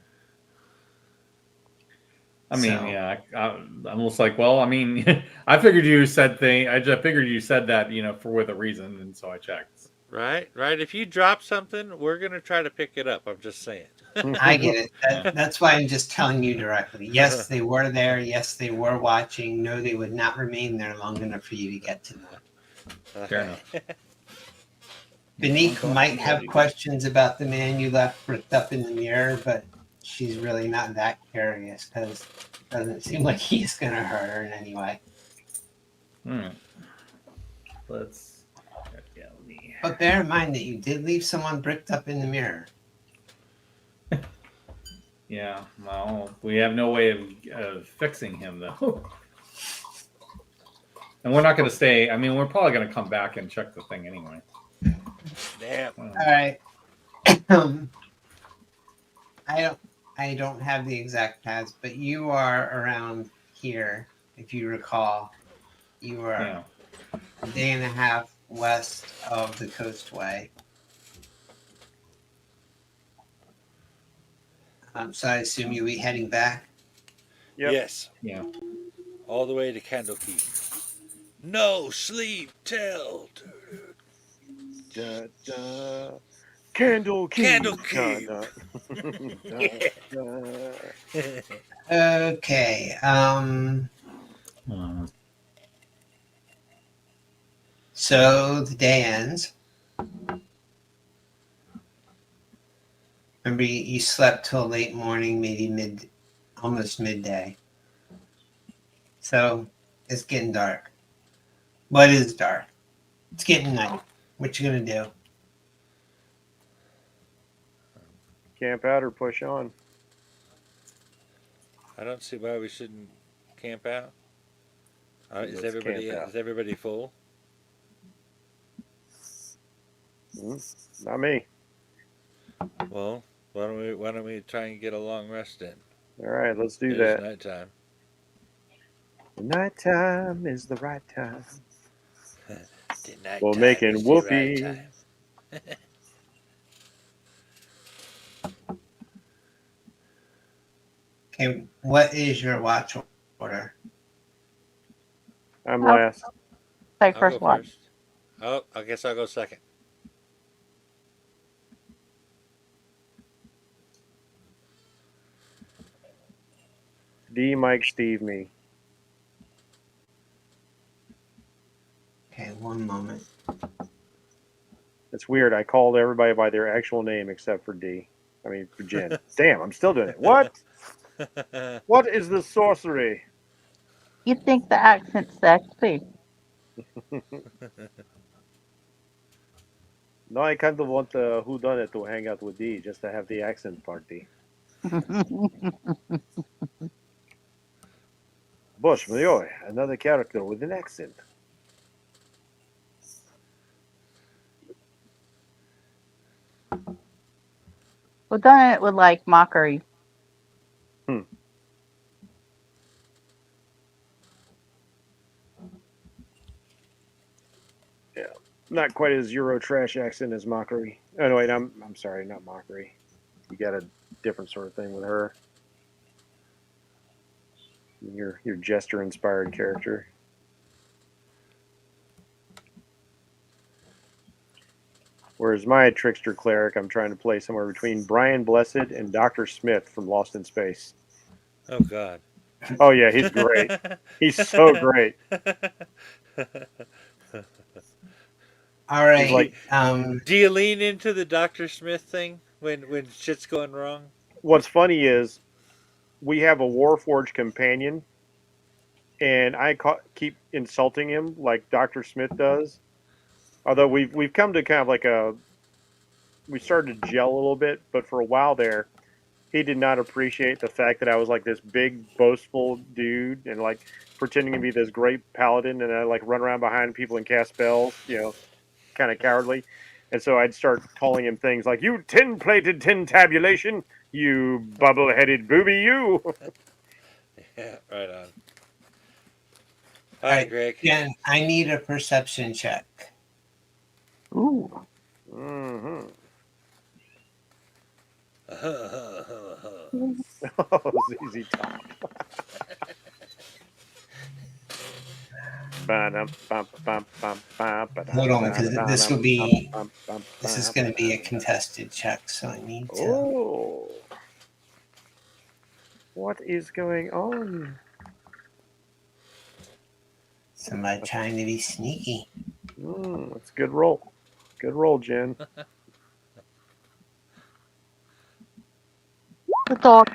I mean, So- yeah, I'm almost like, well, I mean, I figured you said I just figured you said that, for with a reason, and so I checked. Right. If you drop something, we're gonna try to pick it up. I'm just saying. I get it. That's why I'm just telling you directly. Yes, they were there. Yes, they were watching. No, they would not remain there long enough for you to get to them. Fair enough. Benique might have questions about the man you left bricked up in the mirror, but she's really not that curious because it doesn't seem like he's going to hurt her in any way. Let's. Yeah, let me. But bear in mind that you did leave someone bricked up in the mirror. Yeah, well, we have no way of fixing him though. And we're not going to stay. I mean, we're probably going to come back and check the thing anyway. Damn. All right. I don't have the exact paths, but you are around here, if you recall. You are Yeah. a day and a half west of the Coastway. So I assume you'll be heading back. Yep. Yes. Yeah. All the way to Candlekeep. No sleep till. Da, da. Candlekeep. Candlekeep. Okay. So the day ends. Remember, you slept till late morning, maybe almost midday. So it's getting dark. What is dark? It's getting night. What you gonna do? Camp out or push on? I don't see why we shouldn't camp out. Is Let's everybody camp out. is everybody full? Not me. Well, why don't we try and get a long rest in? All right, let's do It is that. nighttime. Nighttime is the right time. The nighttime Well, making is the right whoopee. time. Okay, what is your watch order? I'm I'll last. take I'll first go watch. first. Oh, I guess I'll go second. D, Mike, Steve, me. Okay, one moment. It's weird. I called everybody by their actual name except for D. I mean, for Jen. Damn, I'm still doing it. What? What is this sorcery? You think the accent's sexy? No, I kind of want Who Done It to hang out with D just to have the accent party. Bush, Mayoy, another character with an accent. Well, done it with like mockery. Hmm. Yeah, not quite as Euro trash accent as Mockery. Oh no, wait, I'm sorry, not Mockery. You got a different sort of thing with her. Your jester inspired character. Whereas my trickster cleric, I'm trying to play somewhere between Brian Blessed and Dr. Smith from Lost in Space. Oh God. Oh yeah, he's great. He's so great. All He's right. like, Do you lean into the Dr. Smith thing when shit's going wrong? what's funny is we have a Warforged companion, and I keep insulting him like Dr. Smith does. Although we've come to kind of like we started to gel a little bit, but for a while there, he did not appreciate the fact that I was like this big boastful dude and like pretending to be this great paladin, and I like run around behind people and cast spells, kind of cowardly. And so I'd start calling him things like, "You tin-plated tin-tabulation, you bubble-headed booby, you." Yeah, right on. All All right, right, Greg. Jen, I need a perception check. Ooh. Mm-hmm. Oh, Oh, ZZ Top. Hold on, because this is going to be a contested check, so I need to. Oh, what is going on? Somebody trying to be sneaky. That's a good roll. Good roll, Jen. The dog.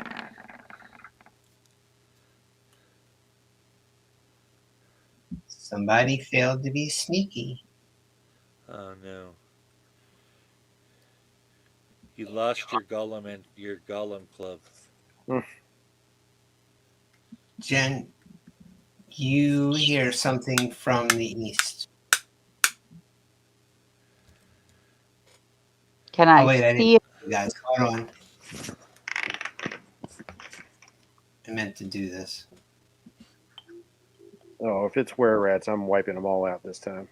Somebody failed to be sneaky. oh no. You lost your golem and your golem club. Jen, you hear something from the east. Can I Oh, wait, I didn't. see it? You guys, hold on. I meant to do this. Oh, if it's were rats, I'm wiping them all out this time.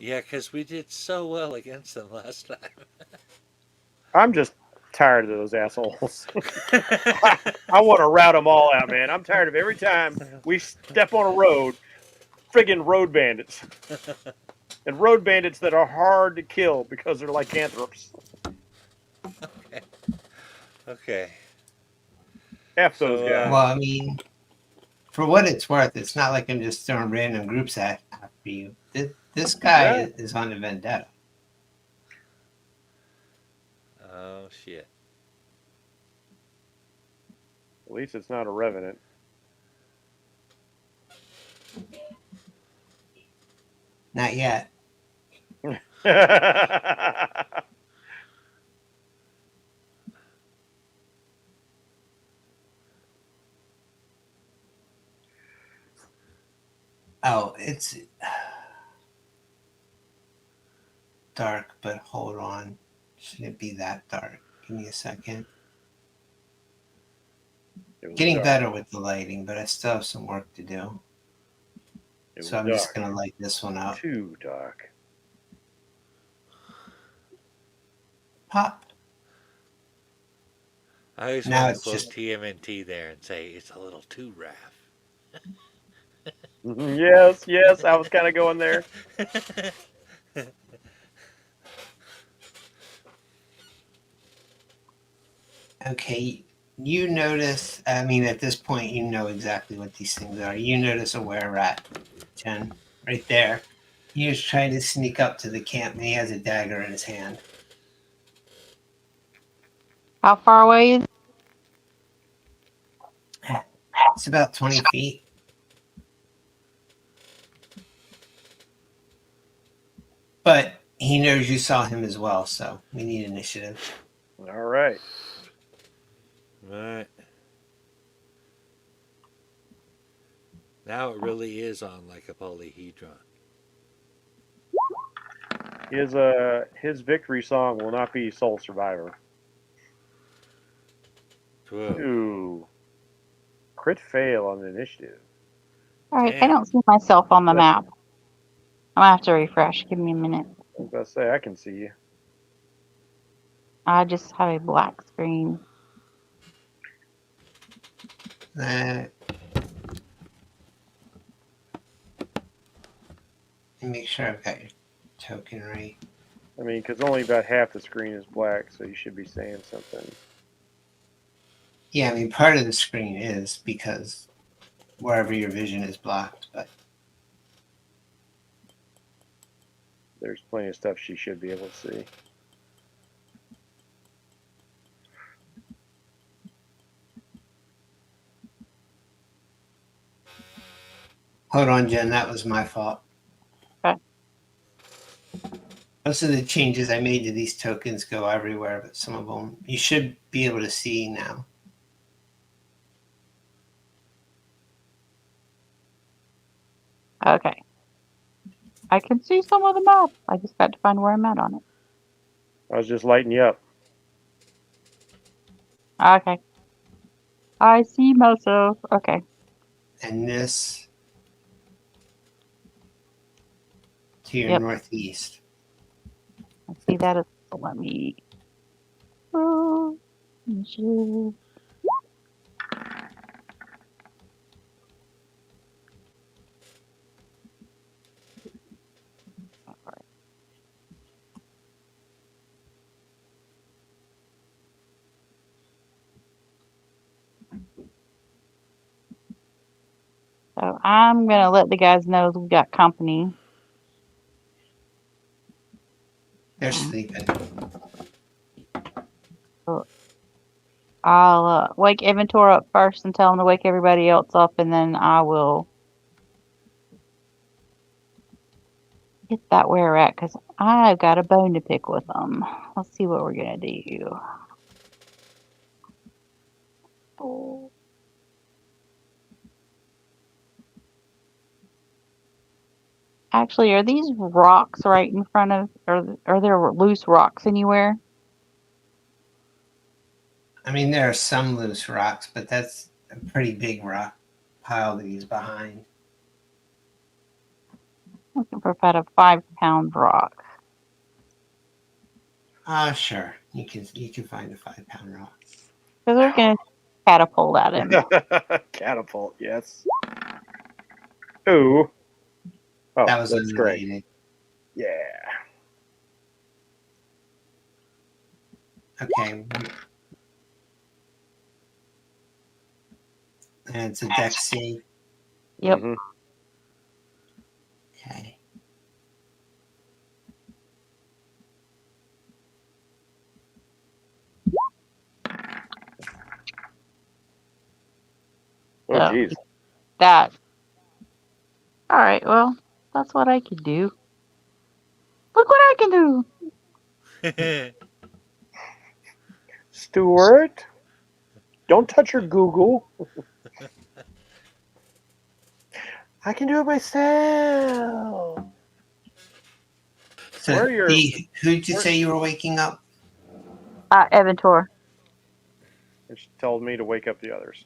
Yeah, because we did so well against them last time. I'm just tired of those assholes. I want to rout them all out, man. I'm tired of every time we step on a road, friggin' road bandits. And road bandits that are hard to kill because they're lycanthropes. Okay. F So, those guys. Well, I mean, for what it's worth, it's not like I'm just throwing random groups after you. This guy is on a vendetta. Oh shit. At least it's not a revenant. Not yet. Oh, it's dark, but hold on. Shouldn't it be that dark? Give me a second. Getting dark. better with the lighting, but I still have some work to do. So I'm just going to light this one up. Too dark. Pop. I always Now want to it's quote just TMNT there and say it's a little too rough. Yes, yes, I was kind of going there. okay. You notice, I mean, at this point, you know exactly what these things are. You notice a were rat, Jen, right there. He was trying to sneak up to the camp and he has a dagger in his hand. How far away is? It's about 20 feet. But he knows you saw him as well, so we need initiative. All right. Right. Now it really is on like a polyhedron. His victory song will not be Soul Survivor. Whoa. Ooh. Crit fail on the initiative. All right, I Damn. don't see myself on the map. I'm gonna have to refresh. Give me a minute. I was about to say I can see you. I just have a black screen. Let me make sure I've got your token right. I mean, because only about half the screen is black, so you should be saying something. Yeah, I mean, part of the screen is because wherever your vision is blocked, but There's plenty of stuff she should be able to see. hold on, Jen, that was my fault. Okay. Most of the changes I made to these tokens go everywhere, but some of them you should be able to see now. Okay. I can see some of the map. I just got to find where I'm at on it. I was just lighting you up. Okay. I see myself. Okay. And this to your Yep. northeast. I see that. Let me. Oh, initiative. So I'm gonna let the guys know we've got company. They're sleeping. So I'll wake Inventor up first and tell him to wake everybody else up, and then I will get that where we're at because I've got a bone to pick with them. Let's see what we're gonna do. Oh. Actually, are these rocks right in front of, or are there loose rocks anywhere? I mean, there are some loose rocks, but that's a pretty big rock pile that he's behind. Looking for about a 5-pound rock. Sure. You can find a 5-pound rock. Because we're gonna catapult at him. Catapult, yes. Ooh. Oh, That was that's great. unrelated. Yeah. Okay. And it's a dex save. Yep. Mhm. Okay. Oh, So geez. that. All right. Well, that's what I could do. Look what I can do. Stuart, don't touch your Google. I can do it myself. So, Where are your? who'd you where- say you were waking up? Inventor. And she told me to wake up the others.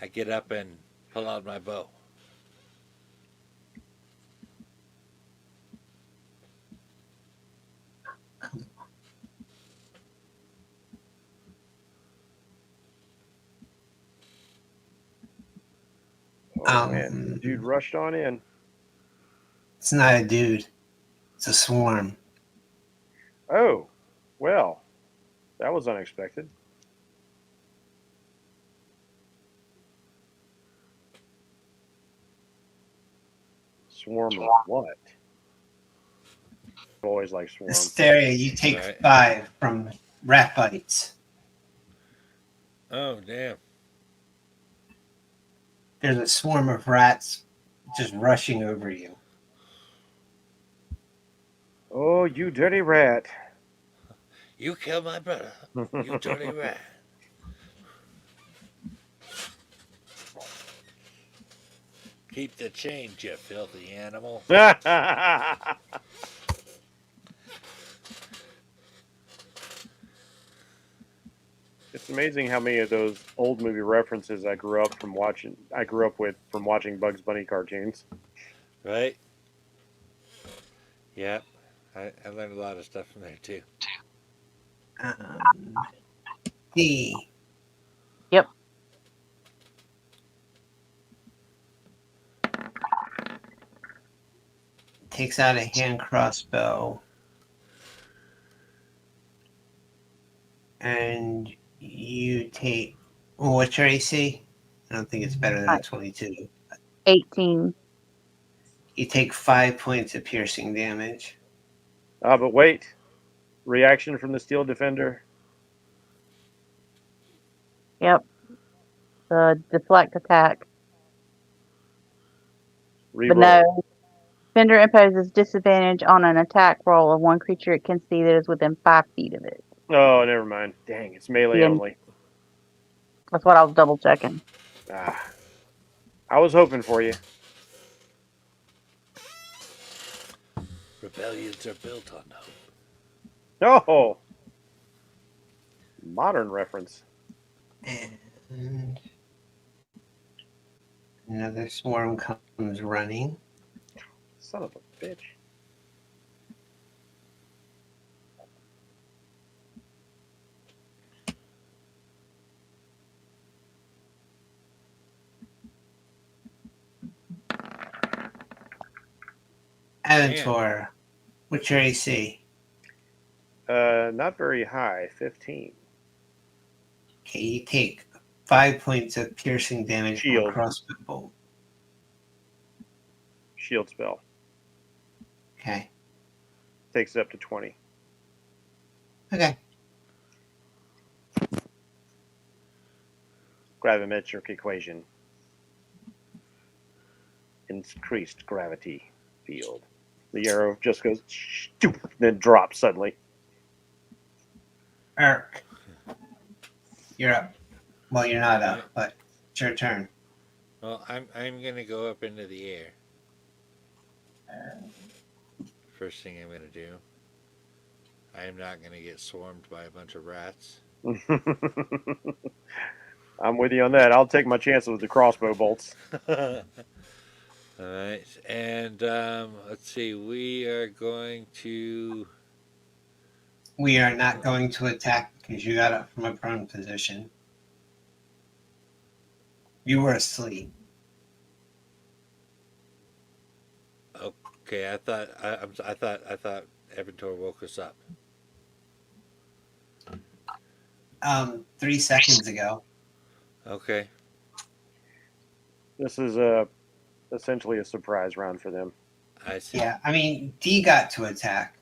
I get up and pull out my bow. Oh man, the dude rushed on in. It's not a dude. It's a swarm. Oh, well, that was unexpected. Swarm of what? I've always like swarm. Hysteria, you take Right. 5 from rat bites. Oh, damn. There's a swarm of rats just rushing over you. Oh, you dirty rat. You killed my brother. You dirty rat. Keep the change, you filthy animal. It's amazing how many of those old movie references I grew up with from watching Bugs Bunny cartoons. Right? Yep. I learned a lot of stuff from there, too. D. Yep. Takes out a hand crossbow. And you take. Well, what's your AC? I don't think it's better than a 22. 18. You take 5 points of piercing damage. But wait. Reaction from the Steel Defender. Yep. The deflect attack. But Reroll. no. Defender imposes disadvantage on an attack roll of one creature it can see that is within 5 feet of it. Oh, never mind. Dang, it's melee Yeah. only. That's what I was double checking. I was hoping for you. Rebellions are built on hope. Oh, modern reference. And another swarm comes running. Son of a bitch. Aventor, what's your AC? Not very high. 15. Okay, you take 5 points of piercing damage from Shield. a crossbow bolt. Shield spell. Okay. Takes it up to 20. Okay. Gravimetric equation. Increased gravity field. The arrow just goes, then drops suddenly. Eric, you're up. Well, you're not up, but it's your turn. Well, I'm gonna go up into the air. First thing I'm gonna do. I am not gonna get swarmed by a bunch of rats. I'm with you on that. I'll take my chances with the crossbow bolts. All right, and let's see. We are going to. We are not going to attack because you got up from a prone position. You were asleep. Okay, I thought Evantor woke us up. 3 seconds ago. Okay. This is essentially a surprise round for them. I see. Yeah, I mean, D got to attack,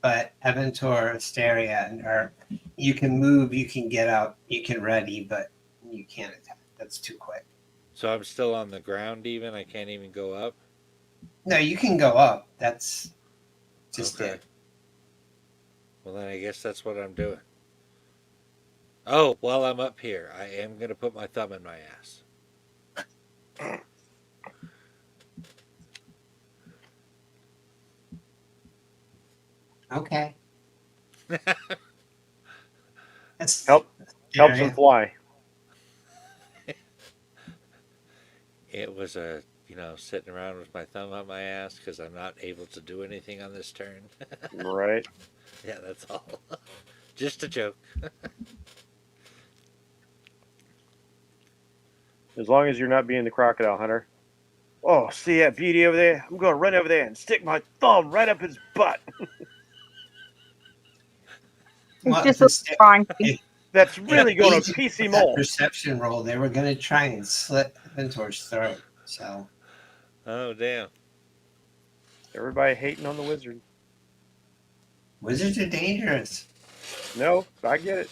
but Aventor, Asteria, and Erk, you can move, you can get out, you can ready, but you can't attack. That's too quick. So I'm still on the ground even? I can't even go up? No, you can go up. That's just Okay. it. Well, then I guess that's what I'm doing. Oh, while I'm up here, I am going to put my thumb in my ass. Okay. That's Helps him area. fly. It was sitting around with my thumb on my ass because I'm not able to do anything on this turn. Right. Yeah, that's all. Just a joke. As long as you're not being the crocodile hunter. Oh, see that beauty over there? I'm going to run over there and stick my thumb right up his butt. It's Well, just a crunchy. That's if really going to Agent piece got him that off. perception roll, they were going to try and slit Ventor's throat. So Oh damn. Everybody hating on the wizard. wizards are dangerous. No, I get it.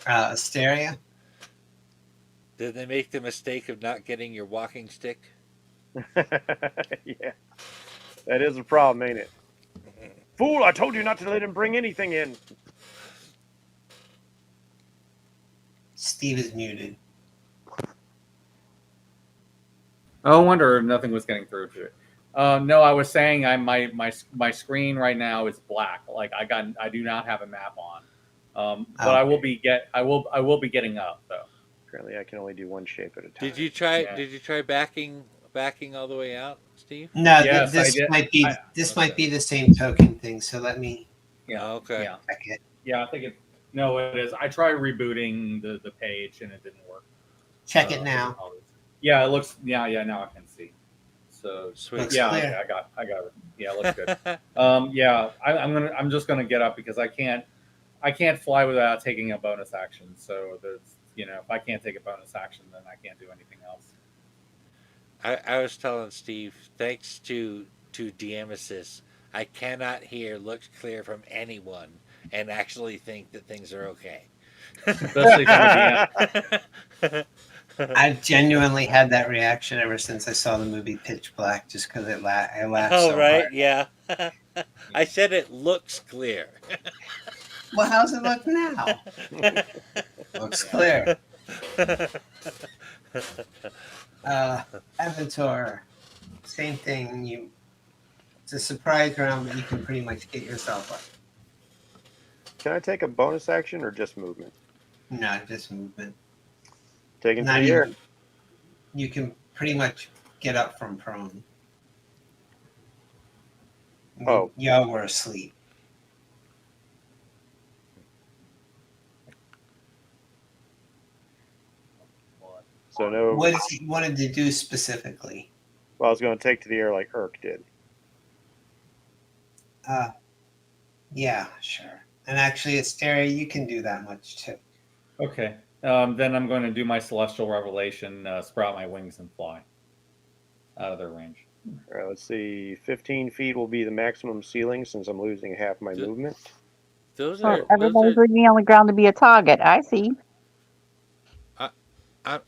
Asteria. Did they make the mistake of not getting your walking stick? Yeah, that is a problem, ain't it? Fool, I told you not to let him bring anything in. Steve is muted. Oh, I wonder if nothing was getting through to it. No, I was saying my screen right now is black. Like I do not have a map on. But I will be getting up though. Apparently, I can only do one shape at a time. Did you try? Yeah. Did you try backing all the way out, Steve? No, Yes, I this did. might be Okay. might be the same token thing. So let me Yeah. Okay. Yeah. check it. Yeah. I think it. No, it is. I tried rebooting the page and it didn't work. Check it now. Yeah, it looks. Yeah. Now I can see. So Sweet. Looks yeah, clear. okay, I got it. Yeah, it looks good. Yeah, I'm just gonna get up because I can't fly without taking a bonus action. So there's if I can't take a bonus action, then I can't do anything else. I was telling Steve, thanks to Diamesis, I cannot hear looks clear from anyone and actually think that things are okay. Especially from a DM. I've genuinely had that reaction ever since I saw the movie Pitch Black, just because I laughed Oh so right, hard. yeah. I said it looks clear. Well, how's it look now? Looks clear. Avatar, same thing. It's a surprise round, but you can pretty much get yourself up. Can I take a bonus action or just movement? No, just movement. Taking to Not the air. even. You can pretty much get up from prone. Oh. Y'all were asleep. So no. What is he wanted to do specifically? Well, I was going to take to the air like Urk did. Yeah, sure. And actually, Asteria, you can do that much too. Okay, then I'm going to do my celestial revelation, sprout my wings, and fly out of their range. All right, let's see. 15 feet will be the maximum ceiling since I'm losing half my movement. Those Oh, are everybody's leaving on the ground to be a target. I see. I'm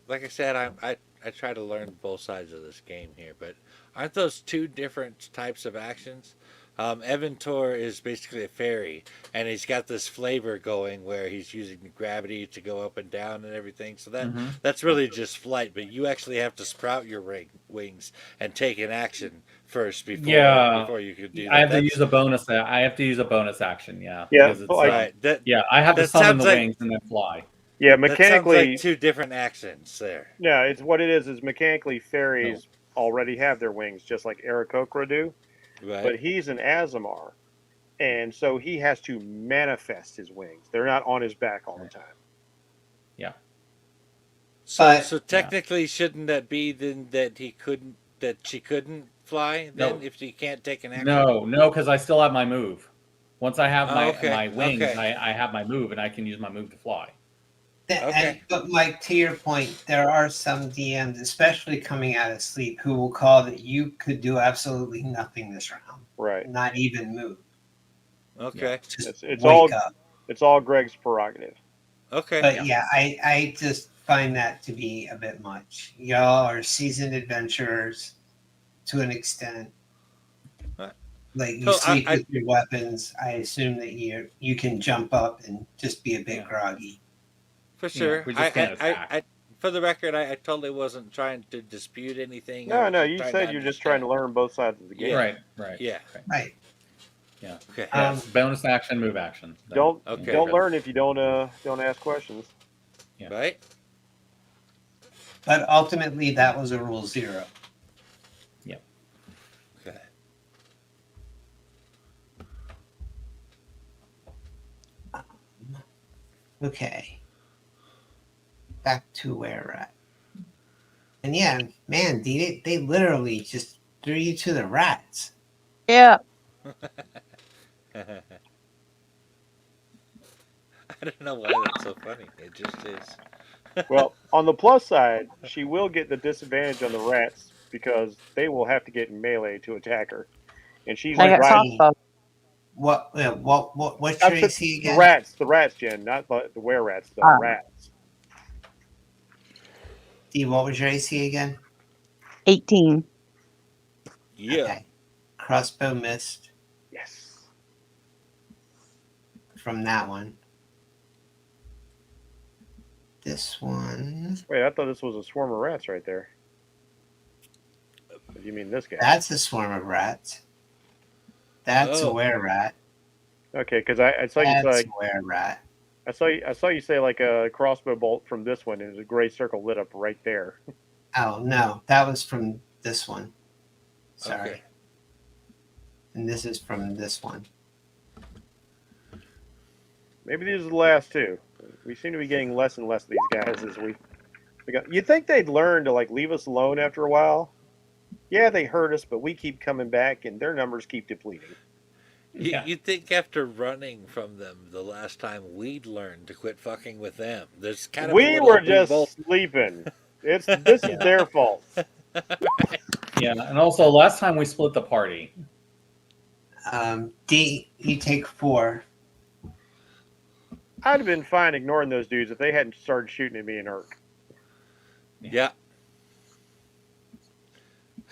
like I said, I try to learn both sides of this game here, but aren't those two different types of actions? Evantor is basically a fairy, and he's got this flavor going where he's using gravity to go up and down and everything. So that's really just flight, but you actually have to sprout your wings and take an action first before you could do that. I have to use a bonus. I have to use a bonus action. Yeah. Yeah, Because it's, right. I have to that summon sounds the like- wings and then fly. Yeah, That sounds mechanically. like two different actions there. Yeah, it's what it is mechanically fairies already have their wings, just like Aarakocra do. Right. But he's an Azamar, and so he has to manifest his wings. They're not on his back all the time. Yeah. So technically, shouldn't that be then that she couldn't fly then if she can't take an action? No, because I still have my move. Once I have my wings, okay. I have my move, and I can use my move to fly. But Mike, to your point, there are some DMs, especially coming out of sleep, who will call that you could do absolutely nothing this round. Right. Not even move. Okay. Just It's wake up. It's all Greg's prerogative. Okay. But I just find that to be a bit much. Y'all are seasoned adventurers to an extent. Like you sleep with your weapons. I assume that you can jump up and just be a bit groggy. For sure. We just can't attack. I for the record, I totally wasn't trying to dispute anything. No, you said you're just trying to learn both sides of the game. Right. Yeah. Right. Yeah. Okay. Bonus action, move action. Don't learn if you don't ask questions. Yeah. Right. But ultimately, that was a rule 0. Yep. Okay. Okay. back to where we're at. And yeah, man, they literally just threw you to the rats. Yeah. I don't know why that's so funny. It just is. Well, on the plus side, she will get the disadvantage on the rats because they will have to get in melee to attack her, and she's I got right. crossbow. What's I'm your saying AC the again? rats, Jen, not the were rats, the Ah. rats. D, what was your AC again? 18. Yeah. Okay. Crossbow missed Yes. from that one. This one, Wait, I thought this was a swarm of rats right there. What do you mean this guy? that's a swarm of rats. That's a Oh. were-rat. Okay, because I saw you That's say a were-rat. I saw you say like a crossbow bolt from this one, and there's a gray circle lit up right there. Oh, no. That was from this one. Sorry. Okay. And this is from this one. Maybe these are the last two. We seem to be getting less and less of these guys as we go. You'd think they'd learn to like leave us alone after a while. Yeah, they hurt us, but we keep coming back, and their numbers keep depleting. Yeah. You'd think after running from them the last time we'd learned to quit fucking with them. There's kind of a We little were we just both- sleeping. This is their fault. Yeah, and also last time we split the party. D, you take 4. I'd have been fine ignoring those dudes if they hadn't started shooting at me in Urk. Yeah.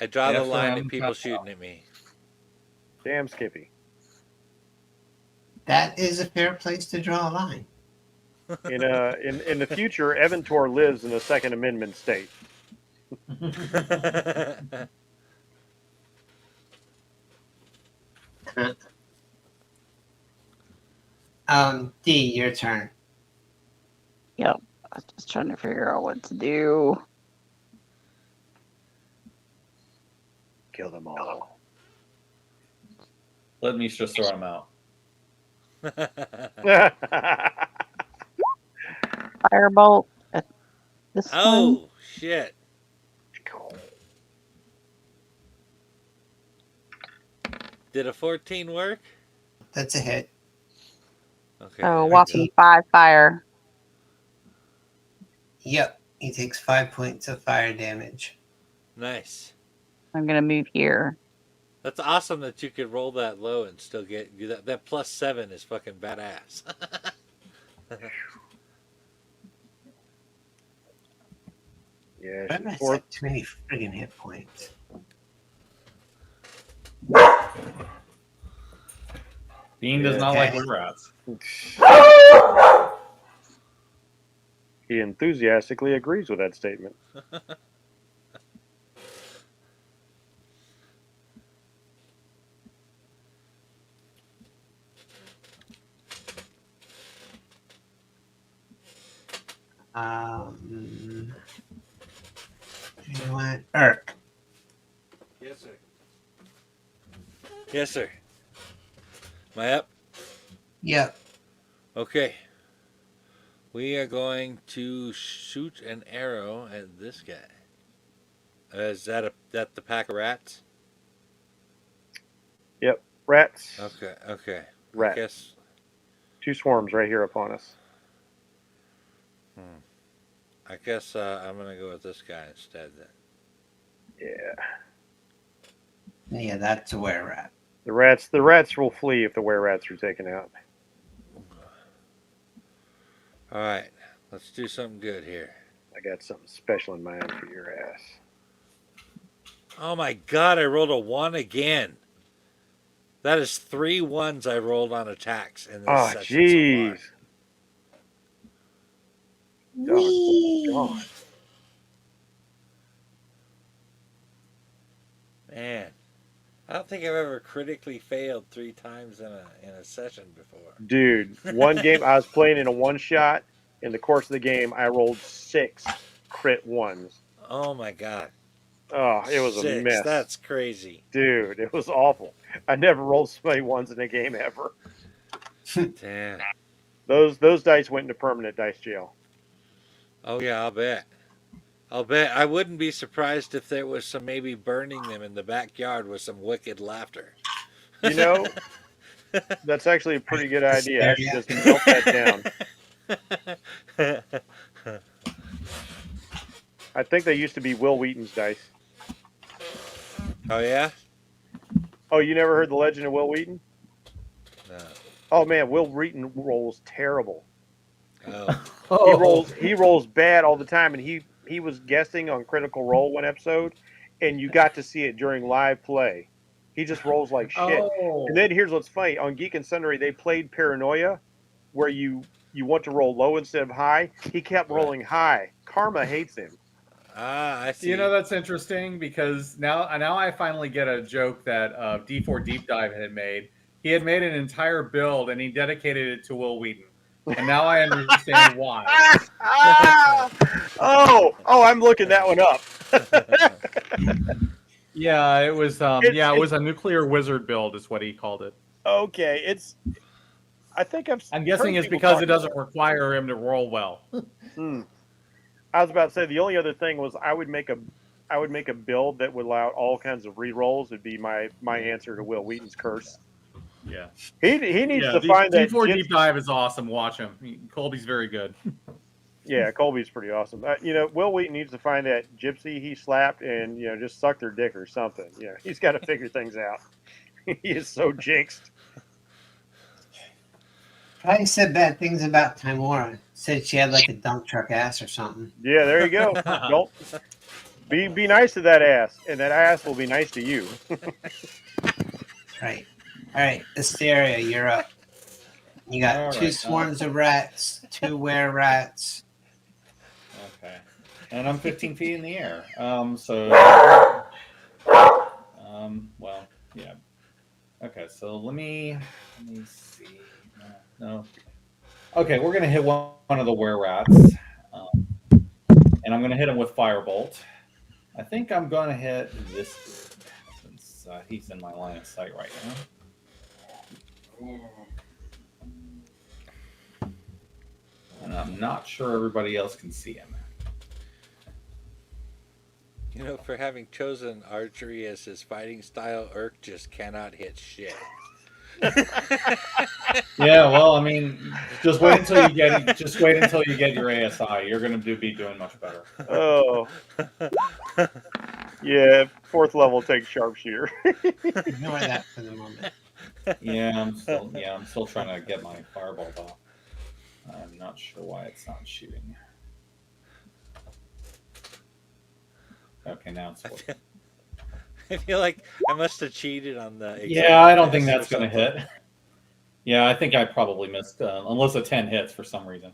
I draw Yeah, the so line I'm at people cut shooting at me. Damn Skippy. That is a fair place to draw a line. In the future, Eventor lives in a Second Amendment state. D, your turn. Yep. I was just trying to figure out what to do. Kill them all. Let me just throw them out. Firebolt at this one. Oh, shit. Did a 14 work? That's a hit. Okay. So there we whopping go. 5 fire. Yep. He takes 5 points of fire damage. Nice. I'm gonna move here. That's awesome that you could roll that low and still get that. That +7 is fucking badass. Yeah, Why did I she's fourth. set too many friggin' hit points? Dean does not like rats. He enthusiastically agrees with that statement. You went Urk. Yes, sir. Yes, sir. Am I up? Yep. Okay. We are going to shoot an arrow at this guy. Is that the pack of rats? Yep, rats. Okay, okay. Rats. I guess. 2 swarms right here upon us. I guess I'm gonna go with this guy instead then. Yeah. Yeah, that's a were-rat. The rats will flee if the were-rats are taken out. All right, let's do something good here. I got something special in mind for your ass. Oh my god, I rolled a 1 again. That is 3 1s I rolled on attacks in this Oh, session so jeez. far. God. Man, I don't think I've ever critically failed 3 times in a session before. Dude, one game I was playing in a one shot. In the course of the game, I rolled 6 crit ones. Oh my god. Oh, it was 6, a mess. That's crazy. Dude, it was awful. I never rolled so many ones in a game ever. Damn. Those dice went into permanent dice jail. Oh yeah, I'll bet. I'll bet. I wouldn't be surprised if there was some maybe burning them in the backyard with some wicked laughter. You know, that's actually a pretty good idea. I should Hysteria. just melt that down. I think they used to be Will Wheaton's dice. Oh yeah. Oh, you never heard the legend of Will Wheaton? No. Oh man, Will Wheaton rolls terrible. Oh. Oh, He rolls bad all the time, and he was guesting on Critical Role one episode, and you got to see it during live play. He just rolls like shit. And oh, then here's what's funny: on Geek and Sundry, they played Paranoia, where you want to roll low instead of high. He kept Right. rolling high. Karma hates him. Ah, I you see. know that's interesting because now I finally get a joke that D4 Deep Dive had made. He had made an entire build and he dedicated it to Will Wheaton, and now I understand why. Oh, I'm looking that one up. Yeah, it was It's it was a nuclear wizard build, is what he called it. okay. I think I'm heard guessing it's people because talk it doesn't about require him to roll well. it. I was about to say the only other thing was I would make a build that would allow all kinds of re-rolls. It'd be my answer to Will Wheaton's curse. Yeah, He needs yeah. to find that D4 gypsy. Deep Dive is awesome. Watch him. Colby's very good. Yeah, Colby's pretty awesome. Will Wheaton needs to find that gypsy he slapped and just suck their dick or something. He's got to figure things out. He is so jinxed. Probably said bad things about Timora. Said she had like a dump truck ass or something. Yeah, there you go. Don't be nice to that ass, and that ass will be nice to you. Right. All right. Hysteria, you're up. You got All two right, swarms of rats, two were rats. Okay, and I'm 15 feet in the air. Well, yeah. Okay, so let me see. No. Okay, we're gonna hit one of the were rats, and I'm gonna hit him with firebolt. I think I'm gonna hit this dude since he's in my line of sight right now. And I'm not sure everybody else can see him. For having chosen archery as his fighting style, Urk just cannot hit shit. Yeah, well, I mean, just wait until you get your ASI. You're gonna be doing much better. Oh, yeah. Fourth level takes sharpshooter. Ignore that for the moment. Yeah, I'm still trying to get my firebolt off. I'm not sure why it's not shooting. Okay, now it's working. I feel like I must have cheated on the. Yeah, I don't think exam that's or going to something. hit. Yeah, I think I probably missed, unless a 10 hits for some reason.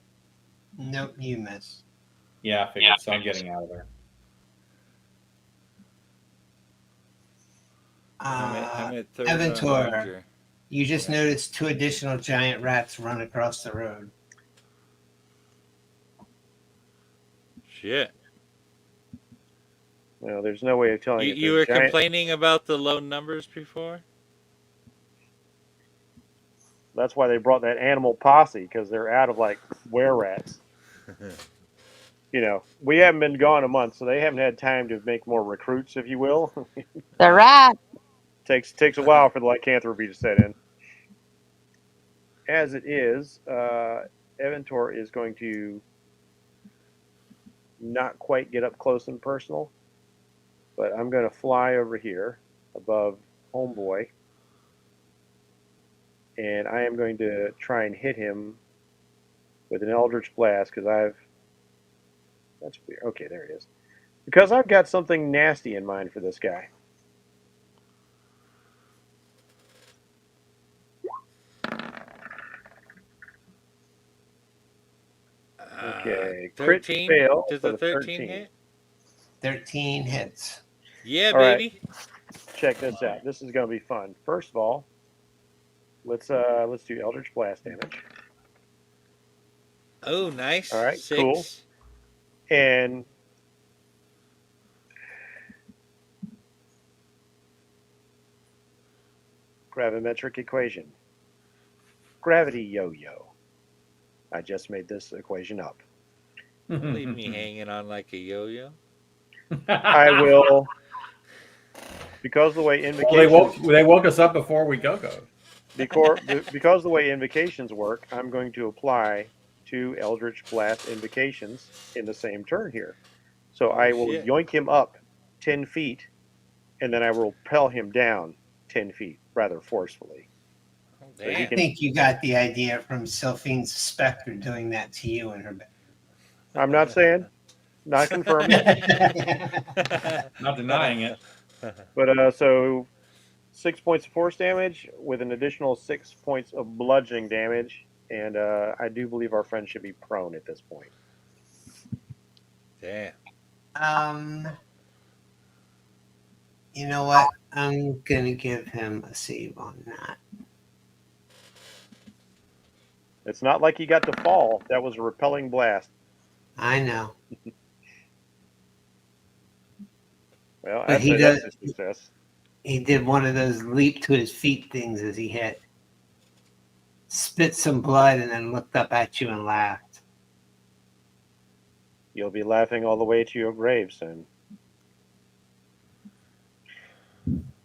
Nope, you miss. Yeah, I figured, so I'm getting out of there. I'm at third Evantor, ranger. you just noticed two additional giant rats run across the road. Shit. No, there's no way of telling. You were complaining about the low numbers before? That's why they brought that animal posse, because they're out of like were rats. We haven't been gone a month, so they haven't had time to make more recruits, if you will. The rat. Takes a while for the lycanthropy to set in. As it is, Evantor is going to not quite get up close and personal, but I'm going to fly over here above Homeboy, and I am going to try and hit him with an Eldritch Blast, because that's weird. Okay, there it is. Because I've got something nasty in mind for this guy. Okay, crit 13? fail. Does for the 13 hit? 13 hits. Yeah, All right. baby. Check this out. This is going to be fun. First of all, let's do Eldritch Blast damage. Oh, nice. All right, 6. cool. And gravimetric equation. Gravity yo-yo. I just made this equation up. Don't leave me hanging on like a yo-yo. I will, because the way Well, invocations they woke us up before we go. because the way invocations work, I'm going to apply 2 Eldritch Blast invocations in the same turn here. So Oh I will shit! yoink him up 10 feet, and then I will repel him down 10 feet rather forcefully. Oh, So he I damn. can. think you got the idea from Sylphine's specter doing that to you in her I'm not saying, not confirming, Not denying it. but so 6 points of force damage with an additional 6 points of bludgeoning damage, and I do believe our friend should be prone at this point. Damn. You know what? I'm gonna give him a save on that. It's not like he got to fall. That was a repelling blast. I know, Well, but that's a success. he did one of those leap to his feet things as he hit, spit some blood, and then looked up at you and laughed. You'll be laughing all the way to your grave soon.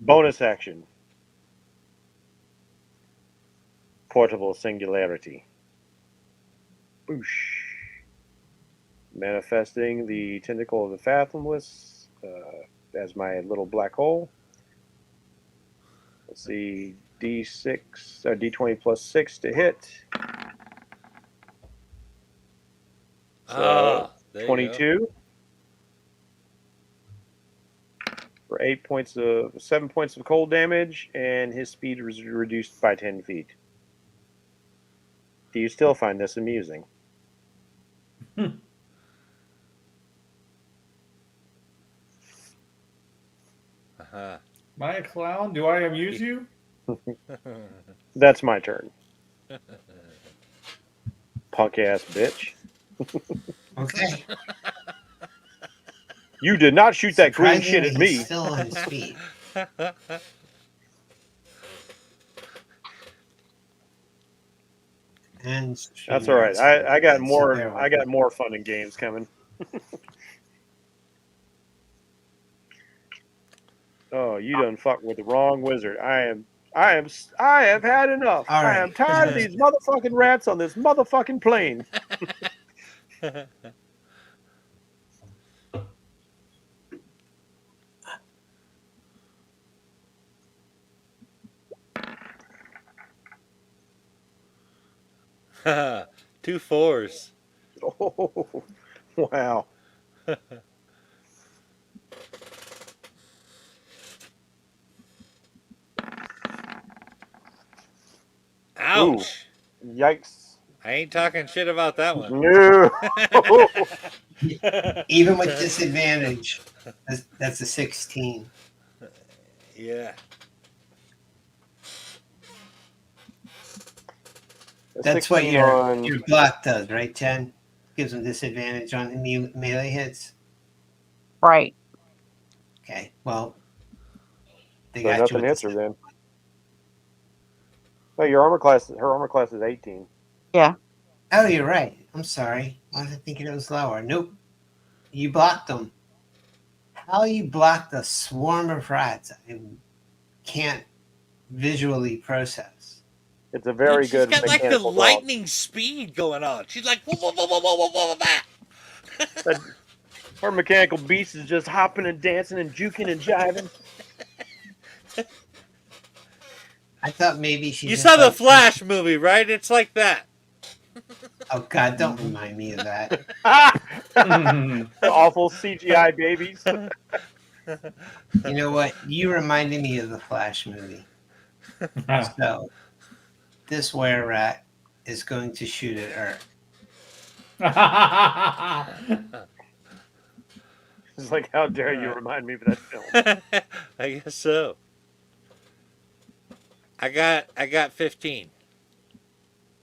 Bonus action. Portable singularity. Boosh. Manifesting the tentacle of the fathomless as my little black hole. Let's see, D6 or D20 plus 6 to hit. So There you go. 22 for 7 points of cold damage, and his speed was reduced by 10 feet. Do you still find this amusing? Uh-huh. Am I a clown? Do I amuse you? That's my turn. Punk ass bitch. Okay. You did not shoot that green shit Surprisingly, at me. he's still on his feet. And That's all right. I got more. bear with I got me. more fun and games coming. Oh, you done fucked with the wrong wizard. I have had enough. All I am right. tired of these motherfucking rats on this motherfucking plane. 2 4s. Oh, wow. Ouch. Ooh, yikes. I ain't talking shit about that one. No. Even with disadvantage, that's a 16. Yeah. That's what 16 on. your block does, right, Jen? Gives him disadvantage on melee hits. Right. Okay, well, they So got you nothing with hits her the then. No, your armor class. Her armor class is 18. Yeah. Oh, you're right. I'm sorry. I was thinking it was lower. Nope. You blocked them. How you blocked a swarm of rats, I can't visually process. It's a Dude, very she's good got like the mechanical dog. lightning speed going on. She's like, whoa, whoa, whoa, whoa, whoa, whoa, whoa, whoa. Her mechanical beast is just hopping and dancing and juking and jiving. I thought maybe she You just saw the like, Flash movie, right? It's like that. oh God, don't remind me of that. Awful CGI babies. You know what? You reminded me of the Flash movie. So this were rat is going to shoot at Earth. It's like, how dare you remind me of that film? I guess so. I got 15.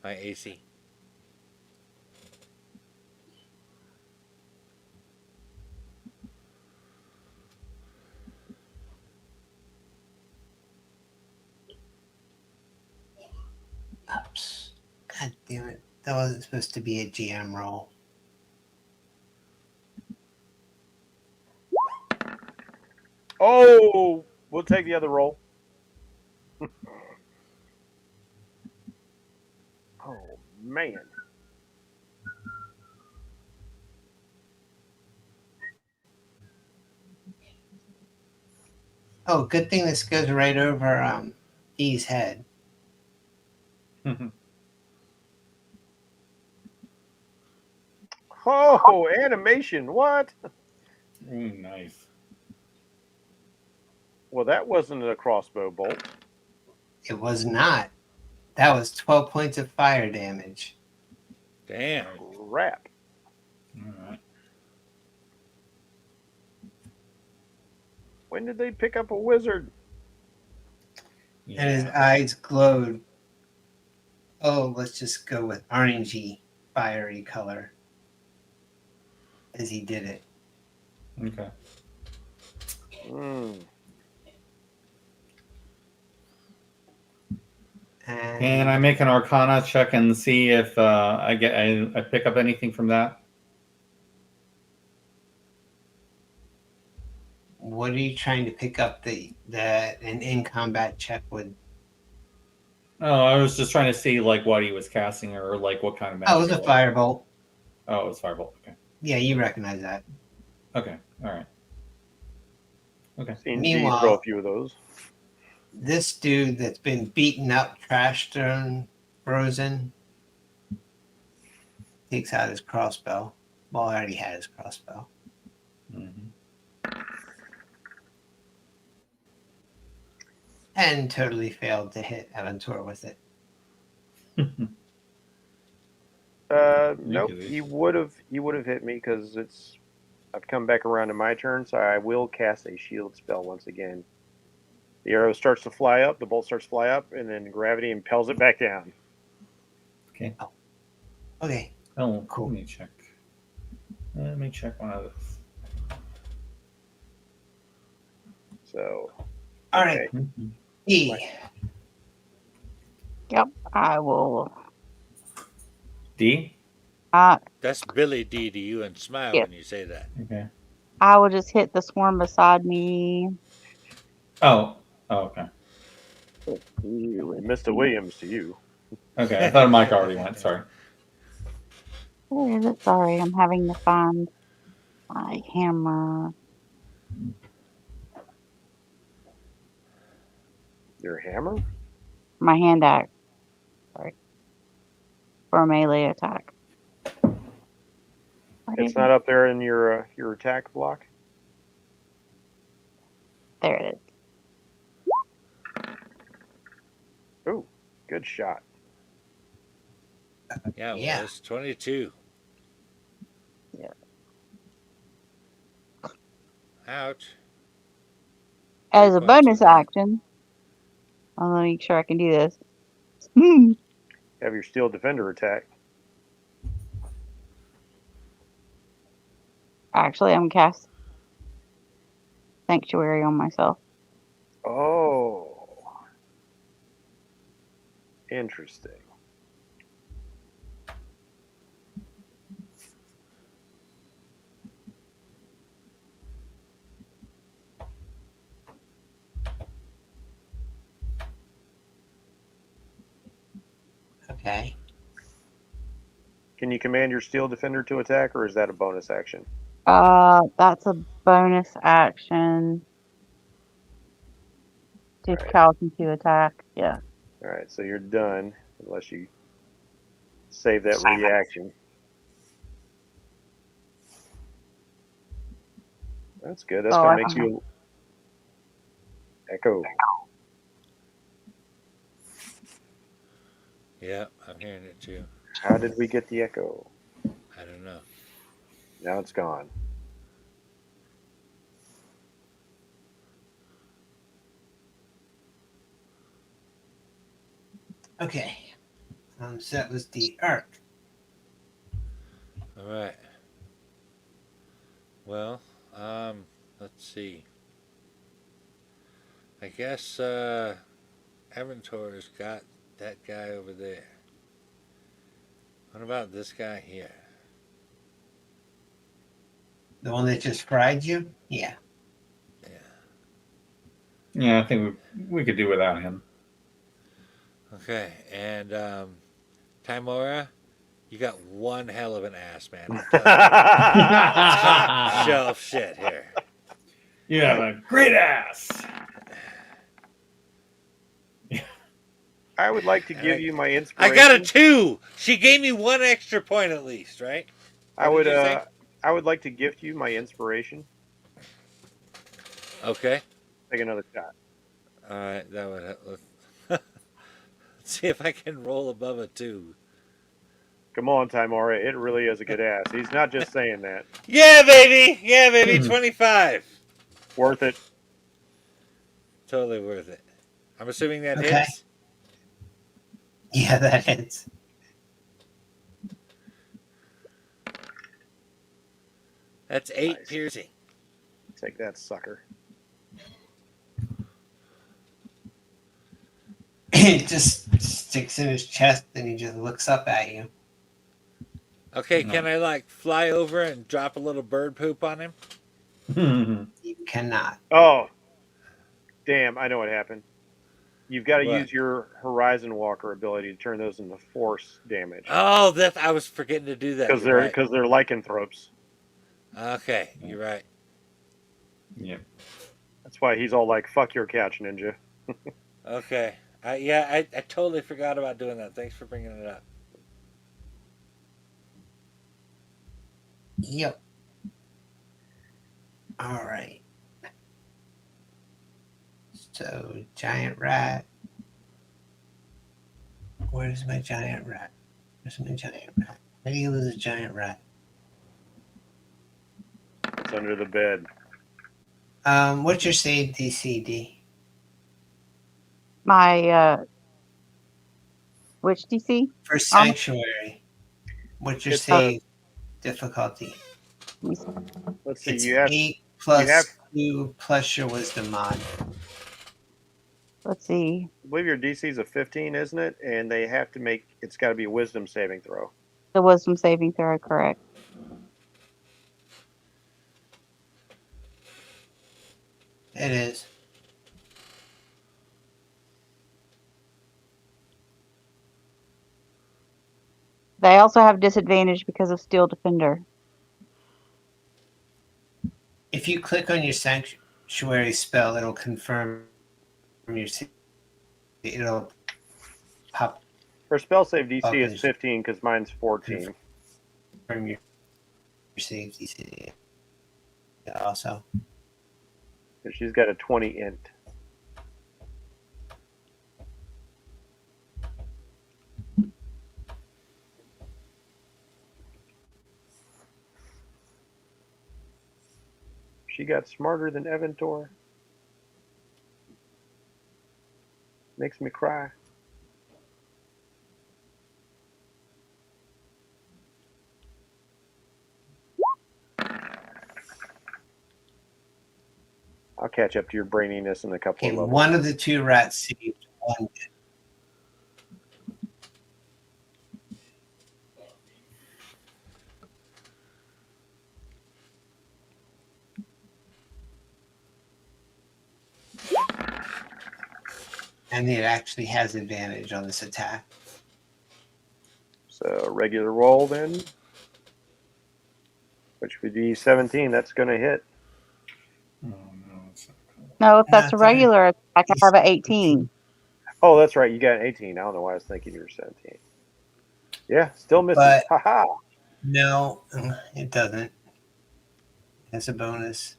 My AC. Oops. God damn it. That wasn't supposed to be a GM roll. Oh, we'll take the other roll. Oh man. Oh, good thing this goes right over Dee's head. Oh, animation. What? Ooh, nice. Well, that wasn't a crossbow bolt. It was not. That was 12 points of fire damage. Damn. Crap. All right. When did they pick up a wizard? Yeah. And his eyes glowed. Oh, let's just go with orangey, fiery color as he did it. Okay. Mm. Can I make an Arcana check and see if I pick up anything from that? What are you trying to pick up that an in combat check would? Oh, I was just trying to see like what he was casting or like what kind of magic. Oh, it was a firebolt. Oh, it was firebolt. Okay. Yeah, you recognize that. Okay. All right. Okay. Seen Dee Meanwhile- throw a few of those. This dude that's been beaten up, trashed, and frozen takes out his crossbow. Well, I already had his crossbow. Mm-hmm. And totally failed to hit Aventur with it. Nope. He would have hit me because I've come back around to my turn, so I will cast a shield spell once again. The arrow starts to fly up, the bolt starts to fly up, and then gravity impels it back down. Okay. Okay. Oh, Cool. Let me check. Let me check one of this. So, All right. Mm-hmm. E. Yep, I will. D. That's Billy D to you and smile Yeah. when you say that. Okay. I will just hit the swarm beside me. Oh. Oh. Okay. Mr. Williams to you. Okay. I thought Mike already went. Sorry. Where is it? Sorry, I'm having to find my hammer. Your hammer? My hand axe. Sorry. For a melee attack. It's not up there in your attack block? There it is. Ooh, good shot. Yeah, it Yeah. was 22. Yeah. Ouch. As a 3 points bonus of that. action, I'm gonna make sure I can do this. Hmm. Have your steel defender attack. Actually, I'm cast sanctuary on myself. Oh. Interesting. Okay. Can you command your steel defender to attack, or is that a bonus action? That's a bonus action to Right. call to attack. Yeah. All right, so you're done unless you save that reaction. That's good. That's Oh, gonna I make don't you echo. Yeah, I'm hearing it too. How did we get the echo? I don't know. Now it's gone. Okay. So that was the arc. All right. Well, let's see. I guess Aventur's got that guy over there. What about this guy here? The one that just fried you? Yeah. Yeah. Yeah, I think we could do without him. Okay, and Timora, you got one hell of an ass, man. I'm top shelf shit here. You have a great ass. I would like to And give you my I inspiration. got a 2. She gave me 1 extra point at least, right? I What would did you say? I would like to gift you my inspiration. Okay. Take another shot. All right, that would let's see if I can roll above a 2. Come on, Timora. It really is a good ass. He's not just saying that. Yeah, baby. Yeah, baby. 25. Worth it. Totally worth it. I'm assuming that Okay. hits. Yeah, that hits. That's 8 Nice. piercing. Take that, sucker. It just sticks in his chest and he just looks up at you. Okay, No. can I like fly over and drop a little bird poop on him? You cannot. Oh, damn! I know what happened. You've got to What? use your Horizon Walker ability to turn those into force damage Oh, that I was forgetting to do that. because You're right. they're lycanthropes. Okay, you're right. Yep. That's why he's all like, "Fuck your couch, ninja." Okay. I totally forgot about doing that. Thanks for bringing it up. Yep. All right. So, giant rat. Where's my giant rat? Where's my giant rat? How do you lose a giant rat? It's under the bed. What's your save DC, D? My which DC? For Sanctuary, what's your It's- save difficulty? Let's see. It's You have 8 plus have- 2 plus your wisdom mod. Let's see. I believe your DC is a 15, isn't it? And they have to make. It's got to be a Wisdom saving throw. The wisdom saving throw, correct? It is. They also have disadvantage because of Steel Defender. If you click on your Sanctuary spell, it'll confirm your save. It'll pop Her spell save DC Okay. is 15 because mine's 14. from your save DC. Also, She's got a 20 int. She got smarter than Eventor. Makes me cry. I'll catch up to your braininess in a couple okay, of levels. one of the 2 rats saved, one did. And it actually has advantage on this attack. So regular roll then, which would be 17. That's going to hit. Oh no, it's not cool. No, if that's a That's okay. regular attack, I have an 18. Oh, that's right. You got an 18. I don't know why I was thinking you were 17. Yeah, still missing. But- Haha. No, it doesn't. That's a bonus.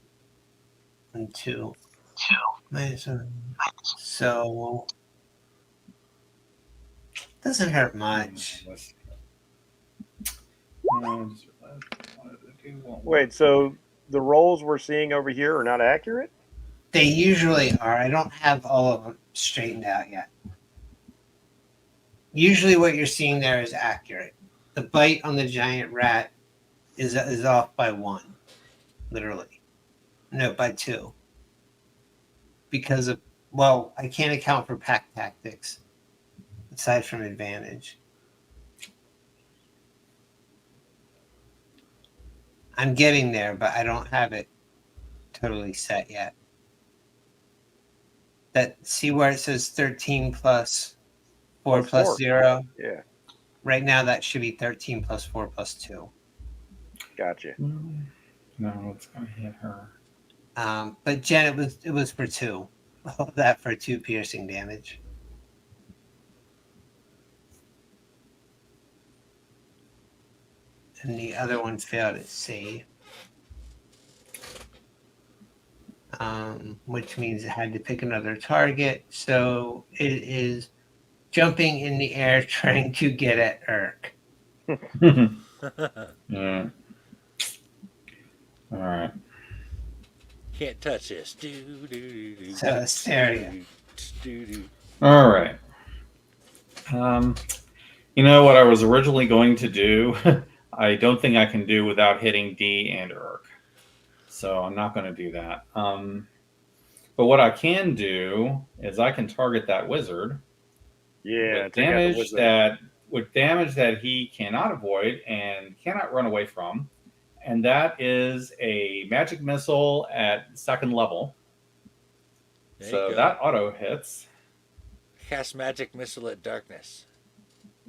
And 2. Minus 1. So, doesn't hurt much. Wait, so the rolls we're seeing over here are not accurate? They usually are. I don't have all of them straightened out yet. Usually what you're seeing there is accurate. The bite on the giant rat is off by 1. Literally. No, by 2. Because of, well, I can't account for pack tactics aside from advantage. I'm getting there, but I don't have it totally set yet. See where it says 13 plus 4 Plus plus 4. 0? Yeah, Right now, that should be 13 plus 4 plus 2. gotcha. No, it's gonna hit her. But Jen, it was for 2. All that for 2 piercing damage. And the other one failed its save. Which means it had to pick another target. So it is jumping in the air trying to get at Urk. Yeah. All right. Can't touch this. So Asteria. All right. You know what I was originally going to do? I don't think I can do without hitting D and Urk. So I'm not going to do that. But what I can do is I can target that wizard Yeah, with take out the damage wizard. that he cannot avoid and cannot run away from. And that is a magic missile at 2nd level. There you So go. that auto hits. Cast magic missile at darkness.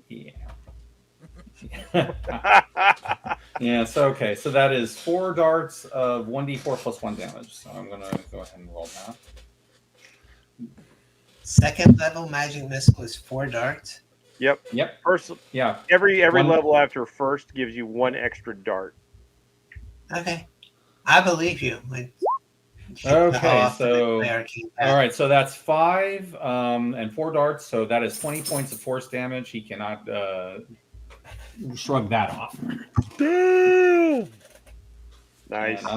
Yeah. Yeah, so okay. So that is 4 darts of 1d4 plus 1 damage. So I'm going to go ahead and roll that. 2nd level magic missile is 4 darts. Yep. First, Yeah. every One- level after first gives you 1 extra dart. Okay. I believe you. Okay, so all right, so that's 5 and 4 darts, so that is 20 points of force damage. He cannot shrug that off. Boom! Nice. And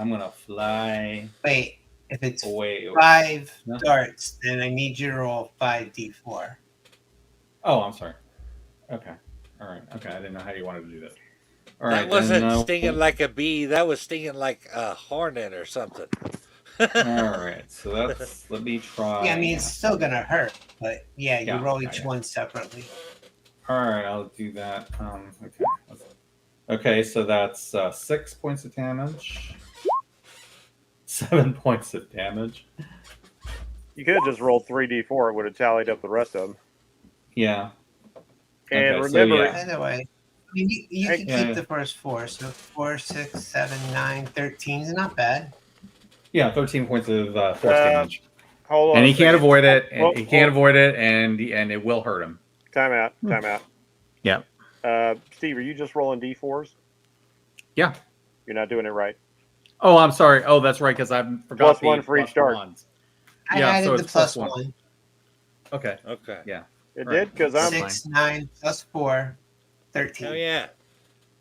I'm gonna fly Wait, if it's away. 5 No? darts, then I need you to roll 5d4. Oh, I'm sorry. Okay, all right. Okay, I didn't know how you wanted to do that. All That right, wasn't then, stinging like a bee. That was stinging like a hornet or something. all right, so that's let me try. Yeah, I mean, it's still going to hurt, but yeah, you Yeah, roll yeah, each yeah. one separately. All right, I'll do that. Okay. Okay, so that's 6 points of damage. 7 points of damage. You could have just rolled 3d4. It would have tallied up the rest of them. Yeah. And Okay, so remember, yeah. Either way, I mean, you can Yeah. keep the first 4. So 4, 6, 7, 9, 13 is not bad. Yeah, 13 points of force damage. hold on. And a he can't second. avoid it, and Whoa, he can't whoa. avoid it, and it will hurt him. Time out. Yeah. Steve, are you just rolling d4s? Yeah. You're not doing it right. Oh, I'm sorry. Oh, that's right, because I forgot Plus 1 for each dart. ones. I Yeah, added so the it's plus plus 1. Okay. Okay. Yeah. It Right. did? Because I'm... 6, 9, plus 4, 13. Oh yeah.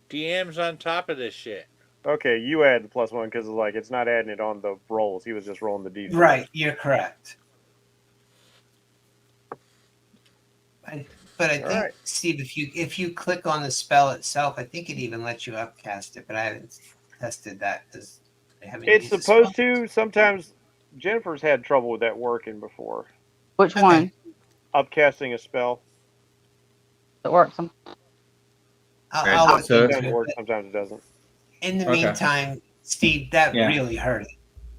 DM's on top of this shit. Okay, you add the plus 1 because it's not adding it on the rolls. He was just rolling the d4. Right, you're correct. But I think, right. Steve, if you click on the spell itself, I think it even lets you upcast it, but I haven't tested that because I haven't. It's used the supposed spell. to. Sometimes Jennifer's had trouble with that working before. Which Okay. one? Upcasting a spell. It works. I'll look So- into Sometimes it it, works, but sometimes it doesn't. in the Okay. meantime, Steve, that Yeah. really hurt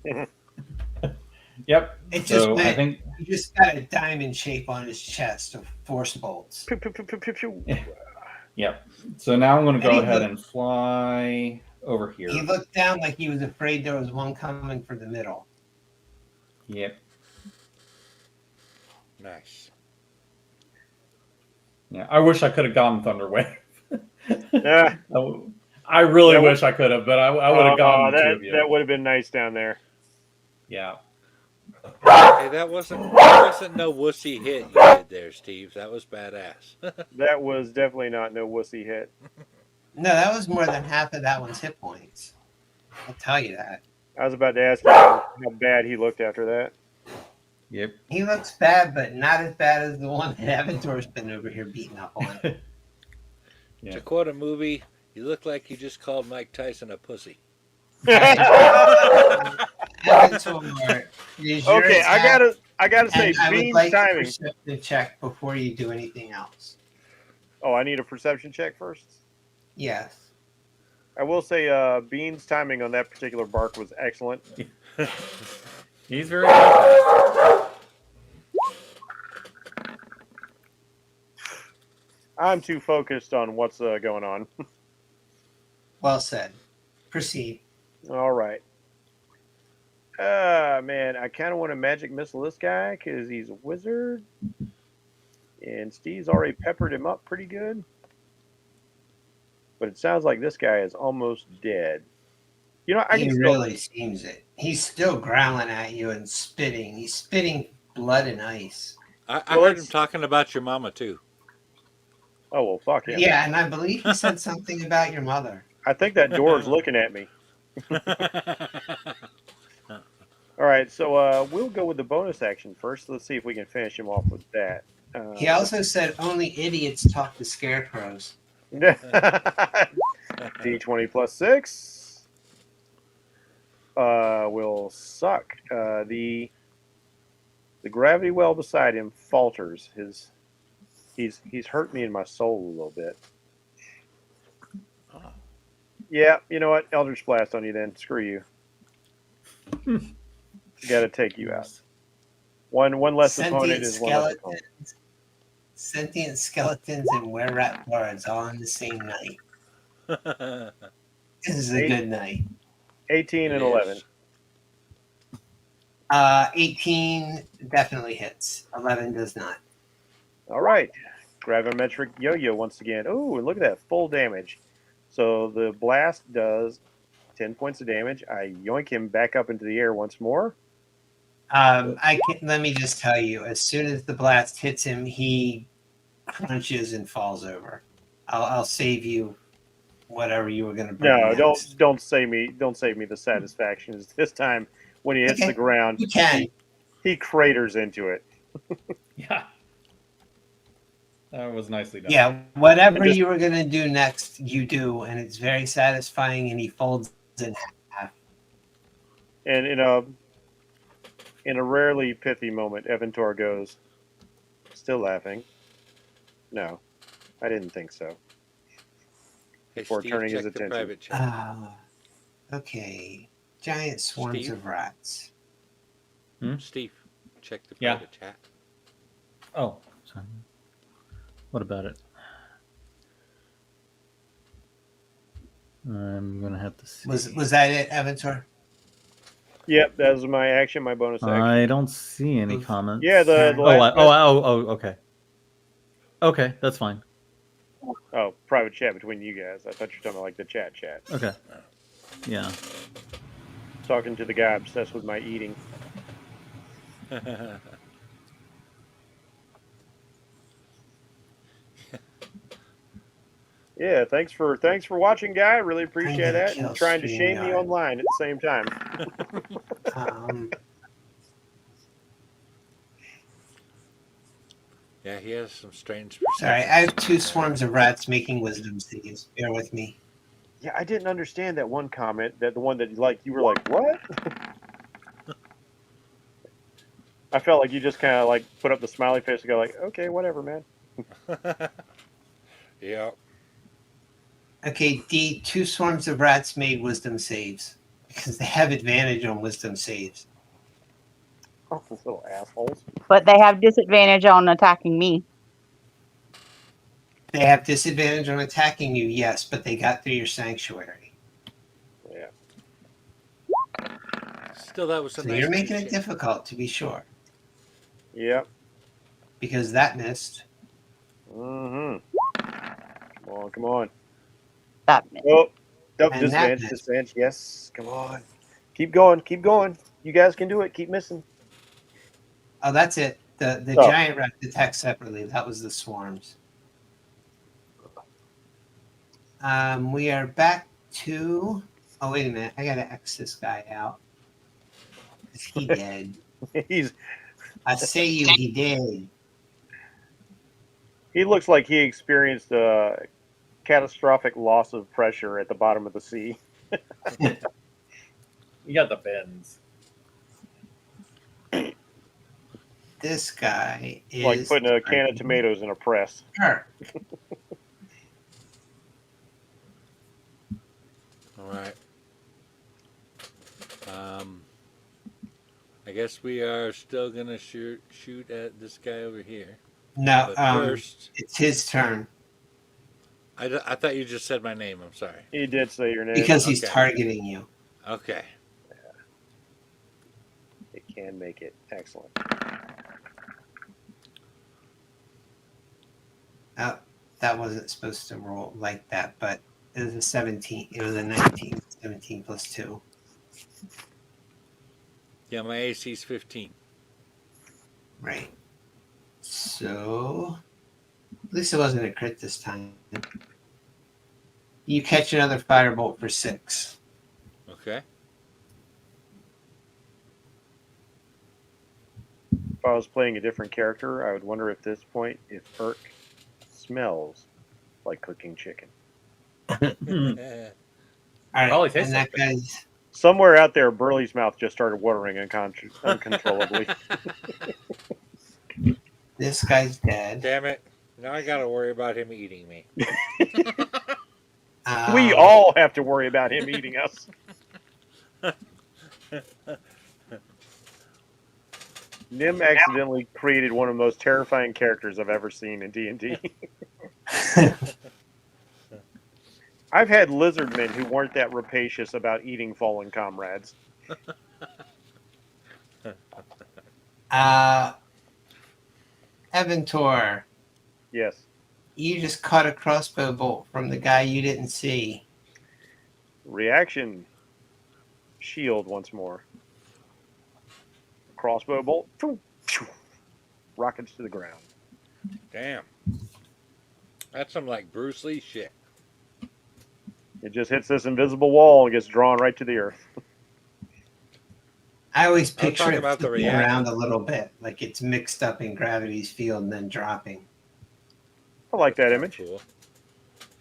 it. Yep. It just So I meant think he just got a diamond shape on his chest of force bolts. Pew, pew, pew, pew, pew, pew. Yep. So now I'm going to go And he ahead looked- and fly over here. He looked down like he was afraid there was one coming for the middle. Yep. Nice. Yeah. I wish I could have gotten Thunderwave. Yeah. I really That would- wish I could have, but I would have gotten the two of you. that would have been nice down there. Yeah. Hey, that wasn't no wussy hit you did there, Steve. That was badass. That was definitely not no wussy hit. No, that was more than half of that one's hit points. I'll tell you that. I was about to ask you how bad he looked after that. Yep. He looks bad, but not as bad as the one that Aventor's been over here beating up on. Yeah. To quote a movie, you look like you just called Mike Tyson a pussy. Aventor is your Okay, attack, I gotta say, and I would Bean's like a timing. perception check before you do anything else. Oh, I need a perception check first. Yes. I will say, Bean's timing on that particular bark was excellent. He's very good. I'm too focused on what's going on. Well said. Proceed. All right. Man, I kind of want to magic missile this guy because he's a wizard, and Steve's already peppered him up pretty good. But it sounds like this guy is almost dead. You know, I can He still. really seems it. He's still growling at you and spitting. He's spitting blood and ice. I Well, heard him talking about your mama too. Oh well, fuck him. Yeah, and I believe he said something about your mother. I think that door's looking at me. All right, so we'll go with the bonus action first. Let's see if we can finish him off with that. He also said only idiots talk to scarecrows. D20 plus 6 will suck. The gravity well beside him falters. He's hurt me in my soul a little bit. Yeah, you know what? Eldritch Blast on you then. Screw you. Got to take you out. One less opponent is one less opponent. Sentient skeletons and were-rat guards all on the same night. This is a good night. 18 and 11. 18 definitely hits. 11 does not. All right. Gravimetric yo-yo once again. Oh, and look at that. Full damage. So the blast does 10 points of damage. I yoink him back up into the air once more. Let me just tell you, as soon as the blast hits him, he crunches and falls over. I'll save you whatever you were going to bring. No, next. don't save me the satisfaction. This time when he hits the ground, you can. He craters into it. Yeah. That was nicely done. Yeah, whatever you were going to do next, you do, and it's very satisfying, and he folds in half. And in a rarely pithy moment, Eventor goes, still laughing. No, I didn't think so. Before turning his attention. Okay. Giant swarms of rats. Steve, check the private chat. Oh, sorry. What about it? I'm gonna have to see. Was that it, Eventor? Yep, that was my action, my bonus action. I don't see any comments. Yeah, the last okay. Okay, that's fine. Oh, private chat between you guys. I thought you were talking about like the chat. Okay. Yeah. Talking to the guy obsessed with my eating. Yeah, thanks for watching, guy. Really appreciate that, and trying to shame me online at the same time. Yeah, he has some strange. Sorry, I have 2 swarms of rats making wisdom saves. Bear with me. Yeah, I didn't understand that one comment. That the one that you were like, what? I felt like you just kind of like put up the smiley face and go like, okay, whatever, man. Yeah. Okay, D, 2 swarms of rats made wisdom saves because they have advantage on wisdom saves. Oh, those little assholes. But they have disadvantage on attacking me. They have disadvantage on attacking you, yes, but they got through your sanctuary. Yeah. Still, that was a So nice you're making it shit. difficult, to be sure. Yep. Because that missed. Mm-hmm. Come on. That missed. Oh, And disadvantage. Yes, come on. Keep going. You guys can do it. Keep missing. Oh, that's it. The giant rat attacks separately. That was the swarms. We are back to... Oh, wait a minute. I got to X this guy out. Is he dead? I say he did. He looks like he experienced a catastrophic loss of pressure at the bottom of the sea. You got the bends. This guy is... Like putting a can of tomatoes in a press. Sure. All right. I guess we are still gonna shoot at this guy over here. No, But first, it's his turn. I thought you just said my name. I'm sorry. He did say your name. Because he's Okay. targeting you. Okay. It can make it. Excellent. That wasn't supposed to roll like that, but it was a 17. It was a 19. 17 plus 2. Yeah, my AC's 15. Right. So, at least it wasn't a crit this time. You catch another firebolt for 6. Okay. If I was playing a different character, I would wonder at this point if Irk smells like cooking chicken. All right, Probably tastes and that like guy's Somewhere out there, Burley's mouth just started watering uncontrollably. this guy's dead. Damn it. Now I gotta worry about him eating me. We all have to worry about him eating us. Nim accidentally created one of the most terrifying characters I've ever seen in D&D. I've had lizard men who weren't that rapacious about eating fallen comrades. Evantor, Yes. you just caught a crossbow bolt from the guy you didn't see. Reaction. Shield once more. Crossbow bolt. Rockets to the ground. Damn. That's some like Bruce Lee shit. It just hits this invisible wall and gets drawn right to the earth. I always I'm picture talking it about the flipping reaction. around a little bit, like it's mixed up in gravity's field and then dropping. I like that image. Cool.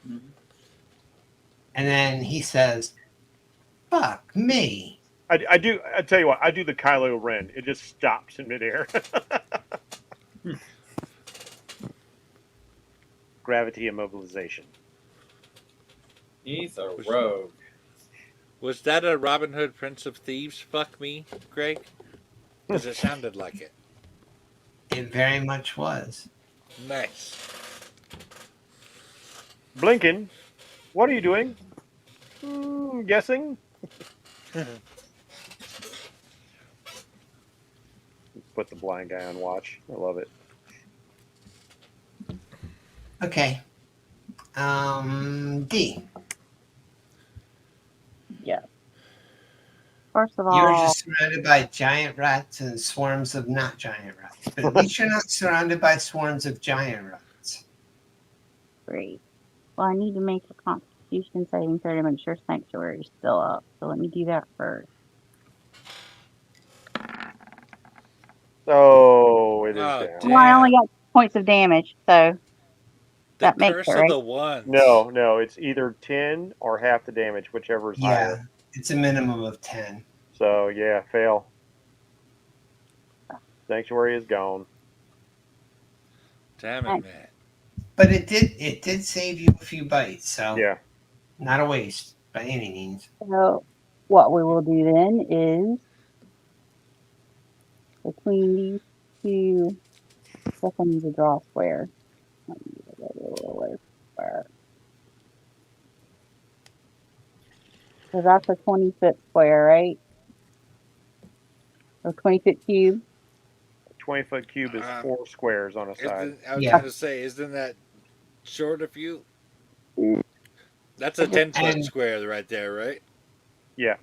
And then he says, "Fuck me." I do. I tell you what. I do the Kylo Ren. It just stops in midair. Gravity immobilization. He's a rogue. Was that a Robin Hood Prince of Thieves fuck me, Greg? Because it sounded like it. It very much was. Nice. Blinken, what are you doing? Guessing. Put the blind guy on watch. I love it. Okay. D. Yeah. First of You're all, just surrounded by giant rats and swarms of not giant rats. But at least you're not surrounded by swarms of giant rats. great. Well, I need to make a Constitution saving throw to make sure Sanctuary is still up. So let me do that first. Oh, it is Oh, down. damn. Well, I only got points of damage, so The that makes curse it of right. the ones. No, it's either 10 or half the damage, whichever is Yeah, higher. it's a minimum of 10. So, yeah, fail. Sanctuary is gone. Damn it, man. But it did save you a few bites, so Yeah. not a waste by any means. So what we will do then is between these two, I guess I need to draw a square. Let me get a little square. So that's a 20-foot square, right? Or 20-foot cube. 20-foot cube is 4 squares on a side. I was Yeah. going to say, isn't that short of you? That's a 10-foot And- square right there, right? Yeah.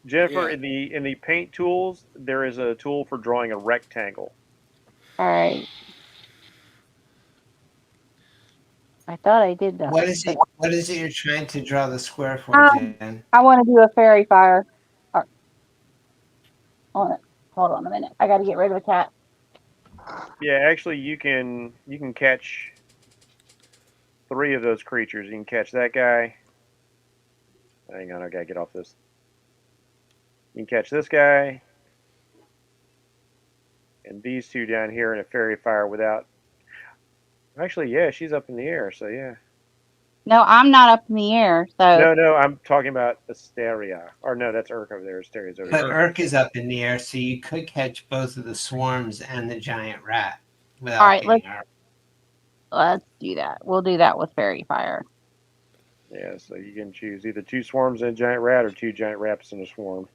Jennifer, Yeah. in the paint tools, there is a tool for drawing a rectangle. All right. I thought I did that. What is it you're trying to draw the square for, Jen? I want to do a fairy fire. Hold on a minute. I got to get rid of a cat. Yeah, actually, you can catch 3 of those creatures. You can catch that guy. Hang on, I gotta get off this. You can catch this guy. And these 2 down here in a fairy fire without... Actually, yeah, she's up in the air, so yeah. No, I'm not up in the air. So No, I'm talking about Asteria. Or no, that's Urk over there. Asteria's over But here. Urk is up in the air, so you could catch both of the swarms and the giant rat without All right, getting Urk. let's do that. We'll do that with fairy fire. Yeah, so you can choose either 2 swarms and a giant rat or 2 giant rats in a swarm.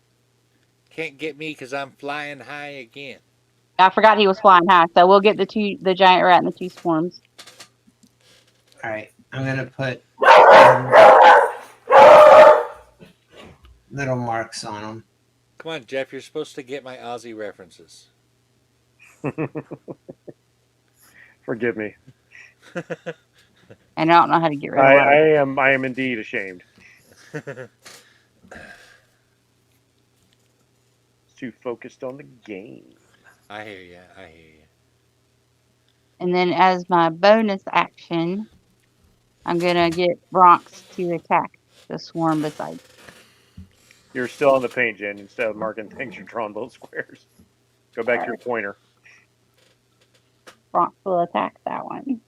Can't get me because I'm flying high again. I forgot he was flying high, so we'll get the giant rat and the 2 swarms. All right, I'm gonna put little marks on them. Come on, Jeff. You're supposed to get my Aussie references. Forgive me. And I don't know how to get rid of I am indeed ashamed. Too focused on the game. I hear you. I hear you. And then as my bonus action, I'm gonna get Bronx to attack the swarm beside. You're still on the paint, Jen. Instead of marking things, you're drawing little squares. Go back to your pointer. Bronx will attack that one.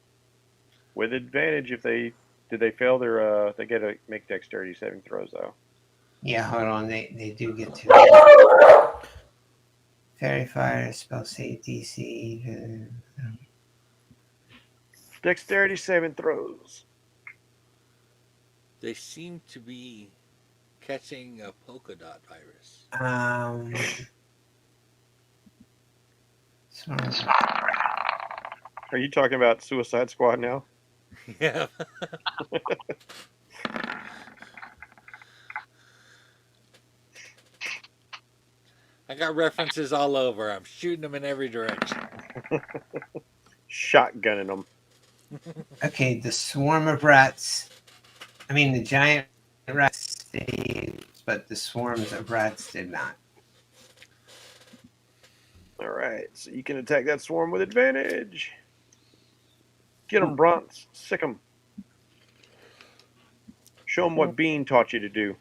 With advantage if they fail their they get to make dexterity saving throws though. Yeah, hold on. They do get to fairy fire spell save DC. Dexterity saving throws. They seem to be catching a polka dot virus. Are you talking about Suicide Squad now? Yeah. I got references all over. I'm shooting them in every direction. Shotgunning them. Okay, the swarm of rats. I mean, the giant rats saved, but the swarms of rats did not. All right, so you can attack that swarm with advantage. Get them, Bronx. Sick them. Show them what Bean taught you to do.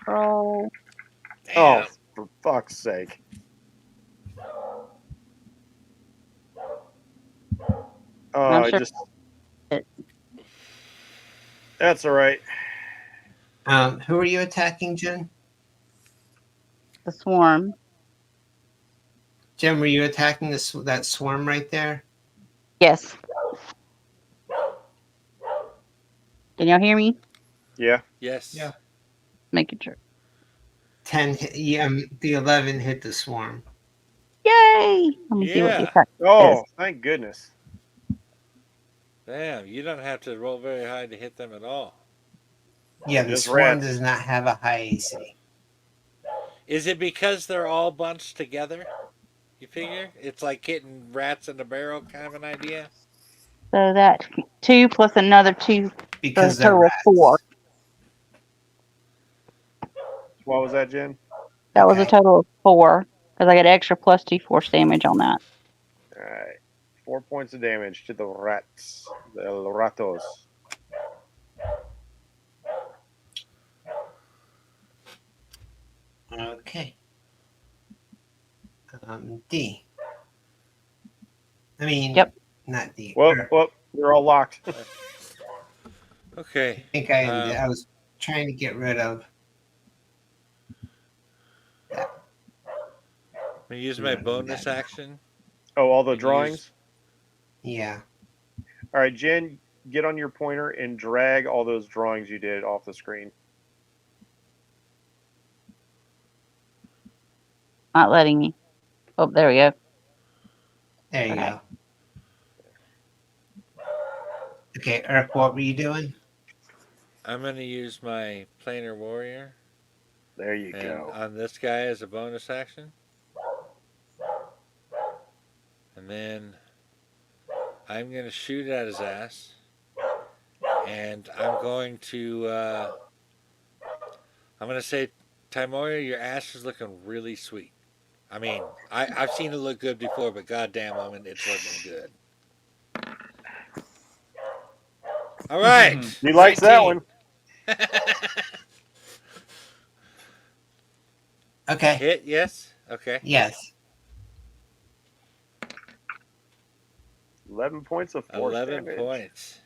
Oh, Oh, for fuck's sake. Oh, sure. That's all right. Who are you attacking, Jen? The swarm. Jen, were you attacking that swarm right there? Yes. Can y'all hear me? Yeah. Yes. Yeah. Making sure. 10 hit, the 11 hit the swarm. Yay! Let me see what the Yeah. effect Oh, is. thank goodness. Damn, you don't have to roll very high to hit them at all. Yeah, the Just swarm rats. does not have a high AC. Is it because they're all bunched together? You figure? It's like hitting rats in a barrel kind of an idea? So that 2 plus another 2 Because for a they're total of rats. 4. What was that, Jen? That was a total of 4 because I got extra plus 2 force damage on that. All right. 4 points of damage to the rats. The ratos. Okay. D. I mean, Yep. Not D. Well, we're all locked. Okay. I think I ended. I was trying to get rid of that. I'm going to use my bonus action. Oh, all the drawings? Yeah. All right, Jen, get on your pointer and drag all those drawings you did off the screen. Not letting me. Oh, there we go. There you go. Okay, Eric, what were you doing? I'm going to use my planar warrior. There you go. On this guy as a bonus action. And then I'm going to shoot at his ass. And I'm going to say, Timoria, your ass is looking really sweet. I mean, I've seen it look good before, but goddamn, woman, it's looking good. All right. He likes that one. Okay. Hit, yes? Okay. Yes. 11 points of force 11 damage. points.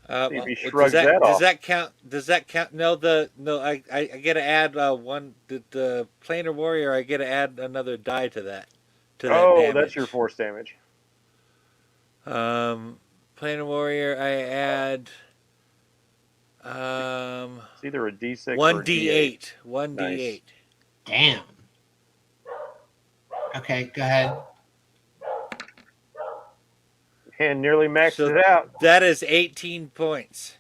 Does that count? Does that count? No, I get to add one. The planar warrior, I get to add another die to that to that Oh, damage. that's your force damage. Planar Warrior, I add It's either a D6 or a 1d8. D8. 1d8. Damn. Okay, go ahead. And nearly maxed So it out. that is 18 points.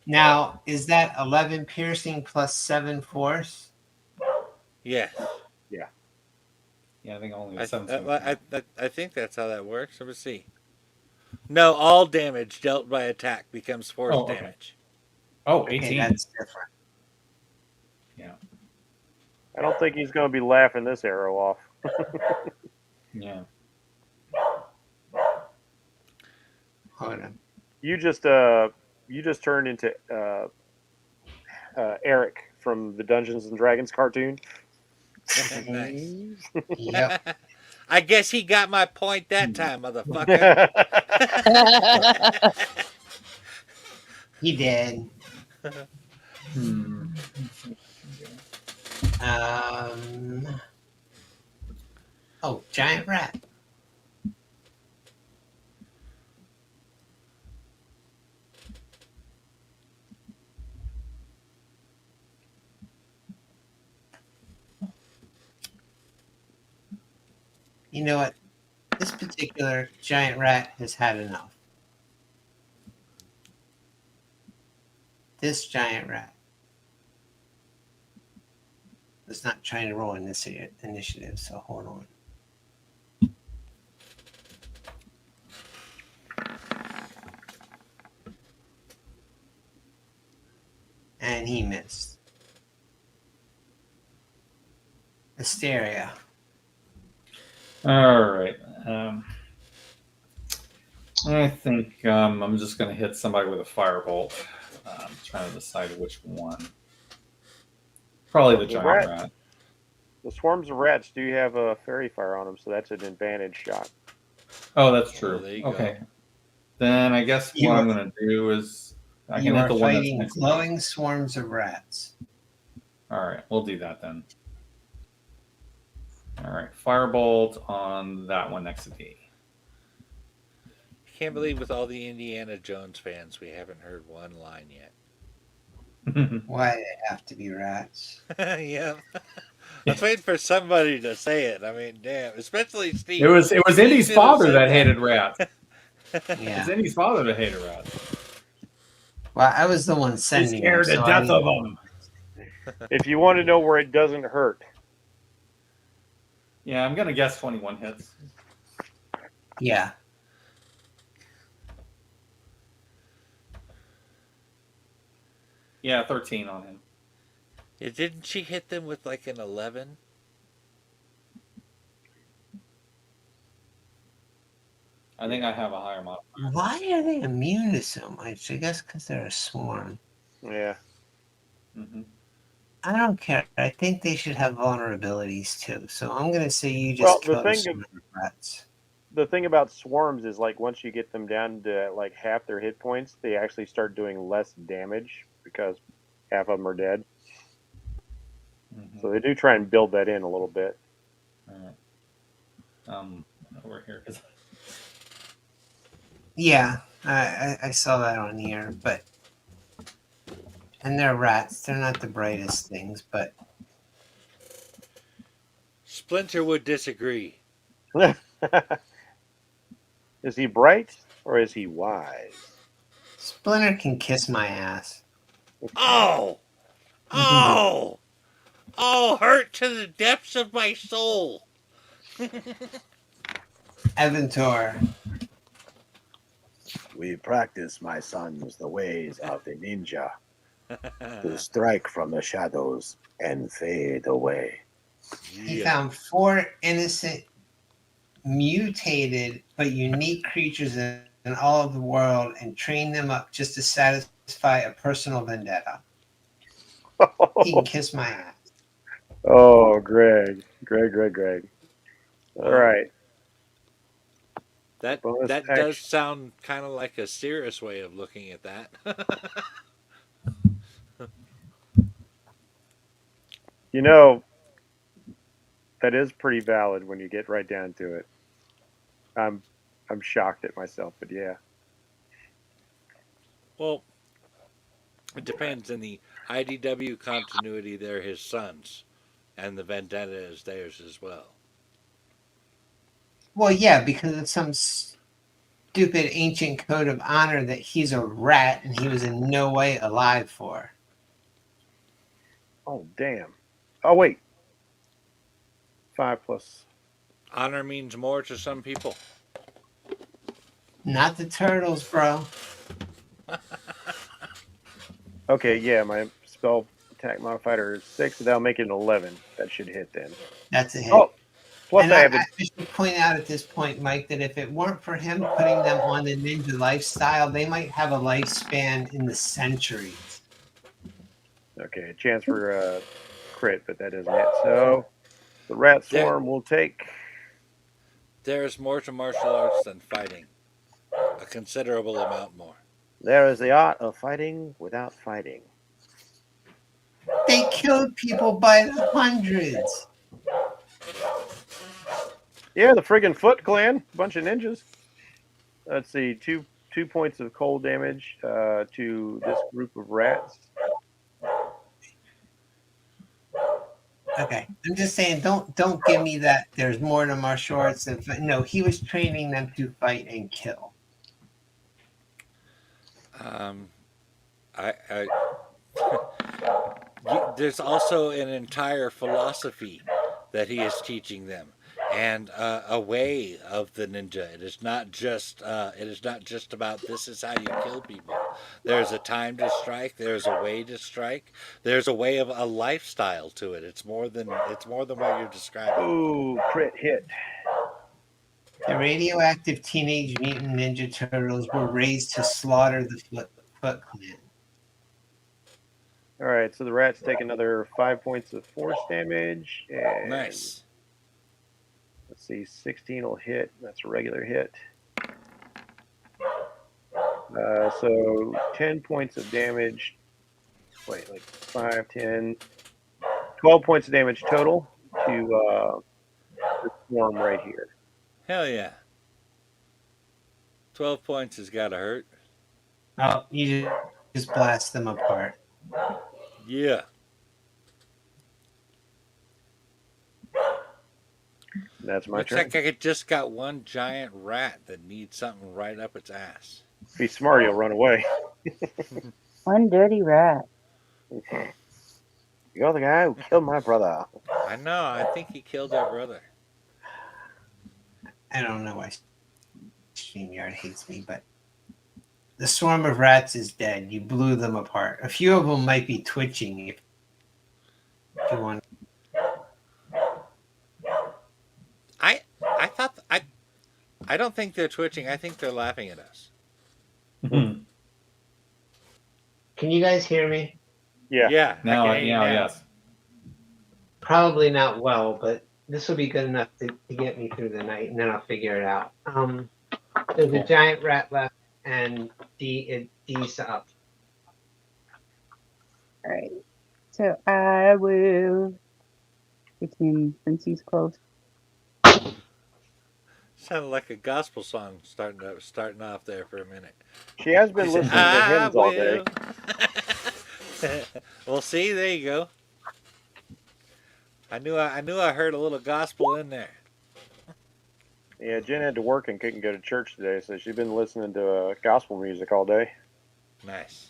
Now, is that 11 piercing plus 7 force? Yes. Yeah. Yeah, I think only I, 17. I think that's how that works. Let me see. No, all damage dealt by attack becomes force Oh, okay. damage. Oh, Okay, 18. that's different. Yeah. I don't think he's going to be laughing this arrow off. Yeah. Hold on. You just turned into Eric from the Dungeons and Dragons cartoon. Nice. Yep. I guess he got my point that time, motherfucker. He did. Hmm. Oh, giant rat. You know what? This particular giant rat has had enough. This giant rat was not trying to roll initiative, so hold on. And he missed. Hysteria. All right. I think I'm just going to hit somebody with a firebolt. I'm trying to decide which one. Probably the giant rat. The swarms of rats do have a fairy fire on them, so that's an advantage shot. Oh, that's true. there you Okay. go. Then I guess what I'm going to do is I You can hit are the one that's fighting next to me. glowing swarms of rats. All right, we'll do that then. All right, firebolt on that one next to me. Can't believe with all the Indiana Jones fans, we haven't heard one line yet. Why they have to be rats? Yeah. I was waiting for somebody to say it. I mean, damn, especially Steve. It was Steve Indy's should have father said that hated rats. Yeah. It's Indy's father that hated rats. Well, I was the one He's sending scared them, to so death I of them. If you want to know where it doesn't hurt, Yeah, I'm gonna guess 21 hits. Yeah. Yeah, 13 on him. Yeah, didn't she hit them with like an 11? I think I have a higher modifier. Why are they immune to so much? I guess because they're a swarm. yeah. Mm-hmm. I don't care. I think they should have vulnerabilities too. So I'm going to say you Well, just killed a swarm of rats. The thing about swarms is like once you get them down to like half their hit points, they actually start doing less damage because half of them are dead. Mm-hmm. So they do try and build that in a little bit. All right. Over here. Yeah, I saw that on here, but and they're rats. They're not the brightest things, but Splinter would disagree. Is he bright or is he wise? Splinter can kiss my ass. Oh! Oh! Oh, hurt to the depths of my soul. Eventor. We practice, my sons, the ways of the ninja to strike from the shadows and fade away. He found 4 innocent, mutated, but unique creatures in all of the world and trained them up just to satisfy a personal vendetta. He can kiss my ass. Oh, Greg. All right. That Bonus that action. does sound kind of like a serious way of looking at that. You know, That is pretty valid when you get right down to it. I'm shocked at myself, but yeah. Well, it depends. In the IDW continuity, they're his sons, and the vendetta is theirs as well. Well, yeah, because of some stupid ancient code of honor that he's a rat and he was in no way alive for. Oh damn. Oh wait. 5 plus. Honor means more to some people. Not the turtles, bro. Okay, yeah, my spell attack modifier is 6, so that'll make it an 11. That should hit then. That's a hit. Oh, plus And I I have it. should point out at this point, Mike, that if it weren't for him putting them on the ninja lifestyle, they might have a lifespan in the centuries. Okay, a chance for crit, but that doesn't hit. So the rat swarm will take. There is more to martial arts than fighting. A considerable amount more. There is the art of fighting without fighting. They killed people by the hundreds. Yeah, the friggin' Foot Clan, bunch of ninjas. Let's see, two points of cold damage to this group of rats. Okay, I'm just saying, don't give me that. There's more to martial arts than no. He was training them to fight and kill. There's also an entire philosophy that he is teaching them, and a way of the ninja. It is not just about this is how you kill people. There's a time to strike. There's a way to strike. There's a way of a lifestyle to it. It's more than what you're describing. Ooh, crit hit. The radioactive teenage mutant ninja turtles were raised to slaughter the Foot Clan. All right, so the rats take another 5 points of force damage. And Nice. Let's see, 16 will hit. That's a regular hit. So 10 points of damage. Wait, like 5, 10, 12 points of damage total to the swarm right here. Hell yeah. 12 points has got to hurt. Oh, you just blast them apart. Yeah. That's my Looks turn. like I just got one giant rat that needs something right up its ass. Be smart, you'll run away. One dirty rat. You're the guy who killed my brother. I know. I think he killed our brother. I don't know why StreamYard hates me, but the swarm of rats is dead. You blew them apart. A few of them might be twitching if you want. I don't think they're twitching. I think they're laughing at us. Can you guys hear me? Yeah. Yeah. Now, okay, yes. Probably not well, but this will be good enough to get me through the night, and then I'll figure it out. There's a giant rat left, and D's up. All right. So I will get him since he's close. Sounded like a gospel song starting off there for a minute. She has been She listening said, to hymns all day. Well, see, there you go. I knew I heard a little gospel in there. Yeah, Jen had to work and couldn't go to church today, so she's been listening to gospel music all day. Nice.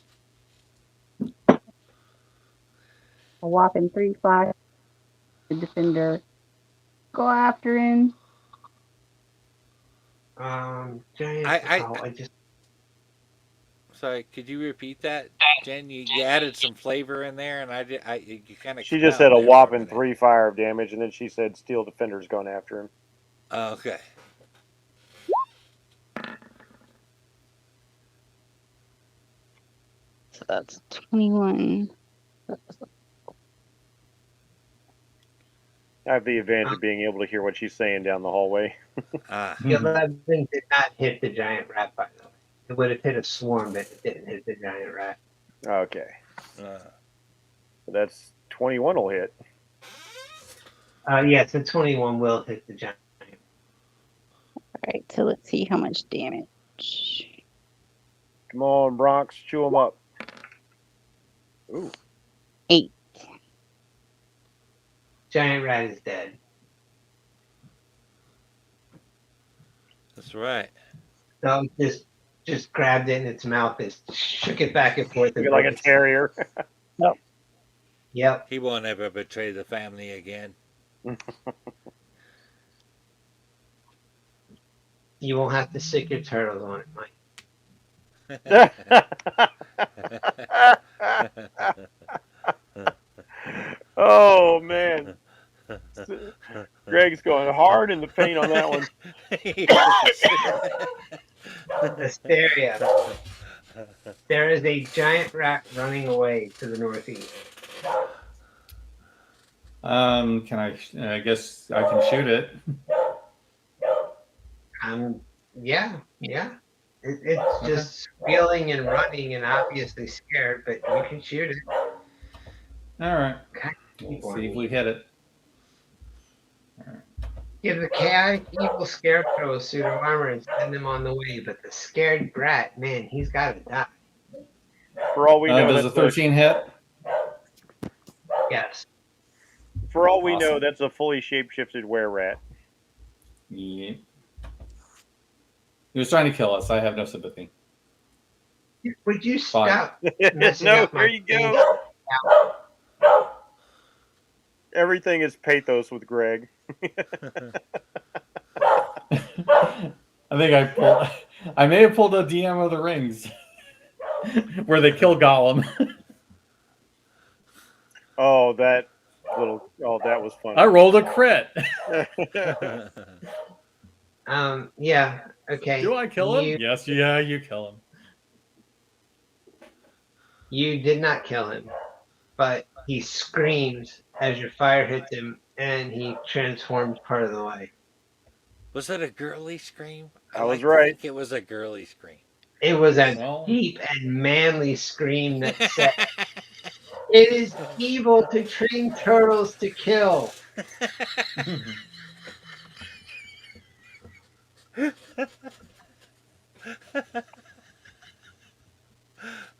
A whopping 3 flash. The defender go after him. Giant. I just. Sorry, could you repeat that, Jen? You added some flavor in there, and you kind of. She just said a whopping 3 fire of damage, and then she said Steel Defender's going after him. Okay. So that's 21. I have the advantage of being able to hear what she's saying down the hallway. Ah. The 11 did not hit the giant rat, by the way. It would have hit a swarm, but it didn't hit the giant rat. Okay. That's 21 will hit. Yes, the 21 will hit the giant. All right, so let's see how much damage. Come on, Bronx, chew them up. Ooh. 8. Giant rat is dead. That's right. So just grabbed it in its mouth and shook it back and forth. You're like a terrier. Yep. He won't ever betray the family again. You won't have to stick your turtles on it, Mike. Oh man, Greg's going hard in the paint on that one. Hysteria. There is a giant rat running away to the northeast. Can I guess I can shoot it. Yeah. It's just squealing and running and obviously scared, but you can shoot it. All right. Okay. We'll see if we hit it. Give the chaotic evil scarecrow a suit of armor and send him on the way, but the scared rat, man, he's got to die. For all we know, does a 13 hit? Yes. For all we know, Awesome. that's a fully shapeshifted were-rat. Yeah. He was trying to kill us. I have no sympathy. Would you Fine. stop messing No, up my there you thing? go. Everything is pathos with Greg. I may have pulled a DM of the Rings where they kill Gollum. That was fun. I rolled a crit. Yeah. Okay. Do I kill him? Yes, yeah, you kill him. You did not kill him, but he screams as your fire hits him, and he transforms part of the way. Was it a girly scream? I was like to right. think it was a girly scream. It was a deep and manly scream that said, "It is evil to train turtles to kill."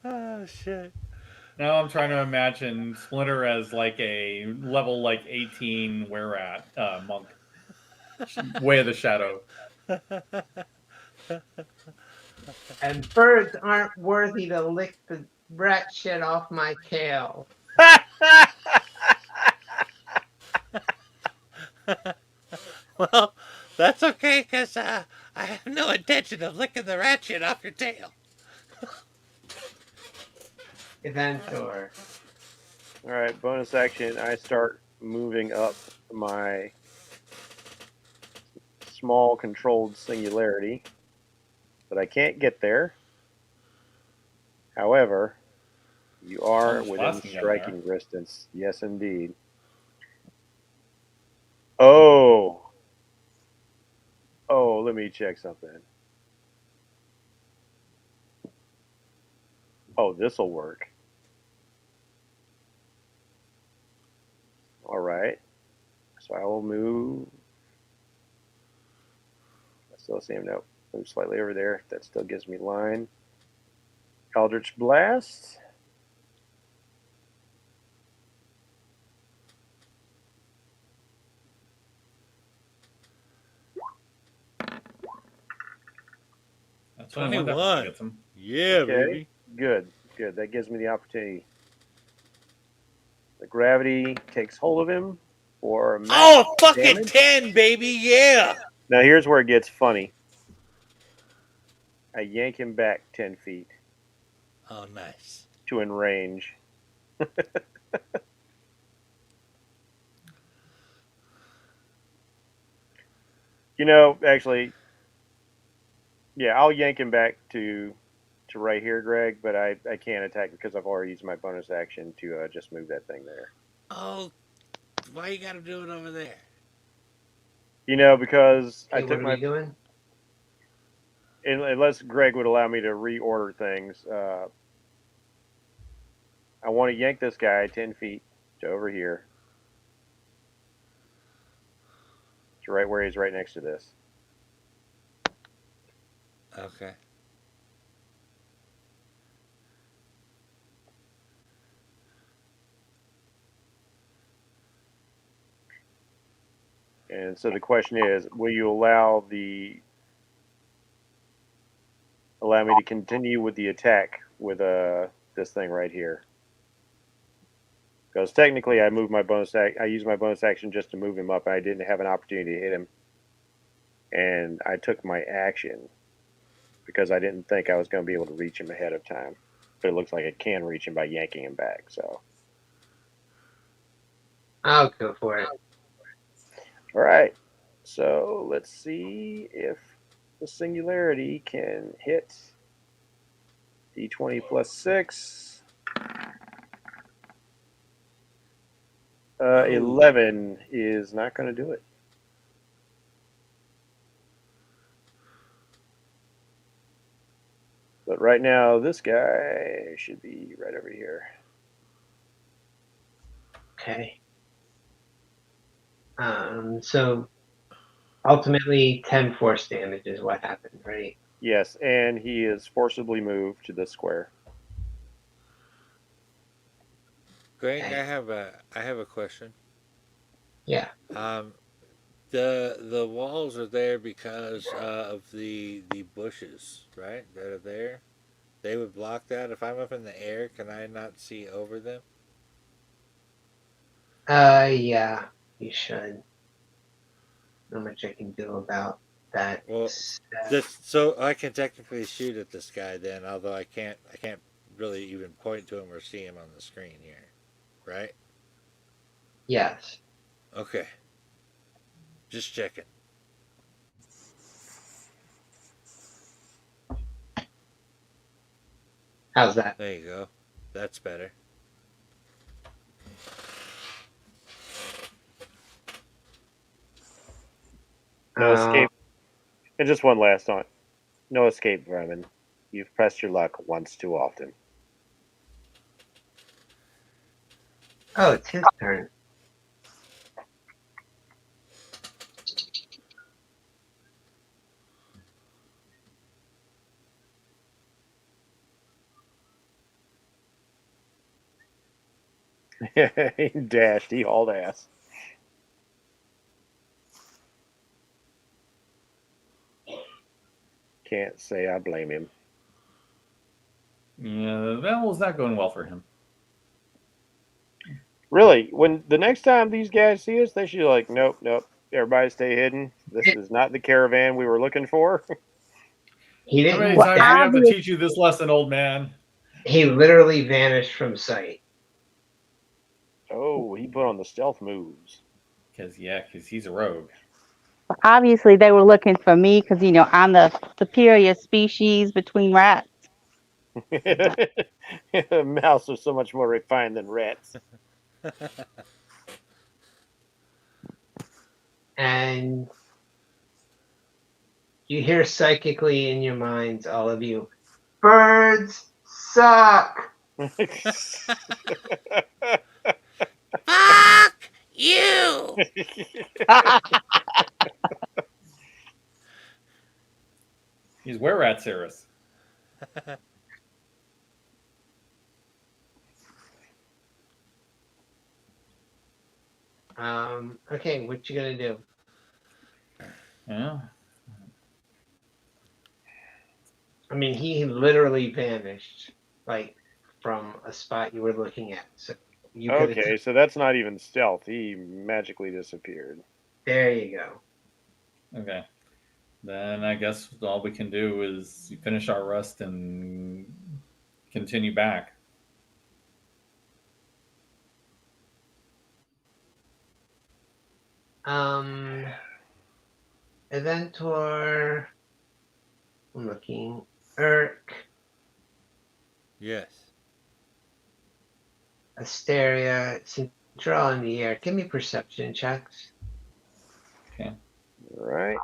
Oh shit. Now I'm trying to imagine Splinter as like a level 18 were-rat monk. Way of the Shadow. And birds aren't worthy to lick the rat shit off my tail. Well, that's okay, because I have no intention of licking the rat shit off your tail. Eventor. All right, bonus action. I start moving up my small controlled singularity, but I can't get there. However, you are within striking distance. Yes, indeed. Oh, let me check something. Oh, this'll work. All right. So I will move. I still see him. Nope. Move slightly over there. That still gives me line. Eldritch Blast. That's 21. Yeah, baby. Good. That gives me the opportunity. The gravity takes hold of him for fucking damage. 10, baby. Yeah. Now here's where it gets funny. I yank him back 10 feet. Oh, nice. To in range. Actually, yeah, I'll yank him back to right here, Greg, but I can't attack because I've already used my bonus action to just move that thing there. Oh, why you got to do it over there? Because I took my doing? Unless Greg would allow me to reorder things, I want to yank this guy 10 feet to over here. right where he's right next to this. Okay. And so the question is, will you allow me to continue with the attack with this thing right here? Because technically, I moved my I used my bonus action just to move him up, and I didn't have an opportunity to hit him. And I took my action because I didn't think I was going to be able to reach him ahead of time. But it looks like I can reach him by yanking him back. So, I'll go for it. all right. So let's see if the singularity can hit D20 plus 6. 11 is not going to do it. But right now, this guy should be right over here. Okay. So ultimately 10 force damage is what happened, right? Yes, and he is forcibly moved to the square. Greg, Okay. I have a question. Yeah. The walls are there because of the bushes, right? That are there. They would block that. If I'm up in the air, can I not see over them? Yeah, you should. Not much I can do about that. Well, so I can technically shoot at this guy then, although I can't really even point to him or see him on the screen here, right? Yes. Okay, just checking. How's that? There you go. That's better. No escape. And just one last on. No escape, Bremen. You've pressed your luck once too often. Oh, it's his turn. He dashed. He hauled ass. Can't say I blame him. Yeah, that was not going well for him. Really, when the next time these guys see us, they should be like, nope, nope. Everybody stay hidden. This is not the caravan we were looking for. He How many didn't. times do we have to teach you this lesson, old man? He literally vanished from sight. Oh, he put on the stealth moves. Because he's a rogue. Obviously, they were looking for me because, I'm the superior species between rats. Mouse are so much more refined than rats. And you hear psychically in your minds, all of you, birds suck. Fuck you! He's where rat Cirrus. Okay, what you gonna do? Yeah. I mean, he literally vanished, like from a spot you were looking at. So you could. Okay, so that's not even stealth. He magically disappeared. There you go. Okay. Then I guess all we can do is finish our rest and continue back. Eventor. I'm looking. Irk. Yes. Asteria. Since you're all in the air, give me perception checks. Okay. All right.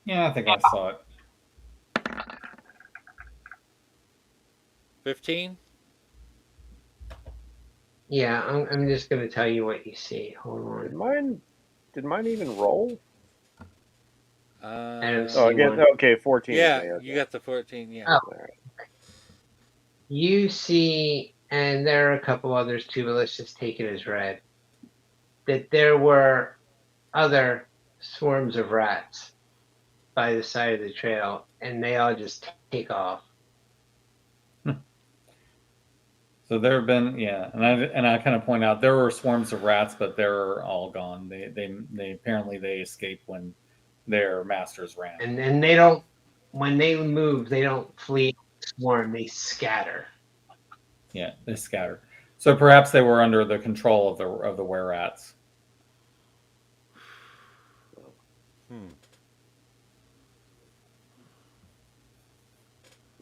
Yeah, I think I saw it. 15? Yeah, I'm just going to tell you what you see. Hold Did on. mine even roll? I don't Oh, see I guess one. okay, 14. Yeah, Okay. you got the 14, yeah. Oh. All right. You see, and there are a couple others too, but let's just take it as read, that there were other swarms of rats by the side of the trail, and they all just take off. So there have been, yeah, and I kind of point out there were swarms of rats, but they're all gone. They apparently they escaped when their masters ran. And then they don't, when they move, they don't flee swarm, they scatter. Yeah, they scattered. So perhaps they were under the control of the were rats.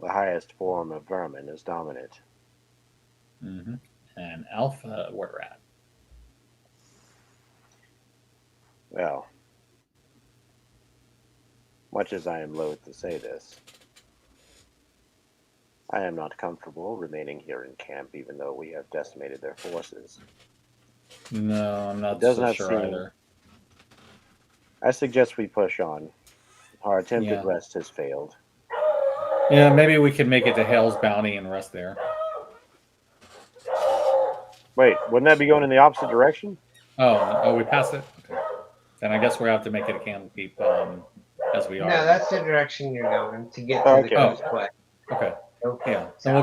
The highest form of vermin is dominant. Mm-hmm. An alpha were rat. Well, much as I am loath to say this, I am not comfortable remaining here in camp even though we have decimated their forces. No, I'm not It does so not sure seem- either. I suggest we push on. Our attempted Yeah. rest has failed. Yeah, maybe we could make it to Hale's Bounty and rest there. Wait, wouldn't that be going in the opposite direction? Oh, we passed it. Okay. Then I guess we have to make it a Candlekeep as we No, are. that's the direction you're going to get to Okay. the coast way. Okay. Go Yeah. south. Then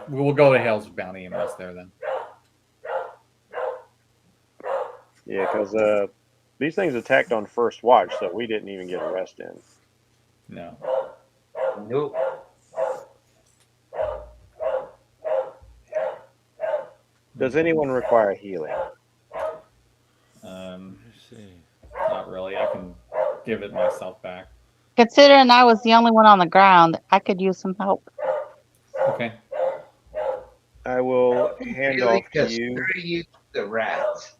we'll go to Hale's Bounty and rest there then. Yeah, because these things attacked on first watch, so we didn't even get a rest in. No. Nope. Does anyone require healing? Um, Let's see. not really. I can give it myself back. Considering I was the only one on the ground, I could use some help. Okay. I will hand Really off to just you. screw you, the rats.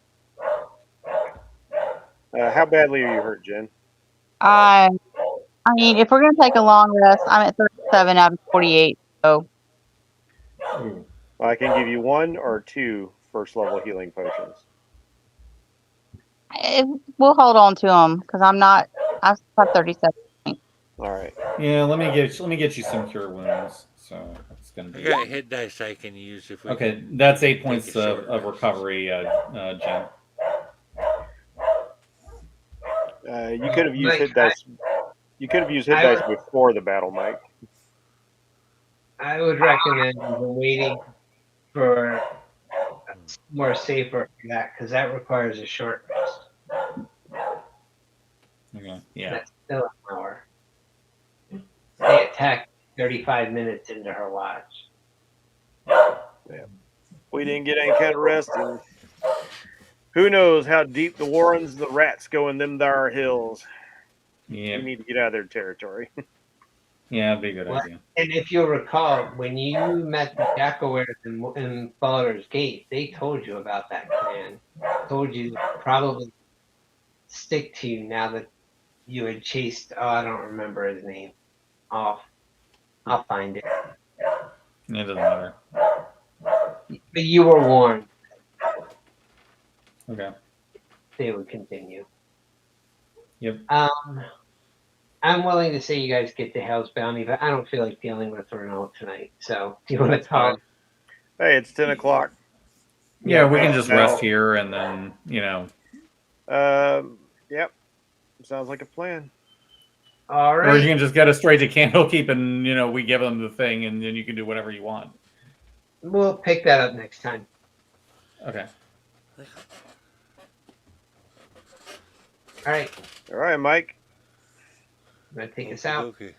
How badly are you hurt, Jen? I mean, if we're gonna take a long rest, I'm at 37 out of 48. So Well, I can give you 1 or 2 first level healing potions. we'll hold on to them because I'm not. I have 37. All right. Yeah. Let me get you some cure wounds. So it's gonna I be got hit dice I can use if we okay. can That's 8 take points a short of rest. recovery, Jen. You could have used Mike, hit dice. You could have used hit dice before the battle, Mike. I would recommend waiting for more safer for that because that requires a short rest. Okay. Yeah. That's still an hour. They attacked 35 minutes into her watch. We didn't get any kind of rest, and who knows how deep the warrens the rats go in them there hills. Yeah. We need to get out of their territory. Yeah, it'd be a good Well, idea. And if you'll recall, when you met the Jackawares in Baldur's Gate, they told you about that clan. Told you to probably stick to you now that you had chased. Oh, I don't remember his name. I'll find it. It doesn't matter. But you were warned Okay. they would continue. Yep. I'm willing to say you guys get to Hell's Bounty, but I don't feel like dealing with Renault tonight. So do you want to That's call? fine. Hey, it's 10 o'clock. Yeah, we can just now- rest here and then, Yep. Sounds like a plan. All or you right. can just get us straight to Candlekeep and, we give them the thing and then you can do whatever you want. We'll pick that up next time. Okay. All right. All right, Mike. I'm going to take us out. Okay.